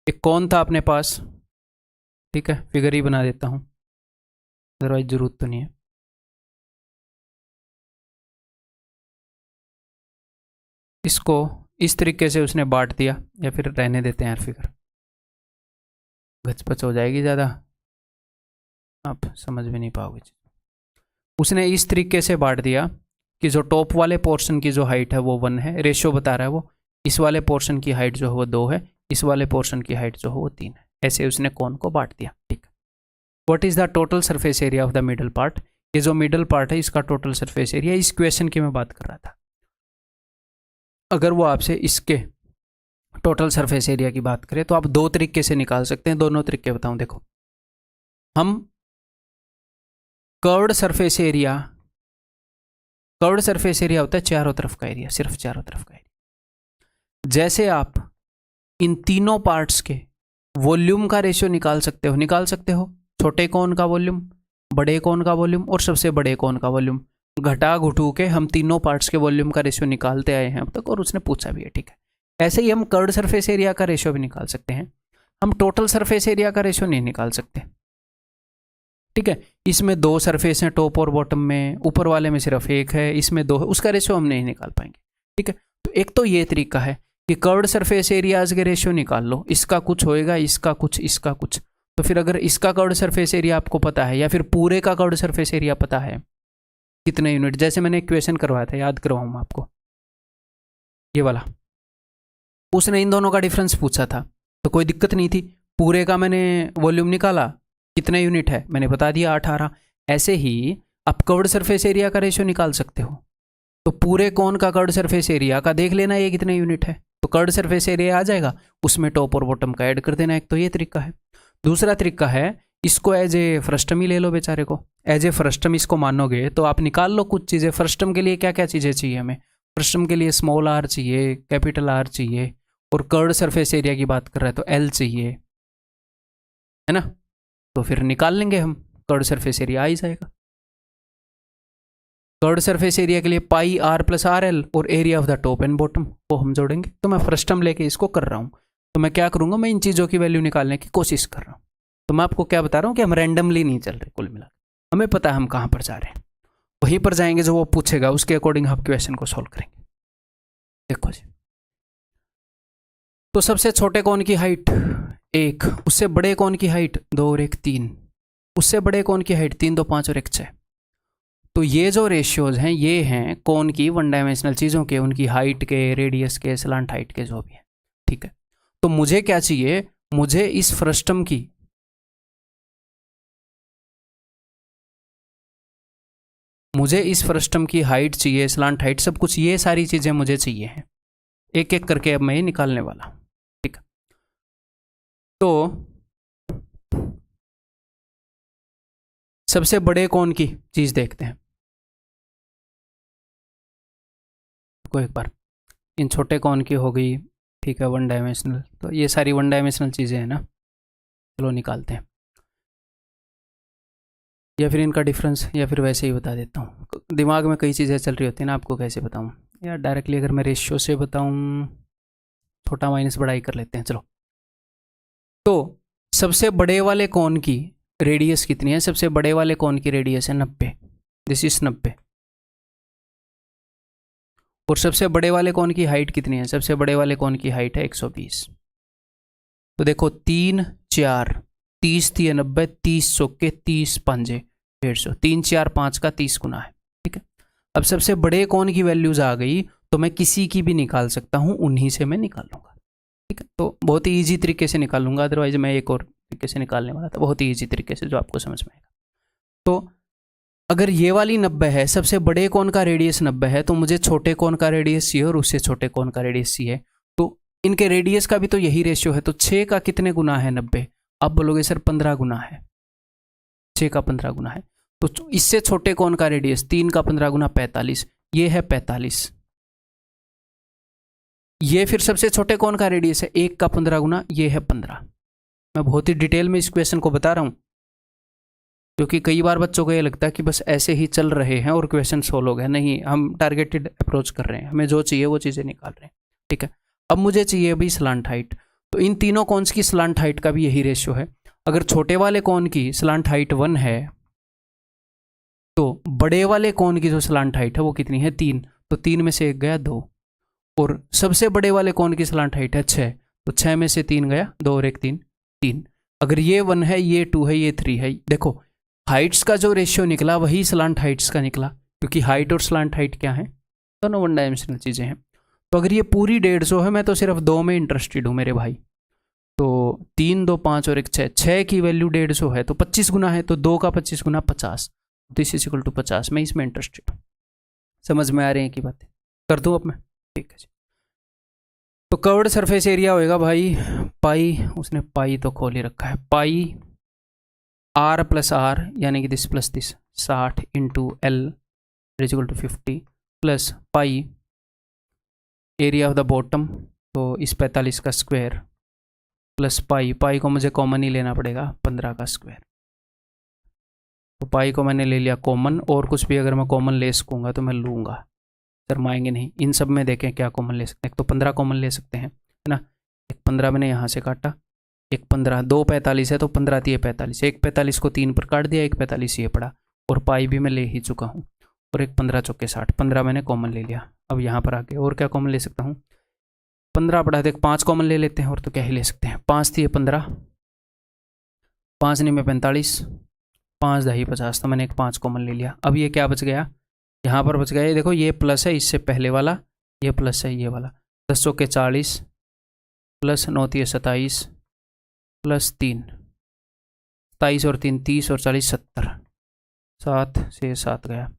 एक कौन था अपने पास, ठीक है, figure ही बना देता हूँ, अदरवाइज जरूरत तो नहीं है। इसको इस तरीके से उसने बांट दिया, या फिर रहने देते हैं यार, फिगर घचपच हो जाएगी ज़्यादा, आप समझ भी नहीं पाओगे। उसने इस तरीके से बांट दिया कि जो टॉप वाले पोर्शन की जो हाइट है वो 1 है, रेशियो बता रहा है वो, इस वाले पोर्शन की हाइट जो है वो 2 है, इस वाले पोर्शन की हाइट जो है वो 3 है, ऐसे उसने कोन को बांट दिया। ठीक, what is the total surface area of the middle part, ये जो मिडल पार्ट है इसका टोटल सरफेस एरिया, इस क्वेश्चन की मैं बात कर रहा था। अगर वो आपसे इसके टोटल सरफेस एरिया की बात करें तो आप 2 तरीके से निकाल सकते हैं, दोनों तरीके बताऊं। देखो, हम कर्व्ड सरफेस एरिया होता है चारों तरफ का एरिया, सिर्फ चारों तरफ का एरिया। जैसे आप इन तीनों पार्ट्स के वॉल्यूम का रेशियो निकाल सकते हो, छोटे कोन का वॉल्यूम, बड़े कोन का वॉल्यूम और सबसे बड़े कोन का वॉल्यूम, घटा घुटू के हम तीनों पार्ट्स के वॉल्यूम का रेशियो निकालते आए हैं अब तक, और उसने पूछा भी है। ठीक है, ऐसे ही हम कर्व्ड सरफेस एरिया का रेशियो भी निकाल सकते हैं, हम टोटल सरफेस एरिया का रेशियो नहीं निकाल सकते। ठीक है, इसमें 2 सरफेस हैं टॉप और बॉटम में, ऊपर वाले में सिर्फ 1 है, इसमें 2 है, उसका रेशियो हम नहीं निकाल पाएंगे। ठीक है, तो एक तो ये तरीका है कि कर्व्ड सरफेस एरियाज के रेशियो निकाल लो, इसका कुछ होएगा, इसका कुछ, इसका कुछ। तो फिर अगर इसका कर्व्ड सरफेस एरिया आपको पता है या फिर पूरे का कर्व्ड सरफेस एरिया पता है कितने यूनिट, जैसे मैंने इक्वेशन करवाया था, याद करवाऊँ आपको, ये वाला, उसने इन दोनों का डिफरेंस पूछा था तो कोई दिक्कत नहीं थी। पूरे का मैंने वॉल्यूम निकाला, कितने यूनिट है मैंने बता दिया 18। ऐसे ही आप कर्व्ड सरफेस एरिया का रेशियो निकाल सकते हो। तो पूरे कोन का कर्व्ड सरफेस एरिया का देख लेना ये कितने यूनिट है, तो कर्व्ड सरफेस एरिया आ जाएगा, उसमें टॉप और बॉटम का ऐड कर देना। एक तो ये तरीका है। दूसरा तरीका है, इसको एज ए फ्रस्टम ही ले लो बेचारे को, एज ए फ्रस्टम इसको मानोगे तो आप निकाल लो कुछ चीज़ें। फ्रस्टम के लिए क्या क्या चीज़ें चाहिए हमें, फ्रस्टम के लिए स्मॉल आर चाहिए, कैपिटल आर चाहिए, और कर्व्ड सरफेस एरिया की बात कर रहे हैं तो एल चाहिए, है ना। तो फिर निकाल लेंगे हम, कर्व्ड सरफेस एरिया आ ही जाएगा। कर्व्ड सरफेस एरिया के लिए पाई आर प्लस आर एल और area of the top and bottom वो हम जोड़ेंगे। तो मैं फ्रस्टम लेके इसको कर रहा हूँ, तो मैं क्या करूँगा, मैं इन चीज़ों की वैल्यू निकालने की कोशिश कर रहा हूँ। तो मैं आपको क्या बता रहा हूँ कि हम रैंडमली नहीं चल रहे, कुल मिला हमें पता है हम कहाँ पर जा रहे हैं, वहीं पर जाएंगे जो वो पूछेगा उसके अकॉर्डिंग आप क्वेश्चन को सॉल्व करेंगे। देखो जी, तो सबसे छोटे कोन की हाइट 1, उससे बड़े कोन की हाइट 2 और 1 3, उससे बड़े कोन की हाइट 3 2 5 और 1 6। तो ये जो रेशियोज हैं ये हैं कोन की वन डायमेंशनल चीज़ों के, उनकी हाइट के, रेडियस के, स्लांट हाइट के, जो भी है, ठीक है। तो मुझे क्या चाहिए, मुझे इस फ्रस्टम की हाइट चाहिए, स्लांट हाइट, सब कुछ, ये सारी चीज़ें मुझे चाहिए हैं। एक एक करके अब मैं ये निकालने वाला हूँ, ठीक है। तो सबसे बड़े कोन की चीज़ देखते हैं। को एक बार इन छोटे कोन की हो गई, ठीक है, वन डायमेंशनल, तो ये सारी वन डायमेंशनल चीज़ें हैं ना, चलो निकालते हैं। या फिर इनका डिफरेंस, या फिर वैसे ही बता देता हूँ, दिमाग में कई चीज़ें चल रही होती हैं ना, आपको कैसे बताऊँ यार। डायरेक्टली अगर मैं रेशियो से बताऊँ, छोटा माइनस बड़ा ही कर लेते हैं, चलो। तो सबसे बड़े वाले कोन की रेडियस कितनी है, सबसे बड़े वाले कोन की रेडियस है 90, दिस इज 90। और सबसे बड़े वाले कोन की हाइट कितनी है, सबसे बड़े वाले कोन की हाइट है 120। तो देखो 3 4 30 3 90, 30 चौके 30 पंजे 150, 3 4 5 का 30 गुना है, ठीक है। अब सबसे बड़े कोन की वैल्यूज आ गई तो मैं किसी की भी निकाल सकता हूँ, उन्हीं से मैं निकालूंगा, ठीक है। तो बहुत ही ईजी तरीके से निकालूंगा, अदरवाइज मैं एक और तरीके से निकालने वाला था, बहुत ही ईजी तरीके से जो आपको समझ में आएगा। तो अगर ये वाली 90 है, सबसे बड़े कोन का रेडियस 90 है, तो मुझे छोटे कोन का रेडियस चाहिए और उससे छोटे कोन का रेडियस चाहिए। तो इनके रेडियस का भी तो यही रेशियो है। तो 6 का कितने गुना है 90, आप बोलोगे सर 15 गुना है, 6 का 15 गुना है। तो इससे छोटे कोन का रेडियस 3 का 15 गुना 45, ये है 45। ये फिर सबसे छोटे कोन का रेडियस है 1 का 15 गुना, ये है 15। मैं बहुत ही डिटेल में इस क्वेश्चन को बता रहा हूँ क्योंकि कई बार बच्चों को ये लगता है कि बस ऐसे ही चल रहे हैं और क्वेश्चन सोल्व हो गया। नहीं, हम टारगेटेड अप्रोच कर रहे हैं, हमें जो चाहिए वो चीज़ें निकाल रहे हैं, ठीक है। अब मुझे चाहिए अभी स्लांट हाइट, तो इन तीनों कॉन्स की स्लांट हाइट का भी यही रेशियो है। अगर छोटे वाले कॉन की स्लांट हाइट 1 है तो बड़े वाले कॉन की जो स्लांट हाइट है वो कितनी है 3, तो 3 में से 1 गया 2, और सबसे बड़े वाले कॉन की स्लांट हाइट है 6, तो 6 में से 3 गया, 2 और 1 3। अगर ये 1 है, ये 2 है, ये 3 है, देखो हाइट्स का जो रेशियो निकला वही स्लांट हाइट्स का निकला, क्योंकि हाइट और स्लांट हाइट क्या है, दोनों वन डायमेंशनल चीज़ें हैं। तो अगर ये पूरी 150 है, मैं तो सिर्फ 2 में इंटरेस्टेड हूँ मेरे भाई, तो 3 2 5 और 1 6, 6 की वैल्यू 150 है तो 25 गुना है, तो 2 का 25 गुना 50, दिस इज इक्वल टू 50। मैं इसमें इंटरेस्टेड हूँ। समझ में आ रही है कि बातें, कर दूँ अब मैं, ठीक है जी। तो कर्व्ड सरफेस एरिया होएगा भाई पाई, उसने पाई तो खोल ही रखा है, पाई आर प्लस आर यानी कि this plus this 60 into L is equal to 50 plus pi area of the bottom, तो इस 45 का स्क्वायर प्लस पाई, पाई को मुझे कॉमन ही लेना पड़ेगा 15 का स्क्वायर, तो पाई को मैंने ले लिया कॉमन, और कुछ भी अगर मैं कॉमन ले सकूँगा तो मैं लूँगा, शर्माएंगे नहीं। इन सब में देखें क्या कॉमन ले सकते हैं, एक तो 15 कॉमन ले सकते हैं, है ना। एक 15 मैंने यहाँ से काटा, एक 15, 2 45 है तो 15 3 45, एक 45 को 3 पर काट दिया, एक 45 ये पड़ा, और पाई भी मैं ले ही चुका हूँ, और एक 15 चौके 60, 15 मैंने कॉमन ले लिया। अब यहाँ पर आके और क्या कॉमन ले सकता हूँ, 15 पढ़ा देख 5 कॉमन ले लेते हैं और तो क्या ही ले सकते हैं। 5 थी 15, 5 नहीं में 45, 5 दही 50, तो मैंने एक 5 कॉमन ले लिया। अब ये क्या बच गया, यहाँ पर बच गया ये देखो, ये प्लस है इससे पहले वाला, ये प्लस है ये वाला, 10 के 40 प्लस 9 थी 27 प्लस 3, 27 और 3 30 और 40 70, 7 से 7 गया।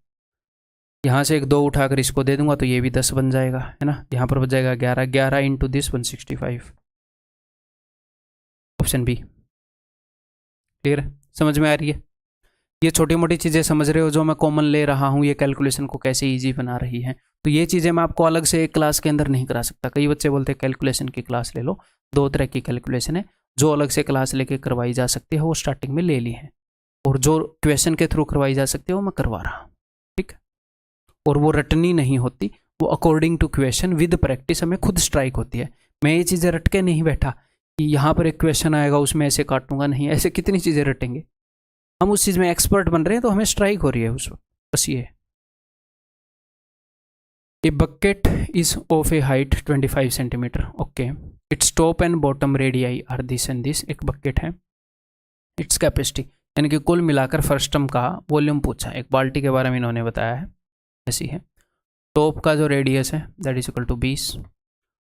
यहाँ से एक 2 उठाकर इसको दे दूंगा तो ये भी 10 बन जाएगा, है ना। यहाँ पर बच जाएगा 11, 11 into this 165, option B. Clear है, समझ में आ रही है। ये छोटी मोटी चीज़ें समझ रहे हो जो मैं कॉमन ले रहा हूँ, ये कैलकुलेशन को कैसे ईजी बना रही है। तो ये चीज़ें मैं आपको अलग से एक क्लास के अंदर नहीं करा सकता। कई बच्चे बोलते हैं कैलकुलेशन की क्लास ले लो, 2 तरह की कैलकुलेशन है, जो अलग से क्लास लेके करवाई जा सकती है वो स्टार्टिंग में ले ली है, और जो क्वेश्चन के थ्रू करवाई जा सकती है वो मैं करवा रहा हूँ, ठीक। और वो रटनी नहीं होती, वो according to question with practice हमें खुद स्ट्राइक होती है। मैं ये चीज़ें रट के नहीं बैठा कि यहाँ पर एक क्वेश्चन आएगा उसमें ऐसे काटूंगा, नहीं, ऐसे कितनी चीज़ें रटेंगे। हम उस चीज़ में एक्सपर्ट बन रहे हैं तो हमें स्ट्राइक हो रही है उस वक्त, बस ये। A bucket is of a height 25 centimetre, okay, its top and bottom radii R this and this. एक बकेट है, इट्स कैपेसिटी यानी कि कुल मिलाकर फर्स्ट टर्म का वॉल्यूम पूछा, एक बाल्टी के बारे में इन्होंने बताया है, ऐसी है। टॉप का जो रेडियस है that is equal to 20,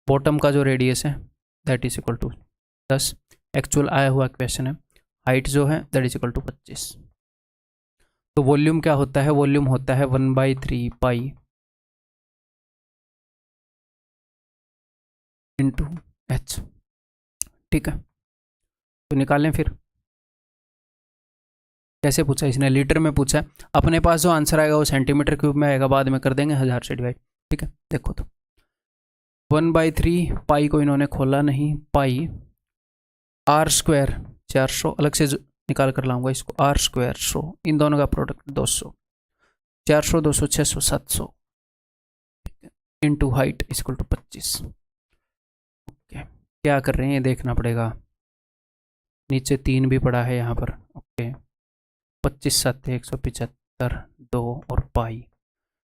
bottom का जो रेडियस है that is equal to 10। Actual आया हुआ क्वेश्चन है, हाइट जो है दैट इज इक्वल टू 25। तो वॉल्यूम क्या होता है, वॉल्यूम होता है 1/3 पाई इंटू एच, ठीक है। तो निकालें फिर, कैसे पूछा इसने, लीटर में पूछा है। अपने पास जो आंसर आएगा वो सेंटीमीटर क्यूब में आएगा, बाद में कर देंगे 1000 से डिवाइड, ठीक है। देखो तो 1/3 पाई को इन्होंने खोला नहीं, पाई आर स्क्वायर 400, अलग से निकाल कर लाऊंगा इसको, आर स्क्वायर 100, इन दोनों का product 200, 400 200 600 700 into height equal to 25। Okay, क्या कर रहे हैं ये देखना पड़ेगा, नीचे 3 भी पड़ा है यहाँ पर, ओके। 25 7 175 2 और पाई,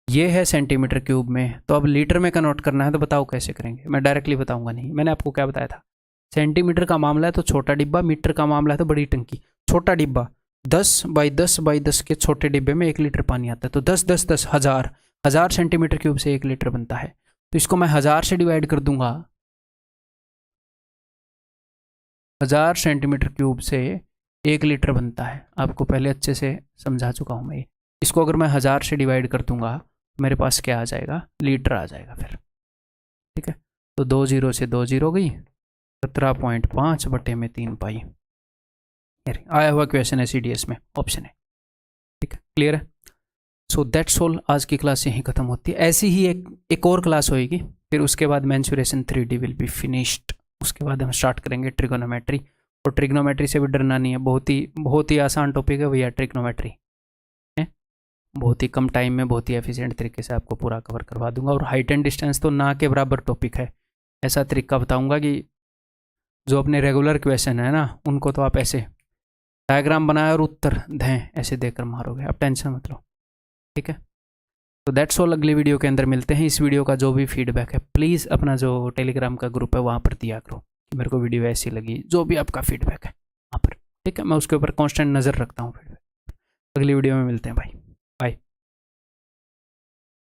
ये है सेंटीमीटर क्यूब में। तो अब लीटर में कन्वर्ट करना है, तो बताओ कैसे करेंगे। मैं डायरेक्टली बताऊंगा नहीं, मैंने आपको क्या बताया था, सेंटीमीटर का मामला है तो छोटा डिब्बा, मीटर का मामला है तो बड़ी टंकी। छोटा डिब्बा 10x10x10 के छोटे डिब्बे में 1 लीटर पानी आता है, तो 10 10 10 1000 सेंटीमीटर क्यूब से 1 लीटर बनता है। तो इसको मैं 1000 से डिवाइड कर दूंगा, 1000 सेंटीमीटर क्यूब से 1 लीटर बनता है। आपको पहले अच्छे से समझा चुका हूँ मैं। इसको अगर मैं 1000 से डिवाइड कर दूंगा मेरे पास क्या आ जाएगा, लीटर आ जाएगा फिर, ठीक है। तो 2 0 से 2 0 गई, 17.5 बटे में 3 पाई। आया हुआ क्वेश्चन है CDS में, ऑप्शन है, ठीक है। क्लियर है। सो दैट्स ऑल, आज की क्लास यहीं खत्म होती है। ऐसी ही एक और क्लास होएगी, फिर उसके बाद mensuration 3D will be finished. उसके बाद हम स्टार्ट करेंगे ट्रिगोनोमेट्री, और ट्रिग्नोमेट्री से भी डरना नहीं है, बहुत ही आसान टॉपिक है भैया ट्रिग्नोमेट्री है। बहुत ही कम टाइम में बहुत ही एफिशिएंट तरीके से आपको पूरा कवर करवा दूंगा। और हाइट एंड डिस्टेंस तो ना के बराबर टॉपिक है, ऐसा तरीका बताऊंगा कि जो अपने रेगुलर क्वेश्चन है ना उनको तो आप ऐसे डायग्राम बनाए और उत्तर दें ऐसे देकर मारोगे, आप टेंशन मत लो, ठीक है। तो दैट्स ऑल, अगली वीडियो के अंदर मिलते हैं। इस वीडियो का जो भी फीडबैक है प्लीज़ अपना जो टेलीग्राम का ग्रुप है वहाँ पर दिया करो कि मेरे को वीडियो ऐसी लगी, जो भी आपका फीडबैक है वहाँ पर, ठीक है। मैं उसके ऊपर कॉन्स्टेंट नज़र रखता हूँ फीडबैक। अगली वीडियो में मिलते हैं भाई, बाय।